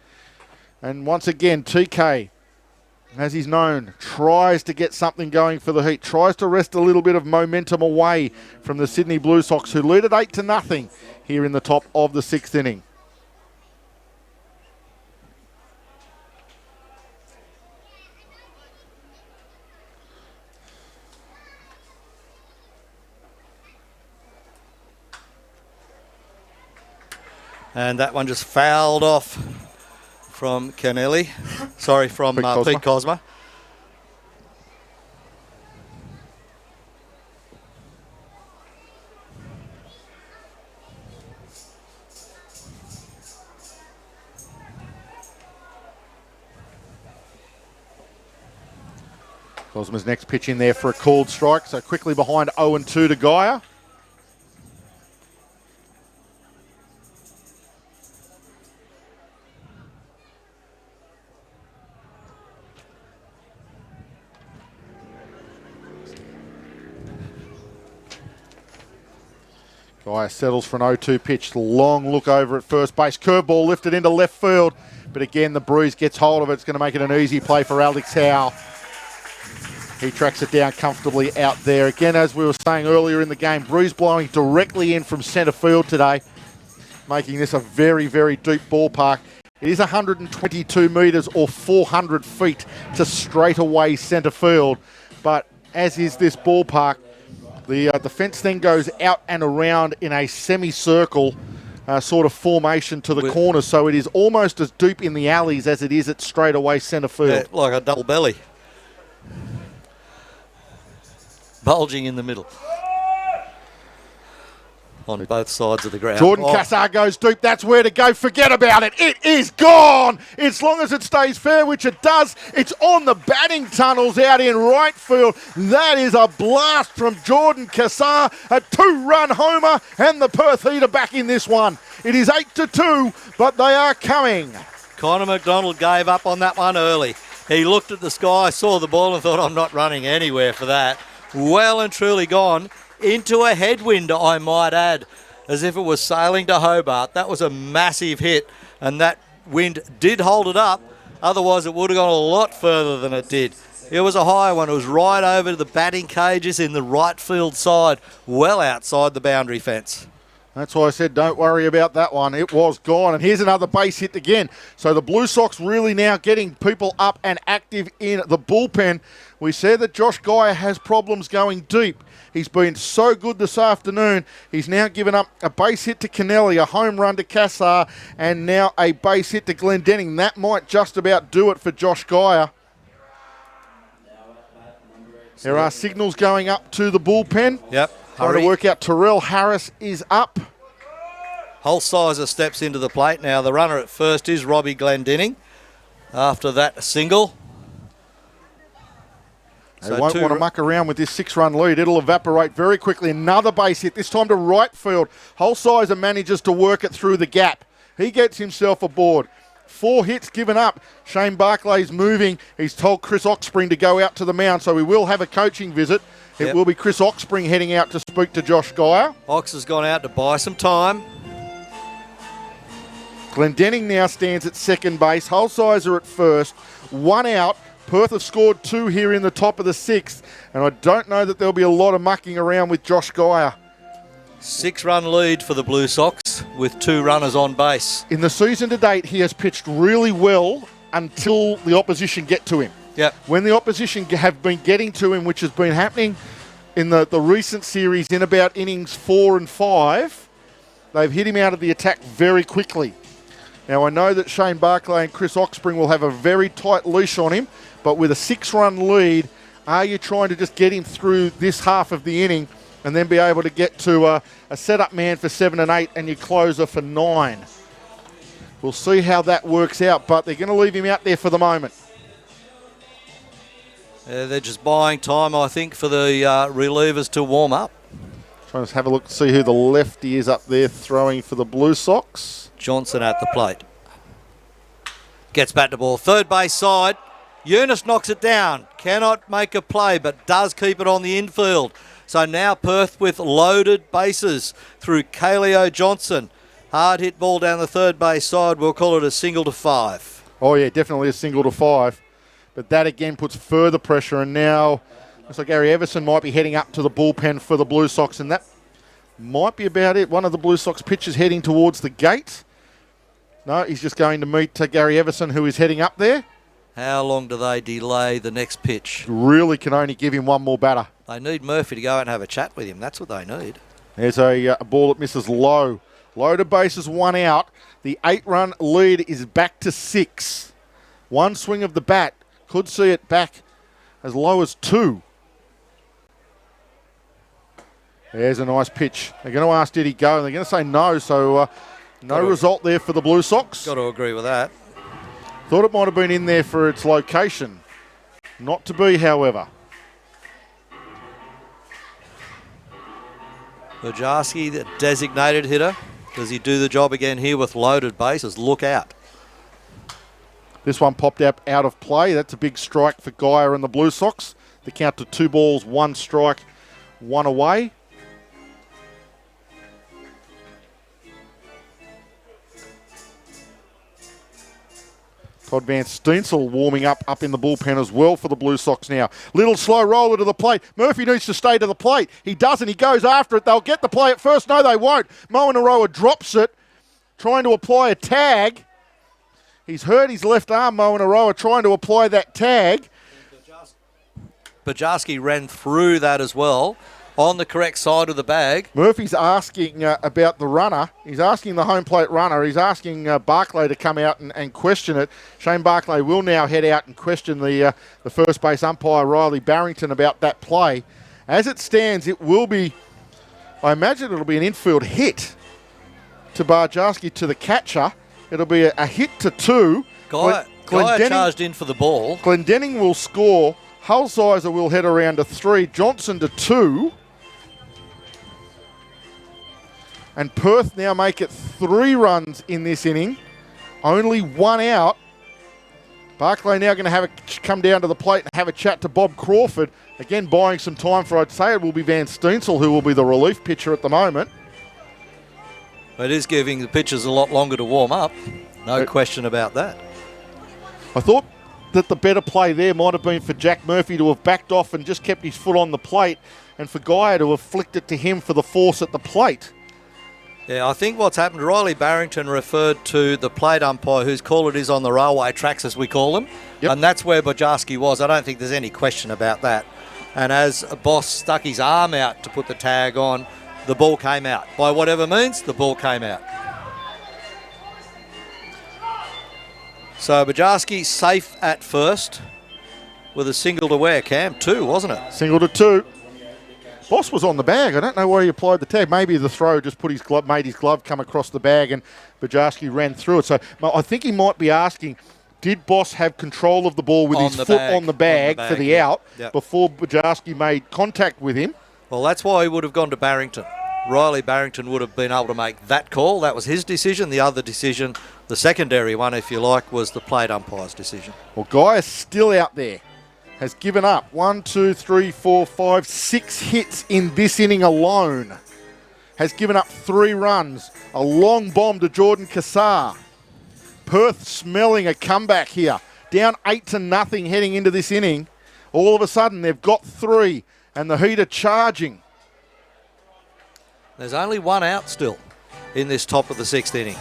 B: And once again, TK, as he's known, tries to get something going for the Heat, tries to wrest a little bit of momentum away from the Sydney Blue Sox, who lead at 8-0 here in the top of the 6th inning.
A: And that one just fouled off from Kennelly. Sorry, from Pete Cosma.
B: Cosma's next pitch in there for a called strike, so quickly behind 0-2 to Geyer. Geyer settles for an 0-2 pitch. Long look over at first base. Curveball lifted into left field. But again, the breeze gets hold of it. It's going to make it an easy play for Alex Howe. He tracks it down comfortably out there. Again, as we were saying earlier in the game, breeze blowing directly in from centre field today, making this a very, very deep ballpark. It is 122 metres or 400 feet to straightaway centre field. But as is this ballpark, the fence then goes out and around in a semicircle sort of formation to the corner, so it is almost as deep in the alleys as it is at straightaway centre field.
A: Yeah, like a double belly. Bulging in the middle. On both sides of the ground.
B: Jordan Cassar goes deep. That's where to go. Forget about it. It is gone. As long as it stays fair, which it does, it's on the batting tunnels out in right field. That is a blast from Jordan Cassar. A 2-run homer, and the Perth Heat are back in this one. It is 8-2, but they are coming.
A: Connor McDonald gave up on that one early. He looked at the sky, saw the ball, and thought, I'm not running anywhere for that. Well and truly gone. Into a headwind, I might add, as if it was sailing to Hobart. That was a massive hit, and that wind did hold it up. Otherwise, it would have gone a lot further than it did. It was a high one. It was right over to the batting cages in the right field side, well outside the boundary fence.
B: That's why I said don't worry about that one. It was gone. And here's another base hit again. So the Blue Sox really now getting people up and active in the bullpen. We said that Josh Geyer has problems going deep. He's been so good this afternoon. He's now given up a base hit to Kennelly, a home run to Cassar, and now a base hit to Glendenning. That might just about do it for Josh Geyer. There are signals going up to the bullpen.
A: Yep.
B: Trying to work out Terrell Harris is up.
A: Holsizer steps into the plate now. The runner at first is Robbie Glendenning. After that, a single.
B: They won't want to muck around with this 6-run lead. It'll evaporate very quickly. Another base hit, this time to right field. Holsizer manages to work it through the gap. He gets himself aboard. 4 hits given up. Shane Barclay's moving. He's told Chris Oxspring to go out to the mound, so we will have a coaching visit. It will be Chris Oxspring heading out to speak to Josh Geyer.
A: Ox has gone out to buy some time.
B: Glendenning now stands at second base. Holsizer at first. 1 out. Perth have scored 2 here in the top of the 6th, and I don't know that there'll be a lot of mucking around with Josh Geyer.
A: 6-run lead for the Blue Sox with 2 runners on base.
B: In the season to date, he has pitched really well until the opposition get to him.
A: Yep.
B: When the opposition have been getting to him, which has been happening in the recent series in about innings 4 and 5, they've hit him out of the attack very quickly. Now, I know that Shane Barclay and Chris Oxspring will have a very tight leash on him, but with a 6-run lead, are you trying to just get him through this half of the inning and then be able to get to a setup man for 7 and 8 and your closer for 9? We'll see how that works out, but they're going to leave him out there for the moment.
A: They're just buying time, I think, for the relievers to warm up.
B: Trying to have a look to see who the lefty is up there throwing for the Blue Sox.
A: Johnson at the plate. Gets back to ball. Third base side. Eunice knocks it down. Cannot make a play, but does keep it on the infield. So now Perth with loaded bases through Kaleo Johnson. Hard hit ball down the third base side. We'll call it a single to 5.
B: Oh, yeah, definitely a single to 5. But that again puts further pressure, and now looks like Gary Everson might be heading up to the bullpen for the Blue Sox, and that might be about it. One of the Blue Sox pitchers heading towards the gate. No, he's just going to meet Gary Everson, who is heading up there.
A: How long do they delay the next pitch?
B: Really can only give him one more batter.
A: They need Murphy to go out and have a chat with him. That's what they need.
B: There's a ball that misses low. Loaded bases, 1 out. The 8-run lead is back to 6. One swing of the bat. Could see it back as low as 2. There's a nice pitch. They're going to ask, did he go? And they're going to say no, so no result there for the Blue Sox.
A: Got to agree with that.
B: Thought it might have been in there for its location. Not to be, however.
A: Bojarski, the designated hitter. Does he do the job again here with loaded bases? Look out.
B: This one popped out of play. That's a big strike for Geyer and the Blue Sox. The count to 2 balls, 1 strike, 1 away. Todd Van Steensel warming up in the bullpen as well for the Blue Sox now. Little slow roller to the plate. Murphy needs to stay to the plate. He doesn't. He goes after it. They'll get the play at first. No, they won't. Moanaroa drops it, trying to apply a tag. He's hurt his left arm, Moanaroa, trying to apply that tag.
A: Bojarski ran through that as well on the correct side of the bag.
B: Murphy's asking about the runner. He's asking the home plate runner. He's asking Barclay to come out and question it. Shane Barclay will now head out and question the first base umpire, Riley Barrington, about that play. As it stands, it will be, I imagine it'll be an infield hit to Bojarski to the catcher. It'll be a hit to 2.
A: Guy charged in for the ball.
B: Glendenning will score. Holsizer will head around to 3. Johnson to 2. And Perth now make it 3 runs in this inning. Only 1 out. Barclay now going to come down to the plate and have a chat to Bob Crawford. Again, buying some time for, I'd say it will be Van Steensel, who will be the relief pitcher at the moment.
A: It is giving the pitchers a lot longer to warm up. No question about that.
B: I thought that the better play there might have been for Jack Murphy to have backed off and just kept his foot on the plate, and for Guy to have flicked it to him for the force at the plate.
A: Yeah, I think what's happened, Riley Barrington referred to the plate umpire, whose call it is on the railway tracks, as we call them, and that's where Bojarski was. I don't think there's any question about that. And as Boss stuck his arm out to put the tag on, the ball came out. By whatever means, the ball came out. So Bojarski safe at first with a single to wear, Cam, 2, wasn't it?
B: Single to 2. Boss was on the bag. I don't know why he applied the tag. Maybe the throw just put his glove, made his glove come across the bag, and Bojarski ran through it. So I think he might be asking, did Boss have control of the ball with his foot on the bag for the out before Bojarski made contact with him?
A: Well, that's why he would have gone to Barrington. Riley Barrington would have been able to make that call. That was his decision. The other decision, the secondary one, if you like, was the plate umpire's decision.
B: Well, Guy is still out there. Has given up 1, 2, 3, 4, 5, 6 hits in this inning alone. Has given up 3 runs. A long bomb to Jordan Cassar. Perth smelling a comeback here. Down 8-0 heading into this inning. All of a sudden they've got 3 and the Heat are charging.
A: There's only 1 out still in this top of the 6th inning.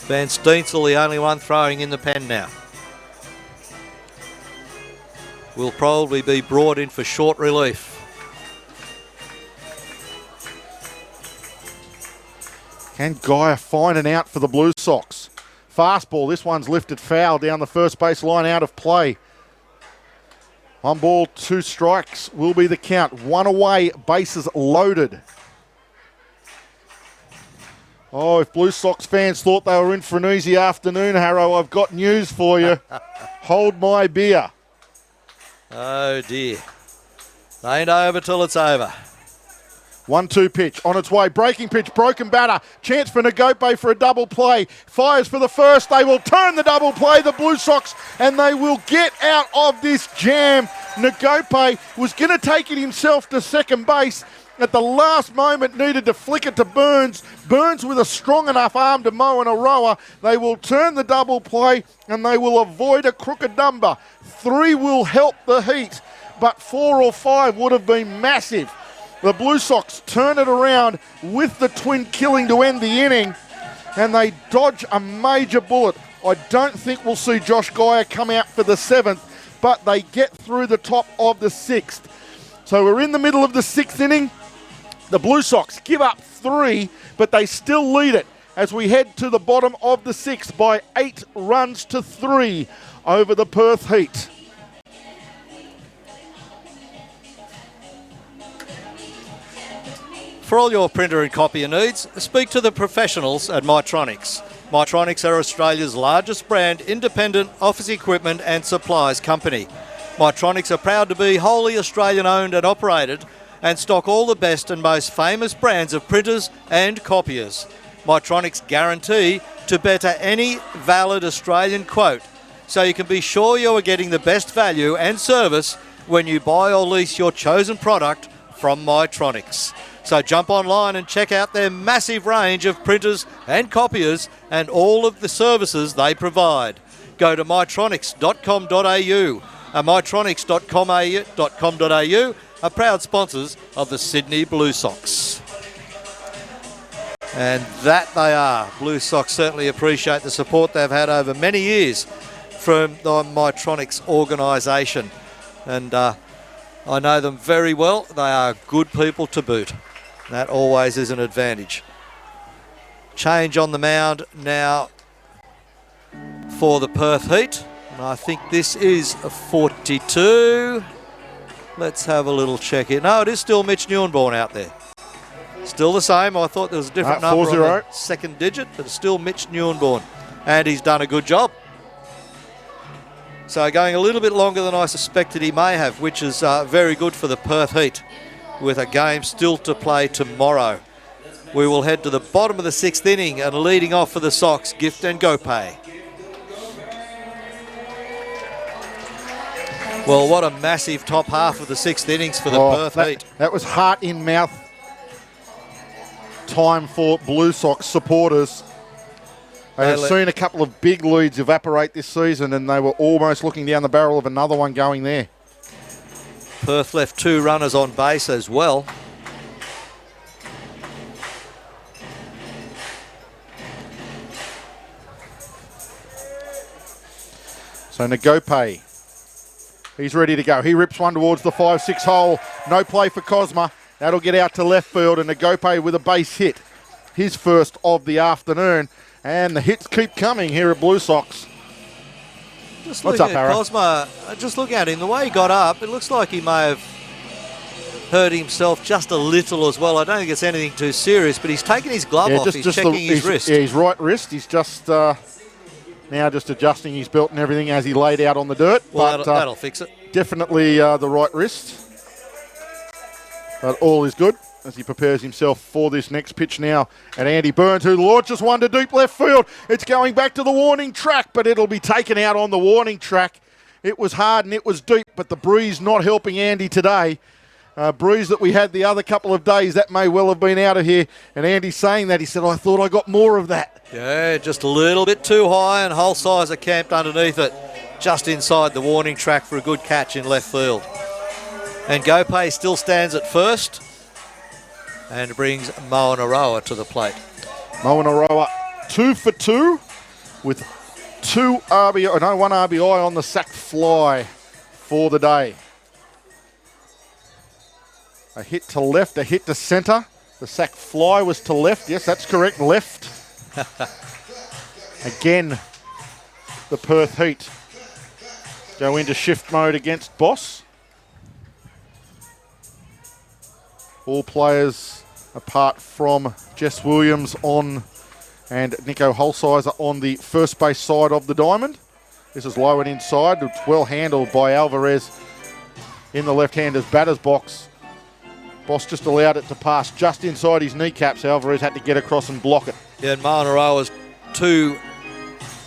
A: Van Steensel, the only one throwing in the pen now. Will probably be brought in for short relief.
B: Can Guy find an out for the Blue Sox? Fastball, this one's lifted foul down the first base line, out of play. 1 ball, 2 strikes will be the count. 1 away, bases loaded. Oh, if Blue Sox fans thought they were in for an easy afternoon, Harrow, I've got news for you. Hold my beer.
A: Oh, dear. It ain't over till it's over.
B: 1-2 pitch on its way. Breaking pitch, broken batter. Chance for Ngope for a double play. Fires for the first. They will turn the double play, the Blue Sox, and they will get out of this jam. Ngope was going to take it himself to second base. At the last moment, needed to flick it to Burns. Burns with a strong enough arm to mow and a rower. They will turn the double play and they will avoid a crooked number. 3 will help the Heat, but 4 or 5 would have been massive. The Blue Sox turn it around with the twin killing to end the inning, and they dodge a major bullet. I don't think we'll see Josh Geyer come out for the 7th, but they get through the top of the 6th. So we're in the middle of the 6th inning. The Blue Sox give up 3, but they still lead it as we head to the bottom of the 6th by 8 runs to 3 over the Perth Heat.
A: For all your printer and copier needs, speak to the professionals at Mitronics. Mitronics are Australia's largest brand independent office equipment and supplies company. Mitronics are proud to be wholly Australian owned and operated and stock all the best and most famous brands of printers and copiers. Mitronics guarantee to better any valid Australian quote, so you can be sure you are getting the best value and service when you buy or lease your chosen product from Mitronics. So jump online and check out their massive range of printers and copiers and all of the services they provide. Go to mitronics.com.au. Mitronics.com.au are proud sponsors of the Sydney Blue Sox. And that they are. Blue Sox certainly appreciate the support they've had over many years from the Mitronics organisation. And I know them very well. They are good people to boot. That always is an advantage. Change on the mound now for the Perth Heat. And I think this is a 42. Let's have a little check here. No, it is still Mitch Neuenborn out there. Still the same. I thought there was a different number on the second digit, but it's still Mitch Neuenborn. And he's done a good job. So going a little bit longer than I suspected he may have, which is very good for the Perth Heat, with a game still to play tomorrow. We will head to the bottom of the 6th inning, and leading off for the Sox, Gift and Ngope. Well, what a massive top half of the 6th innings for the Perth Heat.
B: That was heart in mouth time for Blue Sox supporters. They have seen a couple of big leads evaporate this season, and they were almost looking down the barrel of another one going there.
A: Perth left 2 runners on base as well.
B: So Nagope, he's ready to go. He rips one towards the 5-6 hole. No play for Cosma. That'll get out to left field, and Nagope with a base hit. His first of the afternoon. And the hits keep coming here at Blue Sox.
A: Just
B: What's
A: looking
B: up,
A: at
B: Harry?
A: Cosma, just looking at him, the way he got up, it looks like he may have hurt himself just a little as well. I don't think it's anything too serious, but he's taken his glove off. He's checking his wrist.
B: Yeah, his right wrist. He's just now just adjusting his belt and everything as he laid out on the dirt.
A: Well,
B: but
A: that'll fix it.
B: Definitely the right wrist. But all is good as he prepares himself for this next pitch now. And Andy Burns, who launches one to deep left field. It's going back to the warning track, but it'll be taken out on the warning track. It was hard and it was deep, but the breeze not helping Andy today. Breeze that we had the other couple of days, that may well have been out of here. And Andy's saying that. He said, I thought I got more of that.
A: Yeah, just a little bit too high, and Whole Sizer camped underneath it, just inside the warning track for a good catch in left field. And Gopay still stands at first and brings Moen Aroa to the plate.
B: Moen Aroa 2 for 2 with 1 RBI on the sack fly for the day. A hit to left, a hit to centre. The sack fly was to left. Yes, that's correct, left. Again, the Perth Heat go into shift mode against Boss. All players apart from Jess Williams on and Nico Holsizer on the first base side of the diamond. This is low and inside. It's well handled by Alvarez in the left-hander's batter's box. Boss just allowed it to pass just inside his kneecaps. Alvarez had to get across and block it.
A: Yeah, and Moen Aroa's 2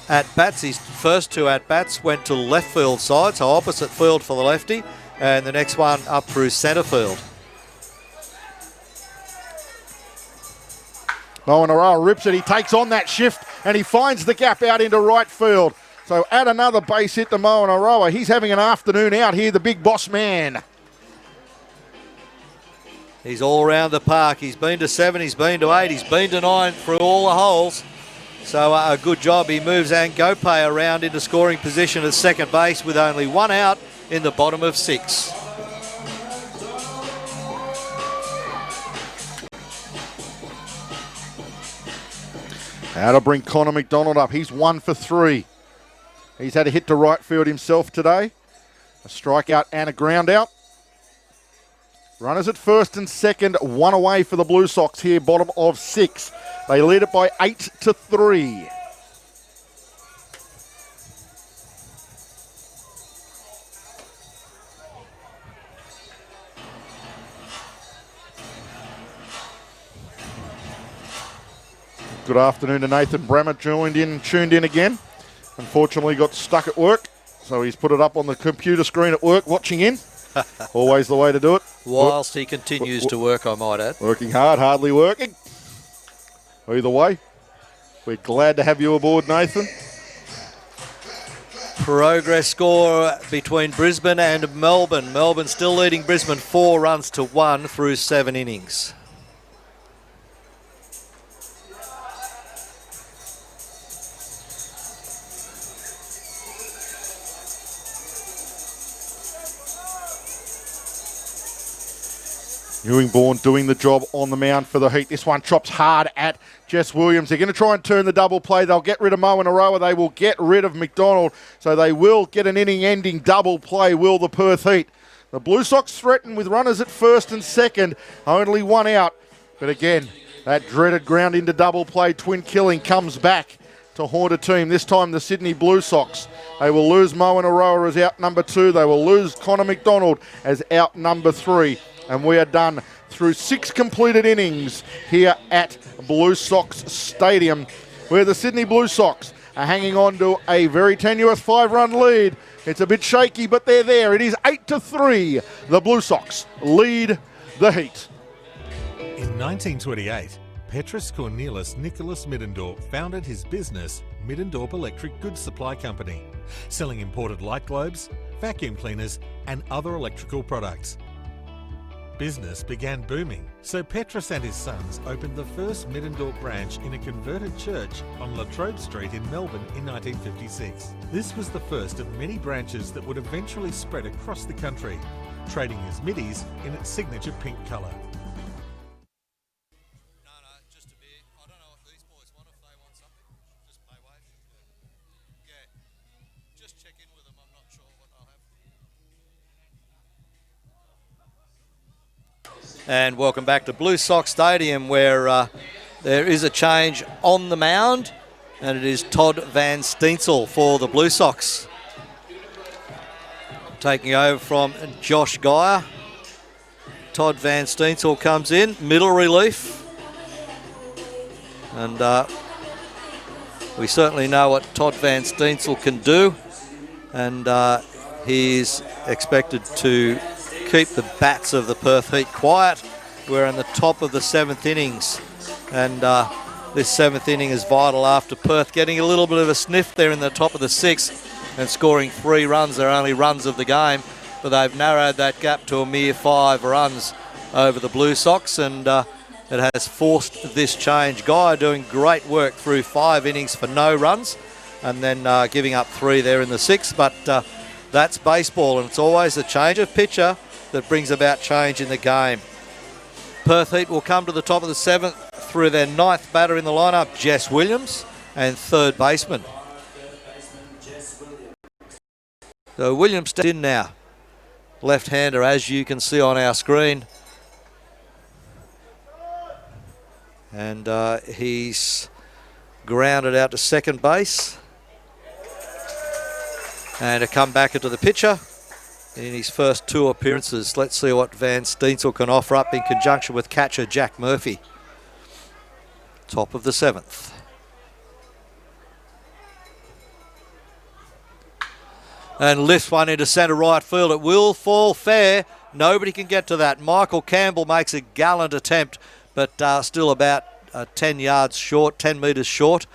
A: at-bats. His first 2 at-bats went to left field side, so opposite field for the lefty, and the next one up through centre field.
B: Moen Aroa rips it. He takes on that shift and he finds the gap out into right field. So add another base hit to Moen Aroa. He's having an afternoon out here, the big boss man.
A: He's all around the park. He's been to 7, he's been to 8, he's been to 9 through all the holes. So a good job. He moves Angope around into scoring position at second base with only 1 out in the bottom of 6.
B: That'll bring Connor McDonald up. He's 1 for 3. He's had a hit to right field himself today. A strikeout and a ground out. Runners at first and second, 1 away for the Blue Sox here, bottom of 6. They lead it by 8-3. Good afternoon to Nathan Brammer, tuned in again. Unfortunately got stuck at work, so he's put it up on the computer screen at work, watching in. Always the way to do it.
A: Whilst he continues to work, I might add.
B: Working hard, hardly working. Either way, we're glad to have you aboard, Nathan.
A: Progress score between Brisbane and Melbourne. Melbourne still leading Brisbane 4 runs to 1 through 7 innings.
B: Ewingbourne doing the job on the mound for the Heat. This one chops hard at Jess Williams. They're going to try and turn the double play. They'll get rid of Moen Aroa. They will get rid of McDonald. So they will get an inning-ending double play, will the Perth Heat. The Blue Sox threaten with runners at first and second. Only 1 out. But again, that dreaded ground into double play. Twin killing comes back to haunt a team. This time the Sydney Blue Sox. They will lose Moen Aroa as out number 2. They will lose Connor McDonald as out number 3. And we are done through 6 completed innings here at Blue Sox Stadium, where the Sydney Blue Sox are hanging on to a very tenuous 5-run lead. It's a bit shaky, but they're there. It is 8-3. The Blue Sox lead the Heat.
E: In 1928, Petrus Cornelis Nicholas Middendorp founded his business, Middendorp Electric Goods Supply Company, selling imported light globes, vacuum cleaners and other electrical products. Business began booming, so Petrus and his sons opened the first Middendorp branch in a converted church on La Trobe Street in Melbourne in 1956. This was the first of many branches that would eventually spread across the country, trading as Middies in its signature pink colour.
A: And welcome back to Blue Sox Stadium, where there is a change on the mound, and it is Todd Van Steensel for the Blue Sox. Taking over from Josh Geyer. Todd Van Steensel comes in, middle relief. And we certainly know what Todd Van Steensel can do. And he's expected to keep the bats of the Perth Heat quiet. We're in the top of the 7th innings, and this 7th inning is vital after Perth getting a little bit of a sniff there in the top of the 6th and scoring 3 runs. They're only runs of the game, but they've narrowed that gap to a mere 5 runs over the Blue Sox, and it has forced this change. Guy doing great work through 5 innings for no runs, and then giving up 3 there in the 6th, but that's baseball, and it's always a change of pitcher that brings about change in the game. Perth Heat will come to the top of the 7th through their 9th batter in the lineup, Jess Williams, and 3rd baseman. So Williams steps in now. Left-hander, as you can see on our screen. And he's grounded out to second base. And a comebacker to the pitcher in his first 2 appearances. Let's see what Van Steensel can offer up in conjunction with catcher Jack Murphy. Top of the 7th. And lifts one into centre right field. It will fall fair. Nobody can get to that. Michael Campbell makes a gallant attempt, but still about 10 yards short, 10 metres short,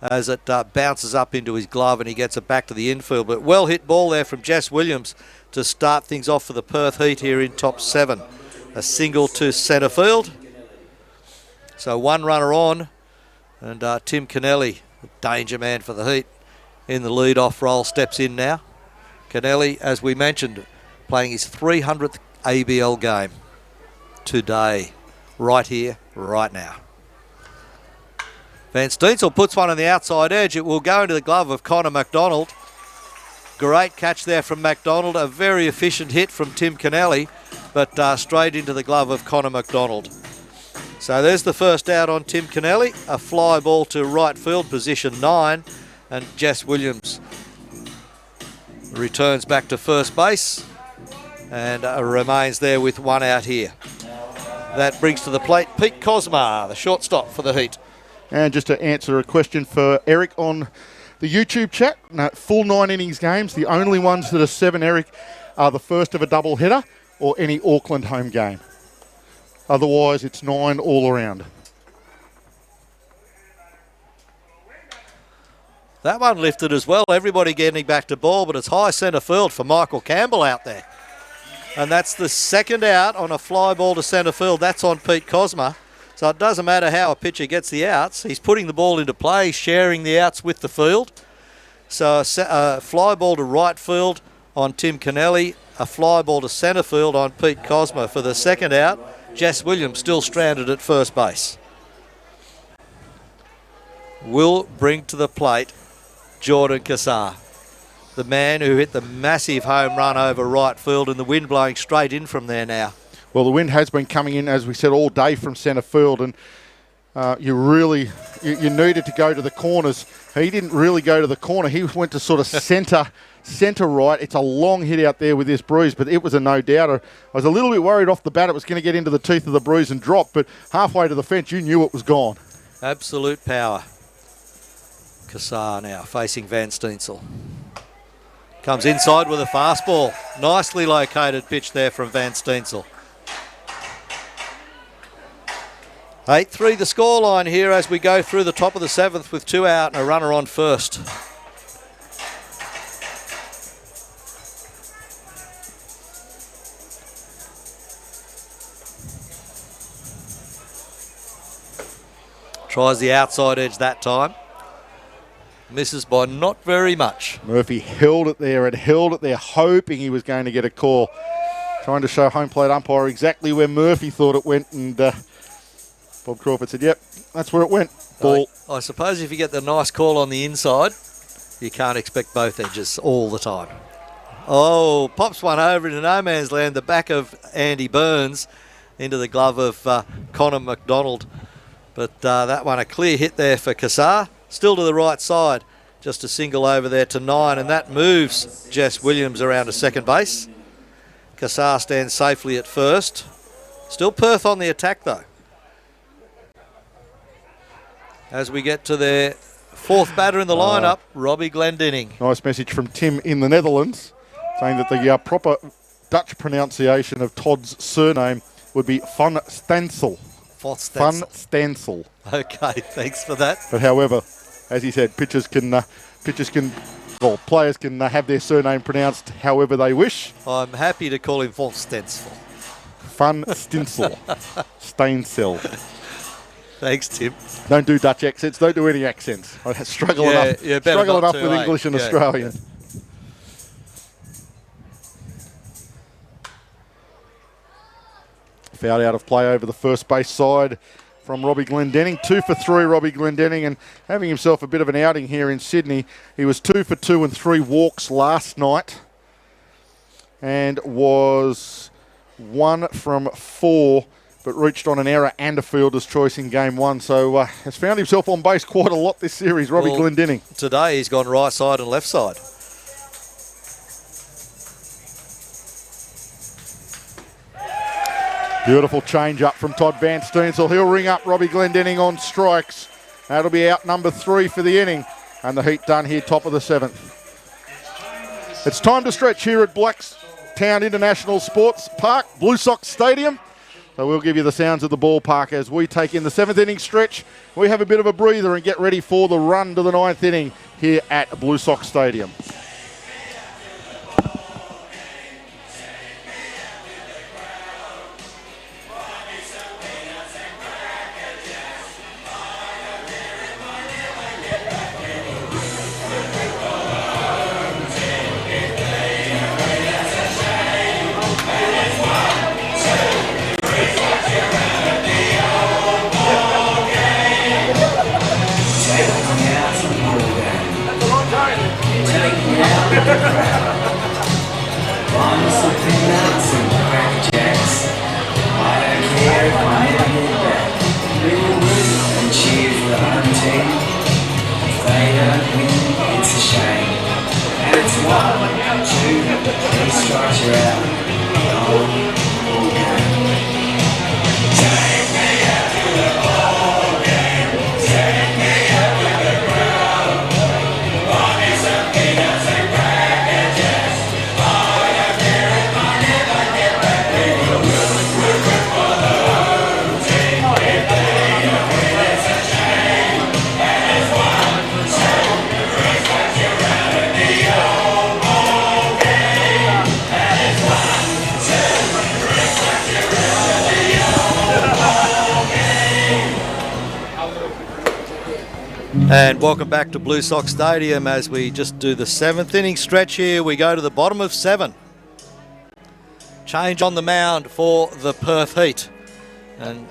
A: as it bounces up into his glove and he gets it back to the infield. But well hit ball there from Jess Williams to start things off for the Perth Heat here in top 7. A single to centre field. So 1 runner on, and Tim Kennelly, the danger man for the Heat, in the lead-off role, steps in now. Kennelly, as we mentioned, playing his 300th ABL game today, right here, right now. Van Steensel puts one on the outside edge. It will go into the glove of Connor McDonald. Great catch there from McDonald. A very efficient hit from Tim Kennelly, but straight into the glove of Connor McDonald. So there's the first out on Tim Kennelly. A fly ball to right field, position 9, and Jess Williams returns back to first base and remains there with 1 out here. That brings to the plate Pete Cosma, the shortstop for the Heat.
B: And just to answer a question for Eric on the YouTube chat, full 9 innings games, the only ones that are 7, Eric, are the first of a double header or any Auckland home game. Otherwise, it's 9 all around.
A: That one lifted as well. Everybody getting back to ball, but it's high centre field for Michael Campbell out there. And that's the second out on a fly ball to centre field. That's on Pete Cosma. So it doesn't matter how a pitcher gets the outs. He's putting the ball into play, sharing the outs with the field. So a fly ball to right field on Tim Kennelly, a fly ball to centre field on Pete Cosma for the second out. Jess Williams still stranded at first base. Will bring to the plate Jordan Cassar, the man who hit the massive home run over right field, and the wind blowing straight in from there now.
B: Well, the wind has been coming in, as we said, all day from centre field, and you needed to go to the corners. He didn't really go to the corner. He went to sort of centre right. It's a long hit out there with this bruise, but it was a no-doubter. I was a little bit worried off the bat it was going to get into the teeth of the bruise and drop, but halfway to the fence, you knew it was gone.
A: Absolute power. Cassar now facing Van Steensel. Comes inside with a fastball. Nicely located pitch there from Van Steensel. 8-3 the scoreline here as we go through the top of the 7th with 2 out and a runner on first. Tries the outside edge that time. Misses by not very much.
B: Murphy held it there, hoping he was going to get a call. Trying to show home plate umpire exactly where Murphy thought it went, and Bob Crawford said, yep, that's where it went. Ball.
A: I suppose if you get the nice call on the inside, you can't expect both edges all the time. Oh, pops one over into no man's land, the back of Andy Burns into the glove of Connor McDonald. But that one a clear hit there for Kassar. Still to the right side. Just a single over there to 9, and that moves Jess Williams around to second base. Kassar stands safely at first. Still Perth on the attack though. As we get to their 4th batter in the lineup, Robbie Glendinning.
B: Nice message from Tim in the Netherlands, saying that the proper Dutch pronunciation of Todd's surname would be Van Stansel. Van Stansel.
A: Okay, thanks for that.
B: But however, as he said, players can have their surname pronounced however they wish.
A: I'm happy to call him Van Stansel.
B: Van Stinsel. Stainsel.
A: Thanks, Tim.
B: Don't do Dutch accents. Don't do any accents. I struggle enough with English and Australian. Yeah. Fouled out of play over the first base side from Robbie Glendinning. 2 for 3, Robbie Glendinning, and having himself a bit of an outing here in Sydney. He was 2 for 2 and 3 walks last night, and was 1 from 4, but reached on an error and a fielder's choice in game 1. So has found himself on base quite a lot this series, Robbie Glendinning.
A: Today he's gone right side and left side.
B: Beautiful change up from Todd Van Steensel. He'll ring up Robbie Glendinning on strikes. That'll be out number 3 for the inning. And the heat done here, top of the 7th. It's time to stretch here at Blacktown International Sports Park, Blue Sox Stadium. So we'll give you the sounds of the ballpark as we take in the 7th inning stretch. We have a bit of a breather and get ready for the run to the 9th inning here at Blue Sox Stadium.
A: And welcome back to Blue Sox Stadium as we just do the 7th inning stretch here. We go to the bottom of 7. Change on the mound for the Perth Heat. And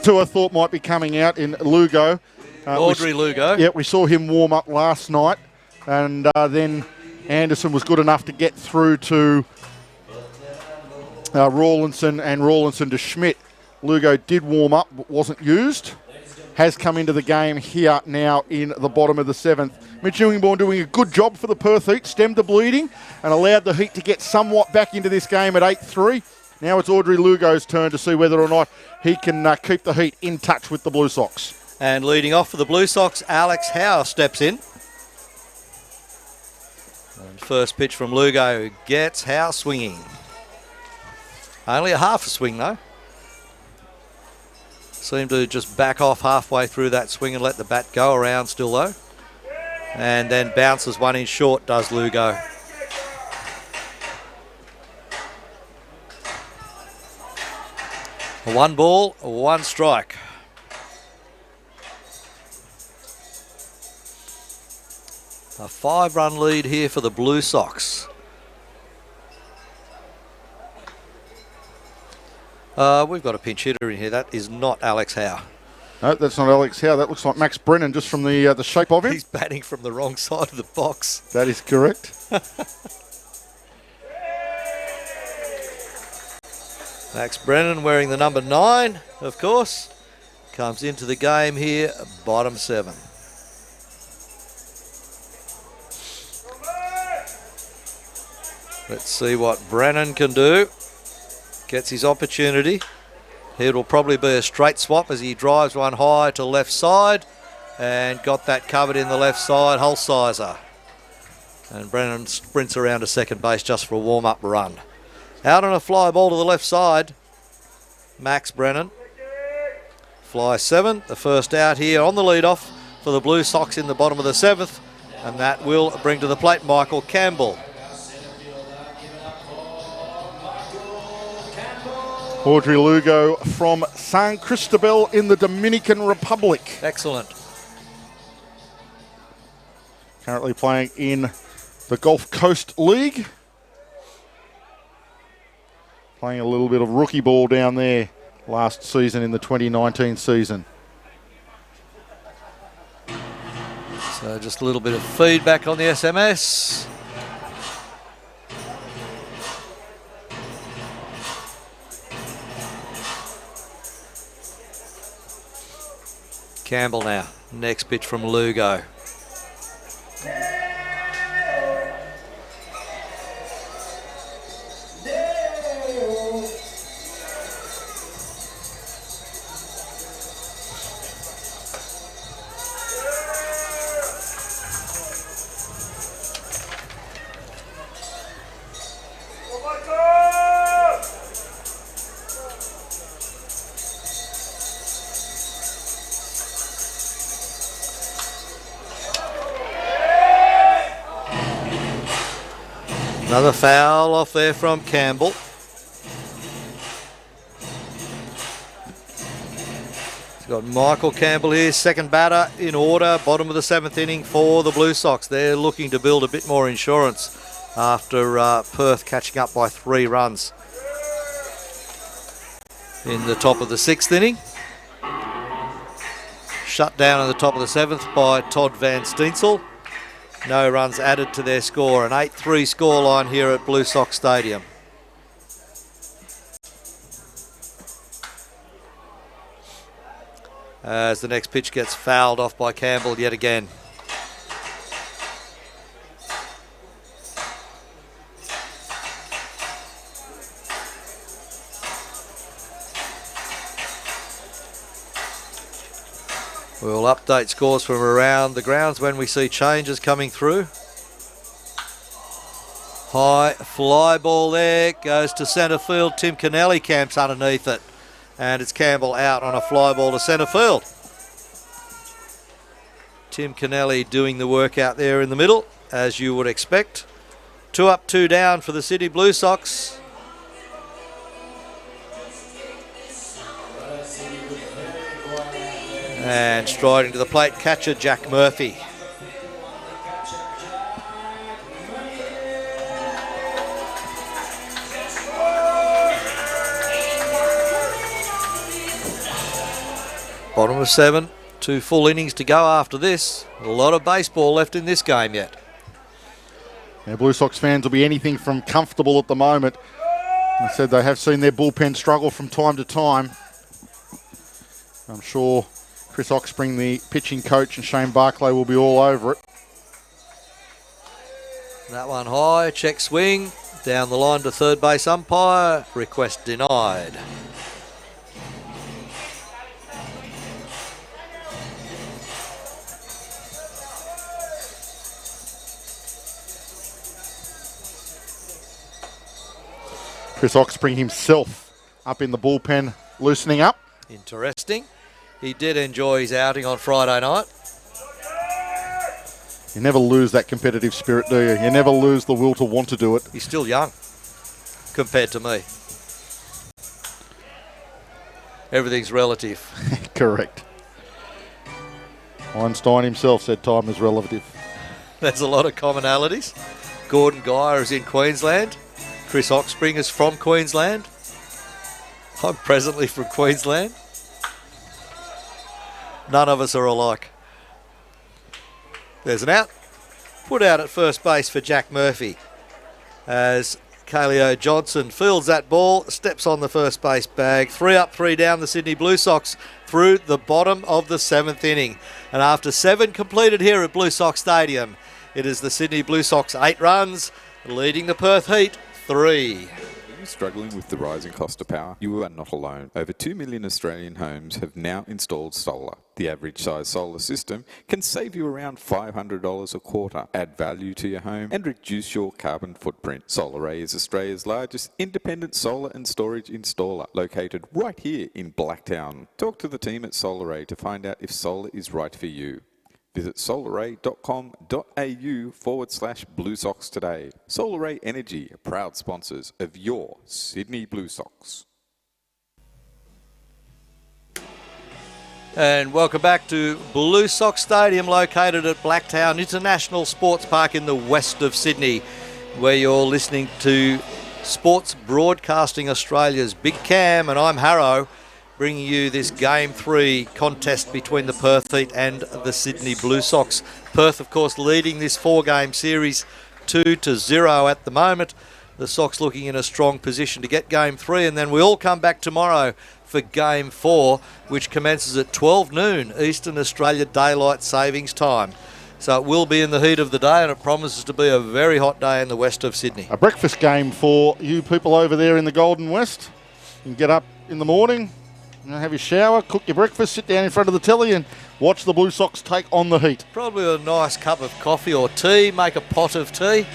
B: 2 I thought might be coming out in Lugo.
A: Audrey Lugo.
B: Yeah, we saw him warm up last night. And then Anderson was good enough to get through to Rawlinson, and Rawlinson to Schmidt. Lugo did warm up but wasn't used. Has come into the game here now in the bottom of the 7th. Mitch Ewingborn doing a good job for the Perth Heat, stemmed the bleeding and allowed the Heat to get somewhat back into this game at 8-3. Now it's Audrey Lugo's turn to see whether or not he can keep the Heat in touch with the Blue Sox.
A: And leading off for the Blue Sox, Alex Howe steps in. And first pitch from Lugo gets Howe swinging. Only a half a swing though. Seemed to just back off halfway through that swing and let the bat go around still though. And then bounces one in short, does Lugo. One ball, one strike. A 5-run lead here for the Blue Sox. We've got a pinch hitter in here. That is not Alex Howe.
B: No, that's not Alex Howe. That looks like Max Brennan just from the shape of him.
A: He's batting from the wrong side of the box.
B: That is correct.
A: Max Brennan wearing the number 9, of course. Comes into the game here, bottom 7. Let's see what Brennan can do. Gets his opportunity. It'll probably be a straight swap as he drives one high to left side and got that covered in the left side, Holsizer. And Brennan sprints around to second base just for a warm-up run. Out on a fly ball to the left side, Max Brennan. Fly 7, the first out here on the leadoff for the Blue Sox in the bottom of the 7th, and that will bring to the plate Michael Campbell.
B: Audrey Lugo from San Cristobal in the Dominican Republic.
A: Excellent.
B: Currently playing in the Gulf Coast League. Playing a little bit of rookie ball down there last season in the 2019 season.
A: So just a little bit of feedback on the SMS. Campbell now. Next pitch from Lugo. Another foul off there from Campbell. He's got Michael Campbell here, second batter in order, bottom of the 7th inning for the Blue Sox. They're looking to build a bit more insurance after Perth catching up by 3 runs in the top of the 6th inning. Shut down in the top of the 7th by Todd Van Steensel. No runs added to their score. An 8-3 scoreline here at Blue Sox Stadium. As the next pitch gets fouled off by Campbell yet again. We'll update scores from around the grounds when we see changes coming through. High fly ball there, goes to centre field. Tim Kennelly camps underneath it. And it's Campbell out on a fly ball to centre field. Tim Kennelly doing the work out there in the middle, as you would expect. 2 up, 2 down for the Sydney Blue Sox. And striding to the plate, catcher Jack Murphy. Bottom of 7, 2 full innings to go after this. A lot of baseball left in this game yet.
B: Yeah, Blue Sox fans will be anything from comfortable at the moment. I said they have seen their bullpen struggle from time to time. I'm sure Chris Oxspring, the pitching coach, and Shane Barclay will be all over it.
A: That one high, check swing, down the line to third base umpire, request denied.
B: Chris Oxspring himself up in the bullpen, loosening up.
A: Interesting. He did enjoy his outing on Friday night.
B: You never lose that competitive spirit, do you? You never lose the will to want to do it.
A: He's still young compared to me. Everything's relative.
B: Correct. Einstein himself said time is relative.
A: There's a lot of commonalities. Gordon Geyer is in Queensland. Chris Oxspring is from Queensland. I'm presently from Queensland. None of us are alike. There's an out. Put out at first base for Jack Murphy as Kaleo Johnson fields that ball, steps on the first base bag. 3 up, 3 down the Sydney Blue Sox through the bottom of the 7th inning. And after 7 completed here at Blue Sox Stadium, it is the Sydney Blue Sox 8 runs, leading the Perth Heat 3.
F: Are you struggling with the rising cost of power? You are not alone. Over 2 million Australian homes have now installed solar. The average size solar system can save you around $500 a quarter, add value to your home and reduce your carbon footprint. SolarAy is Australia's largest independent solar and storage installer, located right here in Blacktown. Talk to the team at SolarAy to find out if solar is right for you. Visit solaray.com.au/Blue Sox today. SolarAy Energy, proud sponsors of your Sydney Blue Sox.
A: And welcome back to Blue Sox Stadium, located at Blacktown International Sports Park in the west of Sydney, where you're listening to Sports Broadcasting Australia's Big Cam, and I'm Harrow, bringing you this Game 3 contest between the Perth Heat and the Sydney Blue Sox. Perth, of course, leading this 4-game series 2-0 at the moment. The Sox looking in a strong position to get Game 3, and then we all come back tomorrow for Game 4, which commences at 12 noon Eastern Australia Daylight Savings Time. So it will be in the heat of the day, and it promises to be a very hot day in the west of Sydney.
B: A breakfast game for you people over there in the Golden West. You can get up in the morning, have your shower, cook your breakfast, sit down in front of the telly and watch the Blue Sox take on the Heat.
A: Probably a nice cup of coffee or tea, make a pot of tea,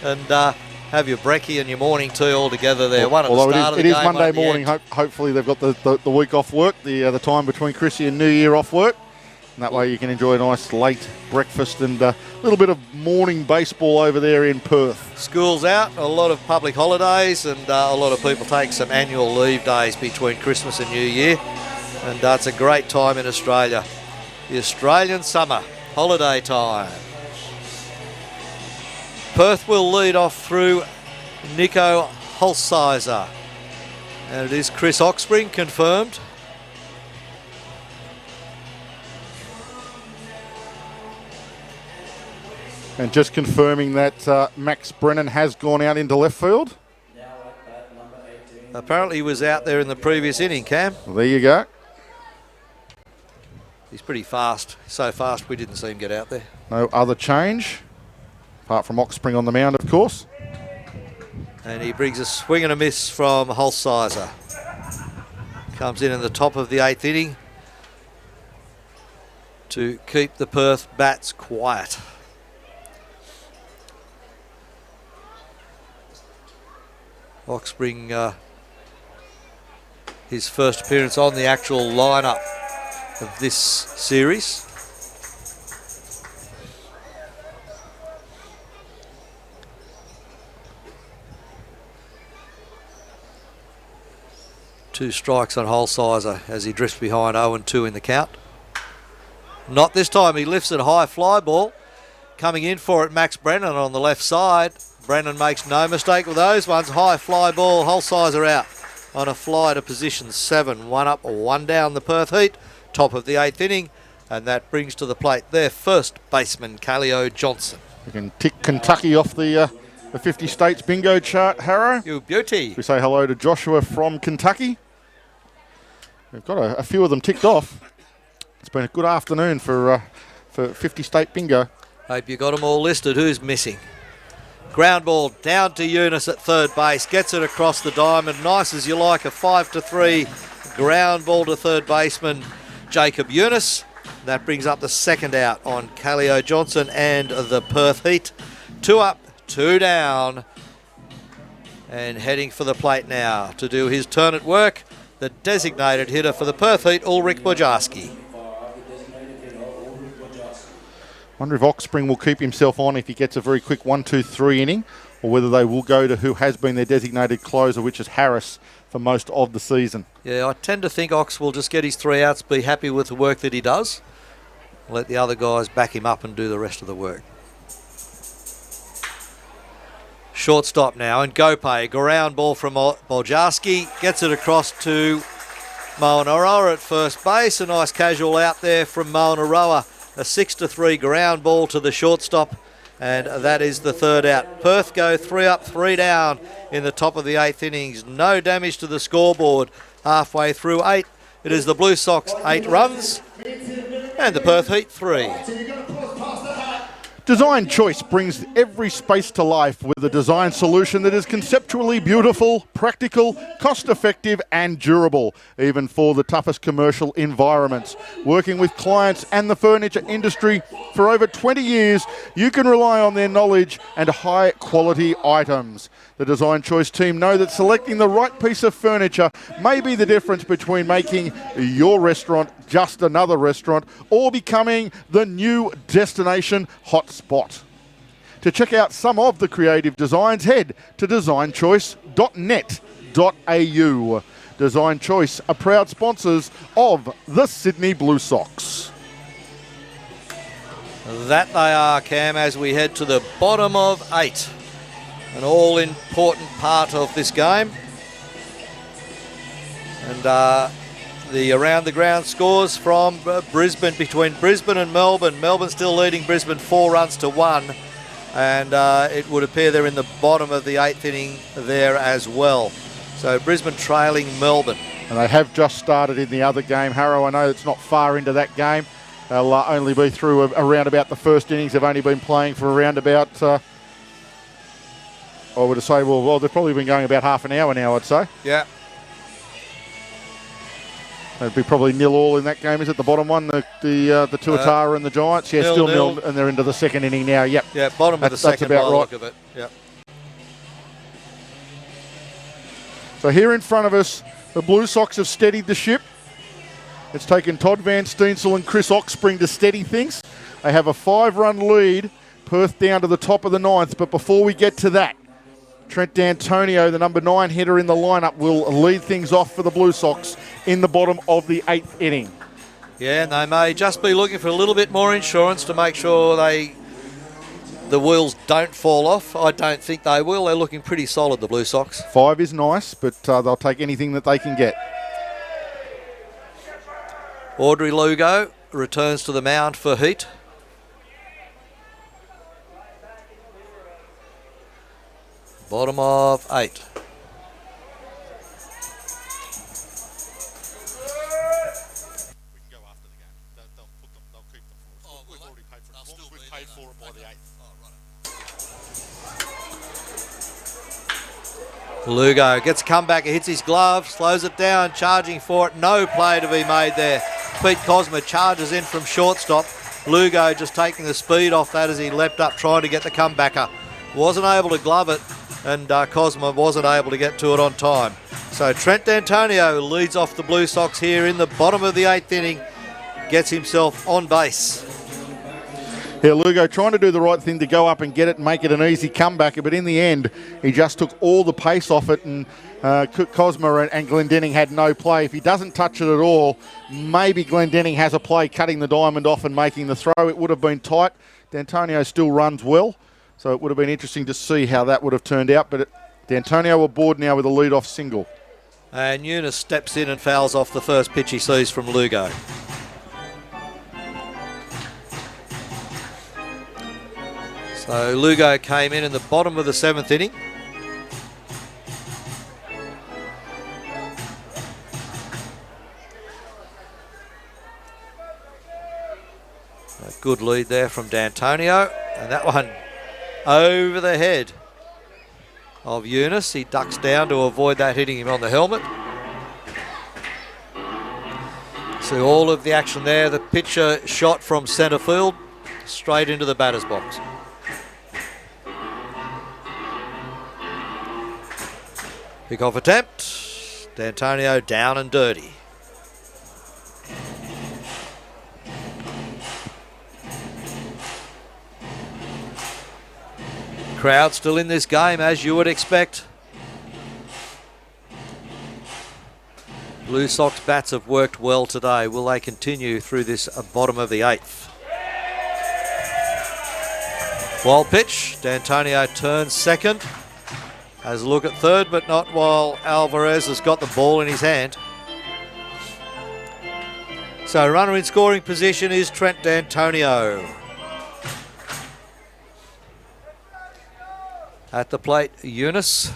A: and have your brekkie and your morning tea all together there. One at the start of the game.
B: It is Monday morning. Hopefully they've got the week off work, the time between Chrissy and New Year off work. And that way you can enjoy a nice late breakfast and a little bit of morning baseball over there in Perth.
A: School's out, a lot of public holidays, and a lot of people take some annual leave days between Christmas and New Year. And it's a great time in Australia. The Australian summer, holiday time. Perth will lead off through Nico Holsizer. And it is Chris Oxspring confirmed.
B: And just confirming that Max Brennan has gone out into left field.
A: Apparently he was out there in the previous inning, Cam.
B: Well, there you go.
A: He's pretty fast. So fast we didn't see him get out there.
B: No other change, apart from Oxspring on the mound, of course.
A: And he brings a swing and a miss from Holsizer. Comes in the top of the 8th inning to keep the Perth bats quiet. Oxspring, his first appearance on the actual lineup of this series. Two strikes on Holsizer as he drifts behind 0-2 in the count. Not this time. He lifts it high, fly ball. Coming in for it, Max Brennan on the left side. Brennan makes no mistake with those ones. High fly ball, Holsizer out on a fly to position 7. 1 up, 1 down the Perth Heat. Top of the 8th inning. And that brings to the plate their first baseman, Kaleo Johnson.
B: We can tick Kentucky off the 50 states bingo chart, Harrow.
A: You beauty.
B: We say hello to Joshua from Kentucky. We've got a few of them ticked off. It's been a good afternoon for 50 state bingo.
A: Hope you got them all listed. Who's missing? Ground ball down to Eunice at third base. Gets it across the diamond. Nice as you like. A 5-3 ground ball to third baseman Jacob Eunice. That brings up the second out on Kaleo Johnson and the Perth Heat. 2 up, 2 down. And heading for the plate now to do his turn at work. the designated hitter for the Perth Heat, Ulrich Bojarski.
B: Wonder if Oxspring will keep himself on if he gets a very quick 1-2-3 inning, or whether they will go to who has been their designated closer, which is Harris, for most of the season.
A: Yeah, I tend to think Ox will just get his 3 outs, be happy with the work that he does, let the other guys back him up and do the rest of the work. Shortstop now, and Gope, ground ball from Bojarski, gets it across to Moanaroa at first base. A nice casual out there from Moanaroa. A 6-3 ground ball to the shortstop, and that is the 3rd out. Perth go 3 up, 3 down in the top of the 8th innings. No damage to the scoreboard halfway through 8. It is the Blue Sox 8 runs and the Perth Heat 3.
B: Design Choice brings every space to life with a design solution that is conceptually beautiful, practical, cost-effective and durable, even for the toughest commercial environments. Working with clients and the furniture industry for over 20 years, you can rely on their knowledge and high-quality items. The Design Choice team know that selecting the right piece of furniture may be the difference between making your restaurant just another restaurant or becoming the new destination hotspot. To check out some of the creative designs, head to designchoice.net.au. Design Choice are proud sponsors of the Sydney Blue Sox.
A: That they are, Cam, as we head to the bottom of 8. An all-important part of this game. And the around-the-ground scores from Brisbane, between Brisbane and Melbourne. Melbourne still leading Brisbane 4-1. And it would appear they're in the bottom of the 8th inning there as well. So Brisbane trailing Melbourne.
B: And they have just started in the other game. Harrow, I know it's not far into that game. They'll only be through around about the first innings. They've only been playing for around about... I would say, well, they've probably been going about half an hour now, I'd say.
A: Yeah.
B: It'd be probably 0-0 in that game. Is it the bottom one, the Tuatara and the Giants? Yeah, still 0, and they're into the second inning now. Yep.
A: Yeah, bottom of the second by the look of it. Yep.
B: So here in front of us, the Blue Sox have steadied the ship. It's taken Todd Van Steensel and Chris Oxspring to steady things. They have a 5-run lead. Perth down to the top of the 9th. But before we get to that, Trent D'Antonio, the number 9 hitter in the lineup, will lead things off for the Blue Sox in the bottom of the 8th inning.
A: Yeah, and they may just be looking for a little bit more insurance to make sure the wheels don't fall off. I don't think they will. They're looking pretty solid, the Blue Sox.
B: 5 is nice, but they'll take anything that they can get.
A: Audrey Lugo returns to the mound for Heat. Bottom of 8. Lugo gets a comeback, hits his glove, slows it down, charging for it. No play to be made there. Pete Cosma charges in from shortstop. Lugo just taking the speed off that as he leapt up trying to get the comebacker. Wasn't able to glove it, and Cosma wasn't able to get to it on time. So Trent D'Antonio leads off the Blue Sox here in the bottom of the 8th inning, gets himself on base.
B: Yeah, Lugo trying to do the right thing to go up and get it and make it an easy comeback, but in the end, he just took all the pace off it, and Cosma and Glendenning had no play. If he doesn't touch it at all, maybe Glendenning has a play cutting the diamond off and making the throw. It would have been tight. D'Antonio still runs well, so it would have been interesting to see how that would have turned out, but D'Antonio aboard now with a lead-off single.
A: And Eunice steps in and fouls off the first pitch he sees from Lugo. So Lugo came in the bottom of the 7th inning. A good lead there from D'Antonio, and that one over the head of Eunice. He ducks down to avoid that hitting him on the helmet. See all of the action there. The pitcher shot from centre field straight into the batter's box. Kickoff attempt. D'Antonio down and dirty. Crowd still in this game, as you would expect. Blue Sox bats have worked well today. Will they continue through this bottom of the 8th? Wild pitch. D'Antonio turns second. Has a look at third, but not while Alvarez has got the ball in his hand. So runner in scoring position is Trent D'Antonio. At the plate, Eunice.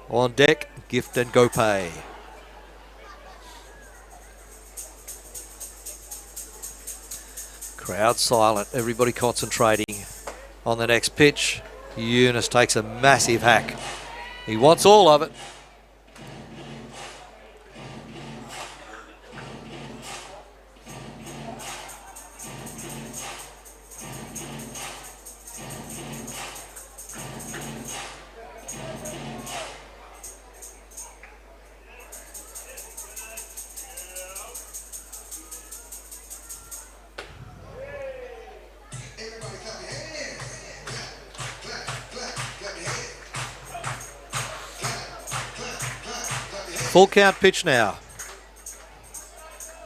A: On deck, Gift and Gopay. Crowd silent, everybody concentrating on the next pitch. Eunice takes a massive hack. He wants all of it. Full count pitch now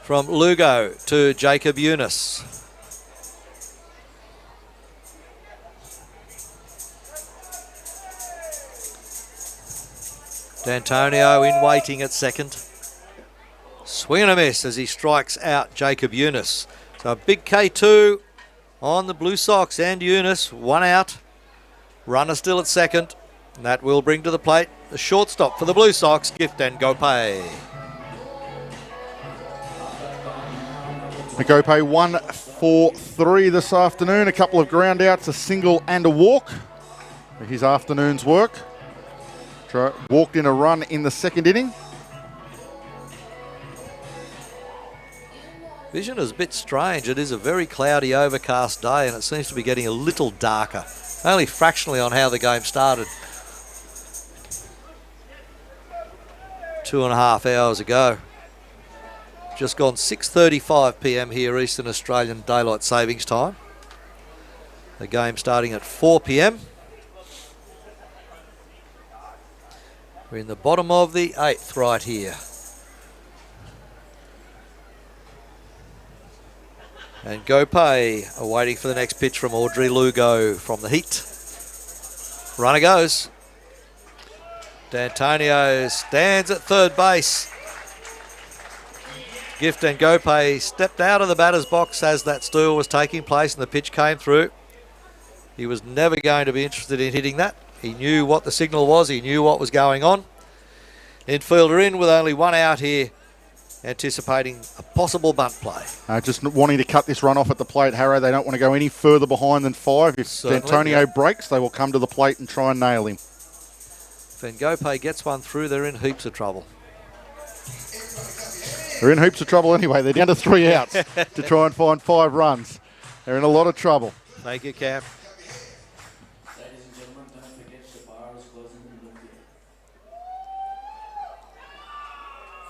A: from Lugo to Jacob Eunice. D'Antonio in waiting at second. Swing and a miss as he strikes out Jacob Eunice. So a big K2 on the Blue Sox and Eunice. One out. Runner still at second. And that will bring to the plate the shortstop for the Blue Sox, Gift and Gopay.
B: Gopay 1 for 3 this afternoon. A couple of ground outs, a single and a walk. His afternoon's work. Walked in a run in the second inning.
A: Vision is a bit strange. It is a very cloudy, overcast day, and it seems to be getting a little darker. Only fractionally on how the game started 2.5 hours ago. Just gone 6:35 p.m. here, Eastern Australian Daylight Savings Time. The game starting at 4 p.m. We're in the bottom of the 8th right here. And Gopay awaiting for the next pitch from Audrey Lugo from the Heat. Runner goes. D'Antonio stands at third base. Gift and Gopay stepped out of the batter's box as that steal was taking place and the pitch came through. He was never going to be interested in hitting that. He knew what the signal was. He knew what was going on. Infielder in with only one out here, anticipating a possible bunt play.
B: Just wanting to cut this run off at the plate, Harrow. They don't want to go any further behind than 5. If D'Antonio breaks, they will come to the plate and try and nail him.
A: If Ngopay gets one through, they're in heaps of trouble.
B: They're in heaps of trouble anyway. They're down to 3 outs to try and find 5 runs. They're in a lot of trouble.
A: Thank you, Cam.
G: Ladies and gentlemen, don't forget the bar is closing in the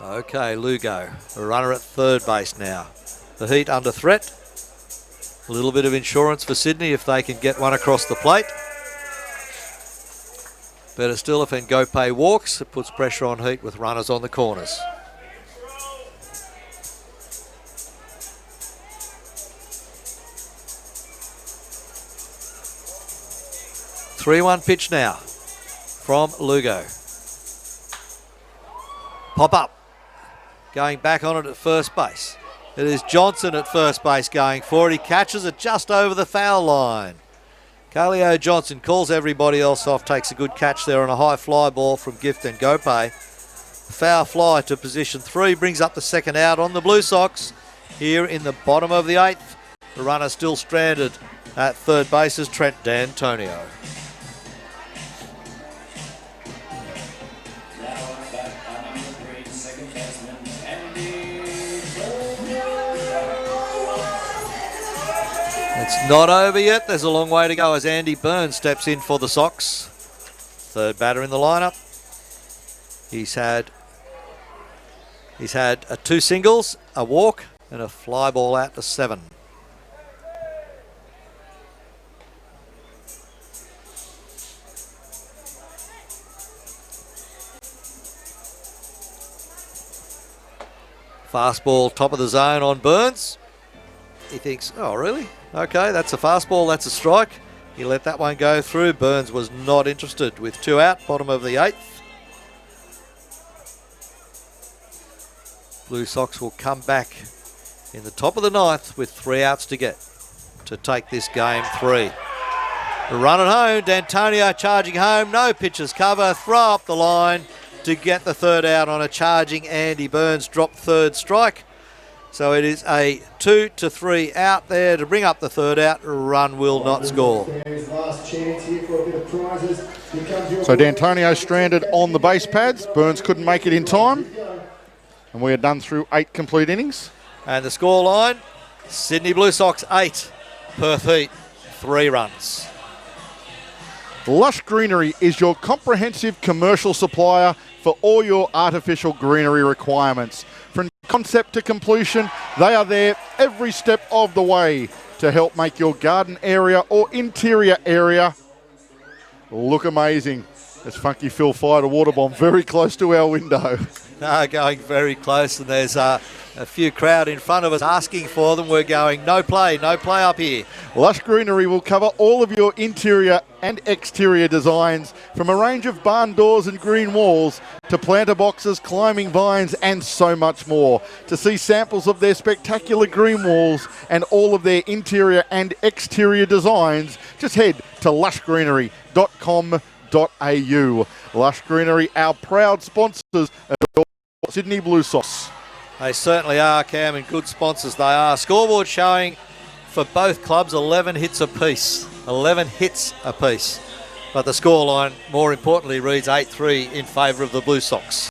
G: field.
A: Okay, Lugo, a runner at third base now. The Heat under threat. A little bit of insurance for Sydney if they can get one across the plate. Better still if Ngopay walks, it puts pressure on Heat with runners on the corners. Three-one pitch now from Lugo. Pop up. Going back on it at first base. It is Johnson at first base going for it. He catches it just over the foul line. Kaleo Johnson calls everybody else off, takes a good catch there on a high fly ball from Gift and Gopay. Foul fly to position 3, brings up the second out on the Blue Sox here in the bottom of the 8th. The runner still stranded at third base is Trent D'Antonio. It's not over yet. There's a long way to go as Andy Burns steps in for the Sox. third batter in the lineup. He's had 2 singles, a walk, and a fly ball out to 7. Fastball top of the zone on Burns. He thinks, oh really? Okay, that's a fastball, that's a strike. He let that one go through. Burns was not interested with 2 out, bottom of the 8th. Blue Sox will come back in the top of the 9th with 3 outs to get to take this game 3. The run at home, D'Antonio charging home, no pitches cover, throw up the line to get the 3rd out on a charging Andy Burns, drop 3rd strike. So it is a 2-3 out there to bring up the 3rd out. Run will not score.
B: So D'Antonio stranded on the base pads. Burns couldn't make it in time. And we are done through 8 complete innings.
A: And the score line, Sydney Blue Sox 8, Perth Heat 3 runs.
B: Lush Greenery is your comprehensive commercial supplier for all your artificial greenery requirements. From concept to completion, they are there every step of the way to help make your garden area or interior area look amazing. As Funky Phil fired a water bomb very close to our window.
A: No, going very close, and there's a few crowd in front of us asking for them. We're going, no play up here.
B: Lush Greenery will cover all of your interior and exterior designs, from a range of barn doors and green walls to planter boxes, climbing vines, and so much more. To see samples of their spectacular green walls and all of their interior and exterior designs, just head to lushgreenery.com.au. Lush Greenery, our proud sponsors of Sydney Blue Sox.
A: They certainly are, Cam, and good sponsors they are. Scoreboard showing for both clubs 11 hits apiece. 11 hits apiece. But the scoreline, more importantly, reads 8-3 in favour of the Blue Sox.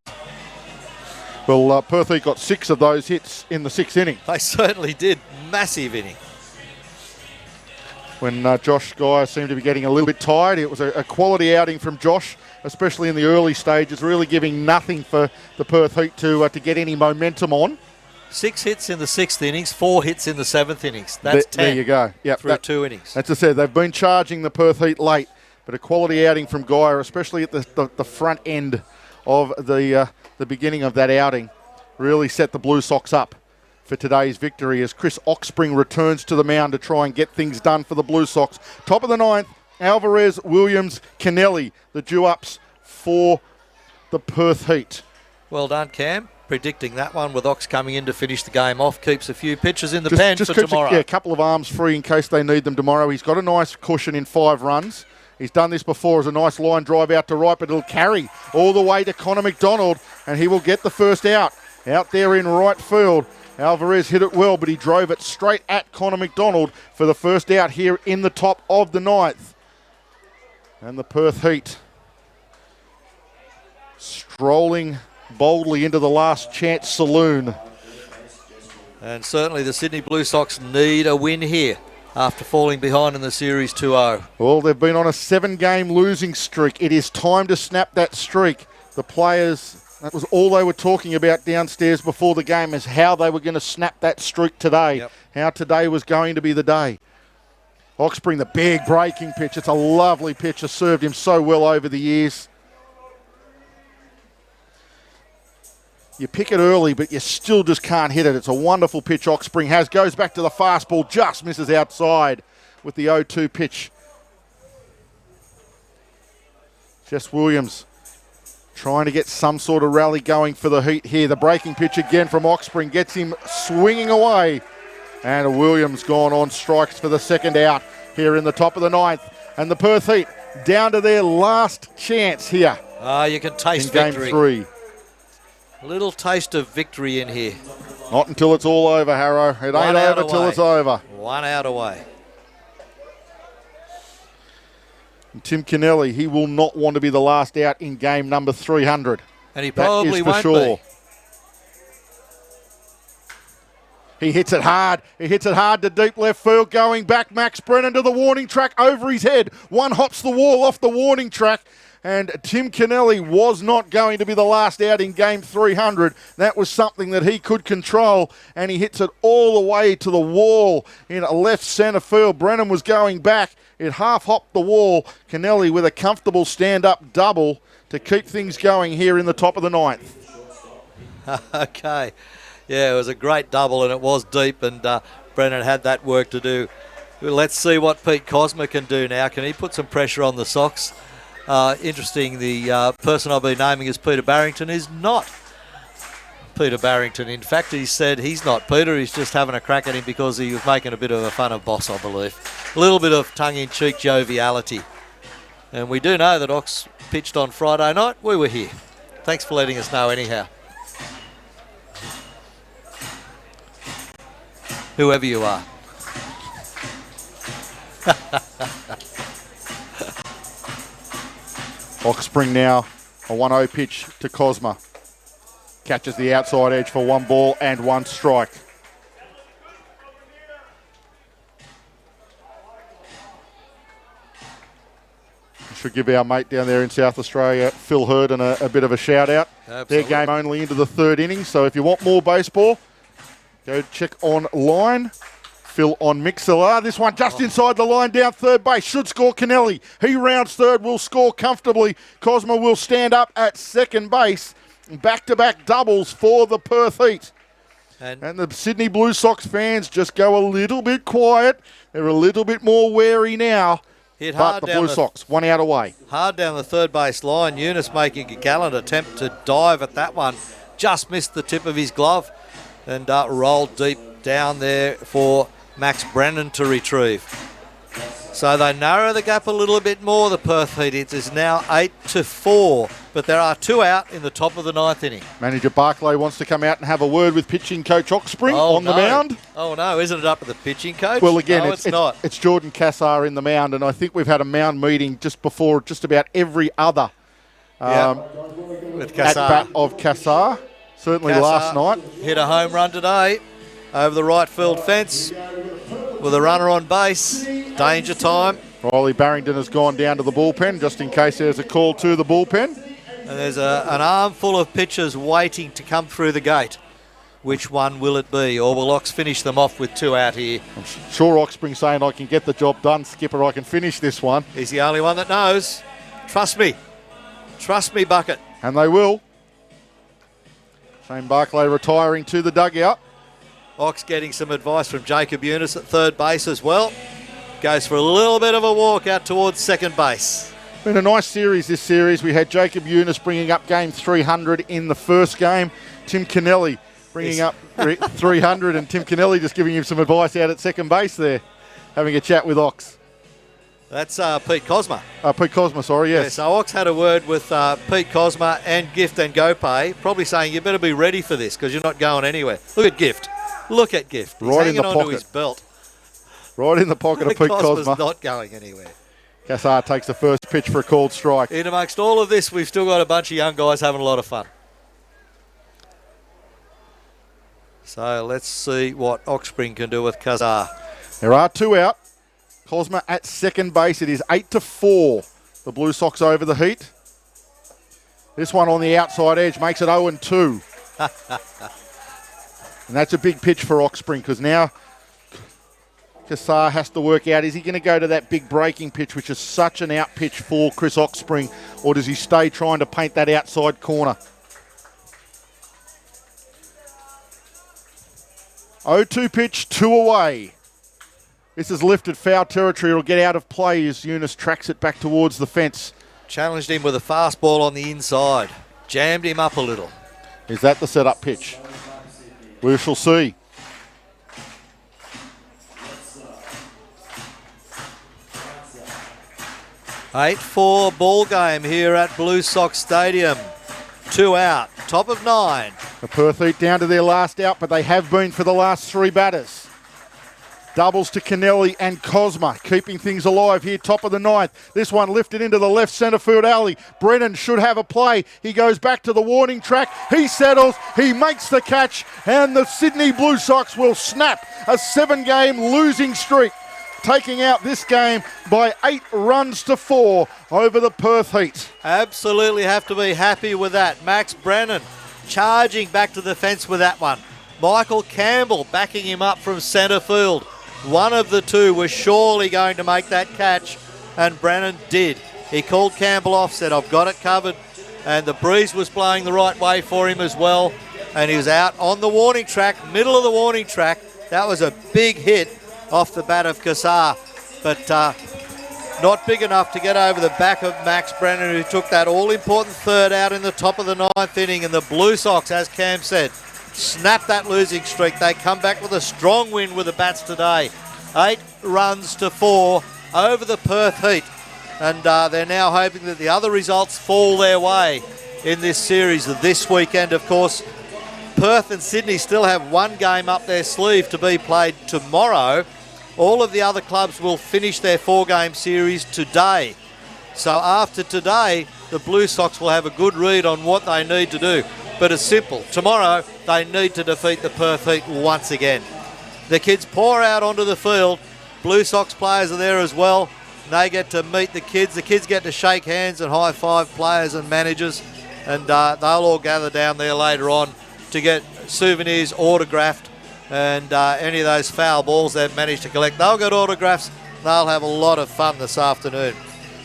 B: Well, Perth Heat got 6 of those hits in the 6th inning.
A: They certainly did. Massive inning.
B: When Josh Guy seemed to be getting a little bit tired, it was a quality outing from Josh, especially in the early stages, really giving nothing for the Perth Heat to get any momentum on.
A: 6 hits in the 6th innings, 4 hits in the 7th innings. That's 10.
B: There you go. Yep,
A: through 2 innings.
B: As I said, they've been charging the Perth Heat late, but a quality outing from Guy, especially at the front end of the beginning of that outing, really set the Blue Sox up for today's victory as Chris Oxspring returns to the mound to try and get things done for the Blue Sox. Top of the 9th, Alvarez, Williams, Kennelly, the due-ups for the Perth Heat.
A: Well done, Cam. Predicting that one with Ox coming in to finish the game off. Keeps a few pitches in the pen for tomorrow.
B: A couple of arms free in case they need them tomorrow. He's got a nice cushion in 5 runs. He's done this before as a nice line drive out to right, but it'll carry all the way to Connor McDonald, and he will get the first out. Out there in right field. Alvarez hit it well, but he drove it straight at Connor McDonald for the first out here in the top of the 9th. And the Perth Heat strolling boldly into the last chance saloon.
A: And certainly the Sydney Blue Sox need a win here after falling behind in the series 2-0.
B: Well, they've been on a 7-game losing streak. It is time to snap that streak. The players, that was all they were talking about downstairs before the game, is how they were going to snap that streak today.
A: Yep.
B: How today was going to be the day. Oxspring, the big breaking pitch. It's a lovely pitch. Has served him so well over the years. You pick it early, but you still just can't hit it. It's a wonderful pitch Oxspring has. Goes back to the fastball, just misses outside with the 0-2 pitch. Jess Williams trying to get some sort of rally going for the Heat here. The breaking pitch again from Oxspring gets him swinging away. And Williams gone on strikes for the second out here in the top of the 9th. And the Perth Heat down to their last chance here.
A: You can taste
B: in
A: victory.
B: Game 3.
A: A little taste of victory in here.
B: Not until it's all over, Harrow. It ain't over till it's over.
A: 1 out away.
B: And Tim Kennelly, he will not want to be the last out in game number 300.
A: And he probably won't
B: be. He hits it hard. He hits it hard to deep left field. Going back, Max Brennan to the warning track over his head. One hops the wall off the warning track. And Tim Kennelly was not going to be the last out in game 300. That was something that he could control, and he hits it all the way to the wall in left centre field. Brennan was going back. It half-hopped the wall. Kennelly with a comfortable stand-up double to keep things going here in the top of the ninth.
A: Okay. Yeah, it was a great double, and it was deep, and Brennan had that work to do. Let's see what Pete Cosma can do now. Can he put some pressure on the Sox? Interesting, the person I've been naming as Peter Barrington is not Peter Barrington. In fact, he said he's not Peter, he's just having a crack at him because he was making a bit of a fun of Boss, I believe. A little bit of tongue-in-cheek joviality. And we do know that Ox pitched on Friday night. We were here. Thanks for letting us know anyhow. Whoever you are.
B: Oxspring now, a 1-0 pitch to Cosma. Catches the outside edge for 1 ball and 1 strike. Should give our mate down there in South Australia, Phil Hurden, a bit of a shout out.
A: Absolutely.
B: Their game only into the 3rd inning, so if you want more baseball, go check online. Phil on Mixlr. This one just inside the line down third base. Should score Kennelly. He rounds third, will score comfortably. Cosma will stand up at second base. Back-to-back doubles for the Perth Heat. And the Sydney Blue Sox fans just go a little bit quiet. They're a little bit more wary now.
A: Hit
B: but
A: hard
B: the
A: down
B: Blue Sox, 1 out away.
A: Hard down the third base line. Eunice making a gallant attempt to dive at that one. Just missed the tip of his glove and rolled deep down there for Max Brennan to retrieve. So they narrow the gap a little bit more. The Perth Heat is now 8-4, but there are 2 out in the top of the 9th inning.
B: Manager Barclay wants to come out and have a word with pitching coach Oxspring the mound.
A: Oh no, isn't it up at the pitching coach?
B: Well, again,
A: no,
B: it's
A: not.
B: It's Jordan Cassar in the mound, and I think we've had a mound meeting just before just about every other
A: with
B: at bat of Cassar. Certainly
A: Cassar
B: last night.
A: Hit a home run today over the right field fence with a runner on base. Danger time.
B: Riley Barrington has gone down to the bullpen just in case there's a call to the bullpen.
A: And there's an armful of pitchers waiting to come through the gate. Which one will it be? Or will Ox finish them off with 2 out here?
B: I'm sure Oxspring saying, I can get the job done, Skipper, I can finish this one.
A: He's the only one that knows. Trust me. Trust me, Bucket.
B: And they will. Shane Barclay retiring to the dugout.
A: Ox getting some advice from Jacob Eunice at third base as well. Goes for a little bit of a walk out towards second base.
B: Been a nice series this series. We had Jacob Eunice bringing up game 300 in the first game. Tim Kennelly bringing up 300 and Tim Kennelly just giving him some advice out at second base there. Having a chat with Ox.
A: That's Pete Cosma.
B: Pete Cosma, sorry, yes.
A: Yeah, so Ox had a word with Pete Cosma and Gift and GoPay, probably saying you better be ready for this because you're not going anywhere. Look at Gift. Look at Gift. He's
B: right in the
A: hanging onto
B: pocket.
A: his belt.
B: Right in the pocket of Pete
A: Cosma's
B: Cosma.
A: Not going anywhere.
B: Cassar takes the first pitch for a called strike.
A: In amongst all of this, we've still got a bunch of young guys having a lot of fun. So let's see what Oxspring can do with Cassar.
B: There are 2 out. Cosma at second base. It is 8-4. The Blue Sox over the Heat. This one on the outside edge makes it 0-2. And that's a big pitch for Oxspring because now Cassar has to work out, is he going to go to that big breaking pitch, which is such an out pitch for Chris Oxspring, or does he stay trying to paint that outside corner? 0-2 pitch, 2 away. This is lifted foul territory. It'll get out of play as Eunice tracks it back towards the fence.
A: Challenged him with a fastball on the inside. Jammed him up a little.
B: Is that the setup pitch? We shall see.
A: Eight 8-4 ball game here at Blue Sox Stadium. 2 out, top of 9.
B: The Perth Heat down to their last out, but they have been for the last 3 batters. Doubles to Kennelly and Cosma, keeping things alive here, top of the 9th. This one lifted into the left centre field alley. Brennan should have a play. He goes back to the warning track. He settles. He makes the catch, and the Sydney Blue Sox will snap a 7-game losing streak taking out this game by 8 runs to 4 over the Perth Heat.
A: Absolutely have to be happy with that. Max Brennan charging back to the fence with that one. Michael Campbell backing him up from centre field. One of the two was surely going to make that catch, and Brennan did. He called Campbell off, said, I've got it covered, and the breeze was blowing the right way for him as well, and he was out on the warning track, middle of the warning track. That was a big hit off the bat of Kassar, but not big enough to get over the back of Max Brennan, who took that all-important third out in the top of the 9th inning, and the Blue Sox, as Cam said, snap that losing streak. They come back with a strong win with the bats today. 8 runs to 4 over the Perth Heat. And they're now hoping that the other results fall their way in this series. This weekend, of course, Perth and Sydney still have one game up their sleeve to be played tomorrow. All of the other clubs will finish their 4-game series today. So after today, the Blue Sox will have a good read on what they need to do. But it's simple. Tomorrow, they need to defeat the Perth Heat once again. The kids pour out onto the field. Blue Sox players are there as well. They get to meet the kids. The kids get to shake hands and high-five players and managers. And they'll all gather down there later on to get souvenirs autographed. And any of those foul balls they've managed to collect, they'll get autographs. They'll have a lot of fun this afternoon.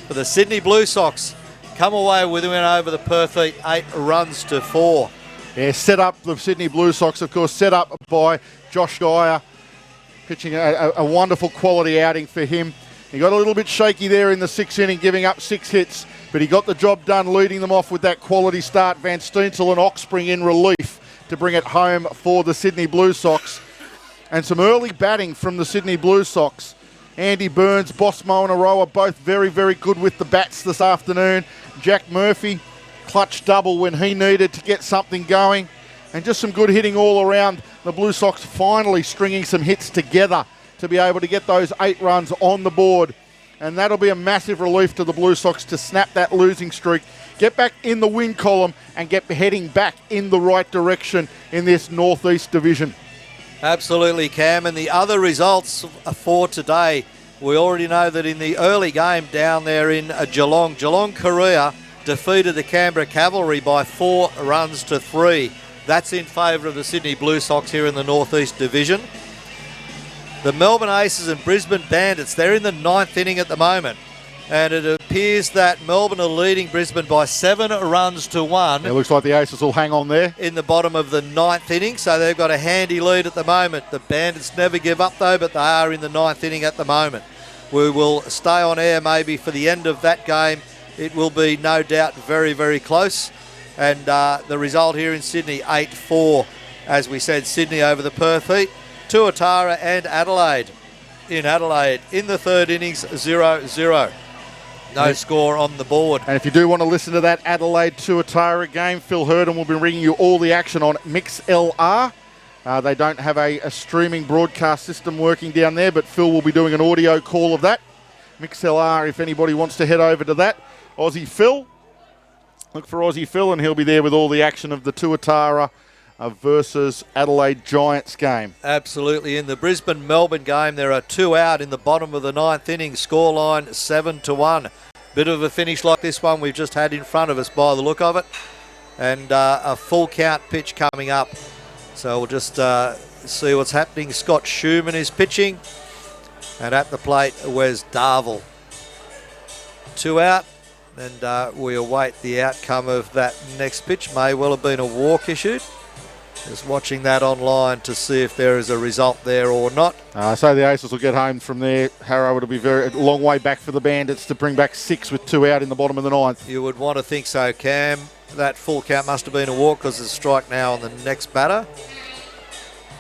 A: But the Sydney Blue Sox come away with a win over the Perth Heat, 8 runs to 4.
B: Yeah, set up the Sydney Blue Sox, of course, set up by Josh Dyer, pitching a wonderful quality outing for him. He got a little bit shaky there in the 6th inning, giving up 6 hits, but he got the job done, leading them off with that quality start. Van Steensel and Oxspring in relief to bring it home for the Sydney Blue Sox. And some early batting from the Sydney Blue Sox. Andy Burns, Bosmo and Aroa both very, very good with the bats this afternoon. Jack Murphy, clutch double when he needed to get something going. And just some good hitting all around. The Blue Sox finally stringing some hits together to be able to get those 8 runs on the board. And that'll be a massive relief to the Blue Sox to snap that losing streak, get back in the win column and get heading back in the right direction in this Northeast Division.
A: Absolutely, Cam. And the other results for today, we already know that in the early game down there in Geelong, Korea defeated the Canberra Cavalry by 4 runs to 3. That's in favour of the Sydney Blue Sox here in the Northeast Division. The Melbourne Aces and Brisbane Bandits, they're in the 9th inning at the moment. And it appears that Melbourne are leading Brisbane by 7 runs to 1.
B: It looks like the Aces will hang on there.
A: In the bottom of the 9th inning, so they've got a handy lead at the moment. The Bandits never give up though, but they are in the 9th inning at the moment. We will stay on air maybe for the end of that game. It will be no doubt very, very close. And the result here in Sydney, 8-4. As we said, Sydney over the Perth Heat. Tuatara and Adelaide. In Adelaide, in the 3rd innings, 0-0. No score on the board.
B: And if you do want to listen to that Adelaide Tuatara game, Phil Hurden will be bringing you all the action on MixLR. They don't have a streaming broadcast system working down there, but Phil will be doing an audio call of that. MixLR, if anybody wants to head over to that. Aussie Phil. Look for Aussie Phil, and he'll be there with all the action of the Tuatara versus Adelaide Giants game.
A: Absolutely. In the Brisbane-Melbourne game, there are 2 out in the bottom of the 9th inning. Scoreline 7-1. Bit of a finish like this one we've just had in front of us by the look of it. And a full count pitch coming up. So we'll just see what's happening. Scott Schumann is pitching. And at the plate, Wes Darville. 2 out. And we await the outcome of that next pitch. May well have been a walk issued. Just watching that online to see if there is a result there or not.
B: So the Aces will get home from there. Harrow, it'll be a long way back for the Bandits to bring back 6 with 2 out in the bottom of the 9th.
A: You would want to think so, Cam. That full count must have been a walk because there's a strike now on the next batter.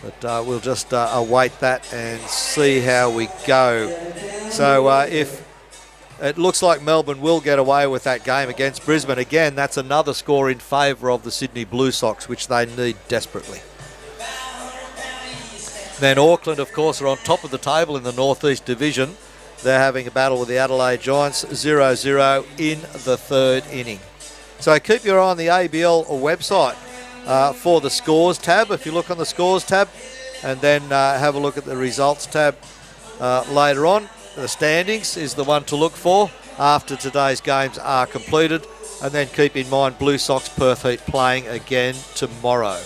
A: But we'll just await that and see how we go. So if it looks like Melbourne will get away with that game against Brisbane. Again, that's another score in favour of the Sydney Blue Sox, which they need desperately. Then Auckland, of course, are on top of the table in the Northeast Division. They're having a battle with the Adelaide Giants, 0-0 in the 3rd inning. So keep your eye on the ABL website for the scores tab. If you look on the scores tab and then have a look at the results tab, later on. The standings is the one to look for after today's games are completed. And then keep in mind Blue Sox Perth Heat playing again tomorrow.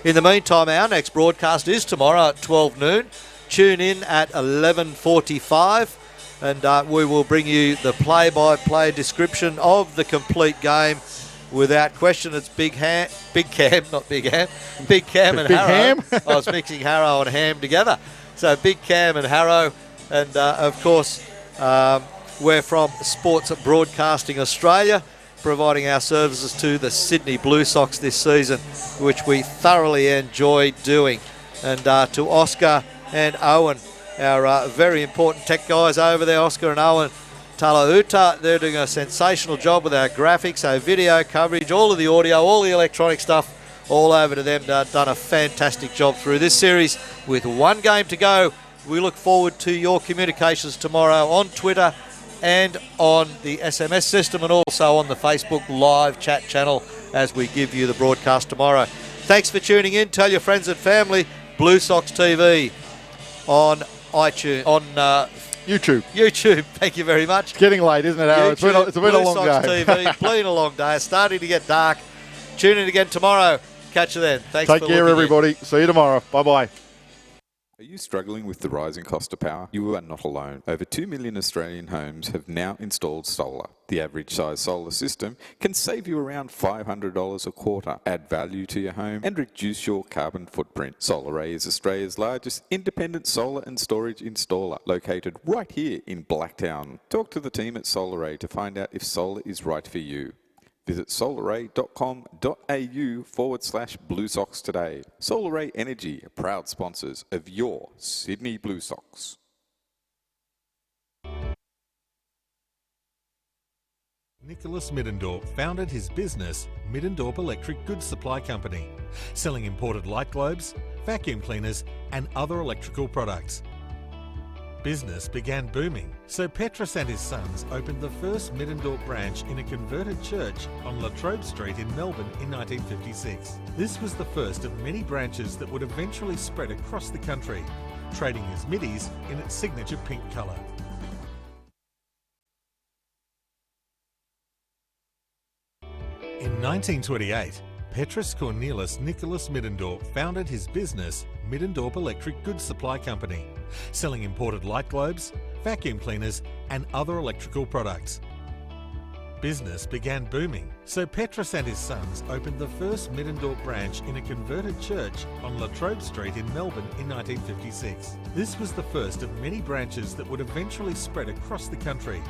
A: In the meantime, our next broadcast is tomorrow at 12 noon. Tune in at 11:45 and we will bring you the play-by-play description of the complete game. Without question, it's Big Cam and Harrow. I was mixing Harrow and Ham together. So Big Cam and Harrow, and of course, we're from Sports Broadcasting Australia, providing our services to the Sydney Blue Sox this season, which we thoroughly enjoy doing. And to Oscar and Owen, our very important tech guys over there, Oscar and Owen Talauta, they're doing a sensational job with our graphics, our video coverage, all of the audio, all the electronic stuff, all over to them. Done a fantastic job through this series with one game to go. We look forward to your communications tomorrow on Twitter and on the SMS system, and also on the Facebook live chat channel as we give you the broadcast tomorrow. Thanks for tuning in. Tell your friends and family. Blue Sox TV on iTunes, on YouTube. Thank you very much.
B: It's getting late, isn't it, Aaron? It's been a long
A: Sox
B: day.
A: TV, been a long day. It's starting to get dark. Tune in again tomorrow. Catch you then. Thanks.
B: Take care, everybody. See you tomorrow. Bye-bye.
F: Are you struggling with the rising cost of power? You are not alone. Over 2 million Australian homes have now installed solar. The average size solar system can save you around $500 a quarter, add value to your home and reduce your carbon footprint. SolarAy is Australia's largest independent solar and storage installer, located right here in Blacktown. Talk to the team at SolarAy to find out if solar is right for you. Visit solaray.com.au/Blue Sox today. SolarAy Energy, proud sponsors of your Sydney Blue Sox.
E: Nicholas Middendorp founded his business, Middendorp Electric Goods Supply Company, selling imported light globes, vacuum cleaners and other electrical products. Business began booming, so Petrus and his sons opened the first Middendorp branch in a converted church on La Trobe Street in Melbourne in 1956. This was the first of many branches that would eventually spread across the country, trading as Middies in its signature pink colour. In 1928, Petrus Cornelis Nicholas Middendorp founded his business, Middendorp Electric Goods Supply Company, selling imported light globes, vacuum cleaners and other electrical products. Business began booming, so Petrus and his sons opened the first Middendorp branch in a converted church on La Trobe Street in Melbourne in 1956. This was the first of many branches that would eventually spread across the country,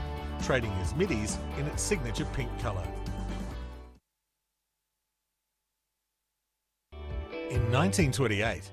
E: trading as Middies in its signature pink colour. In 1928,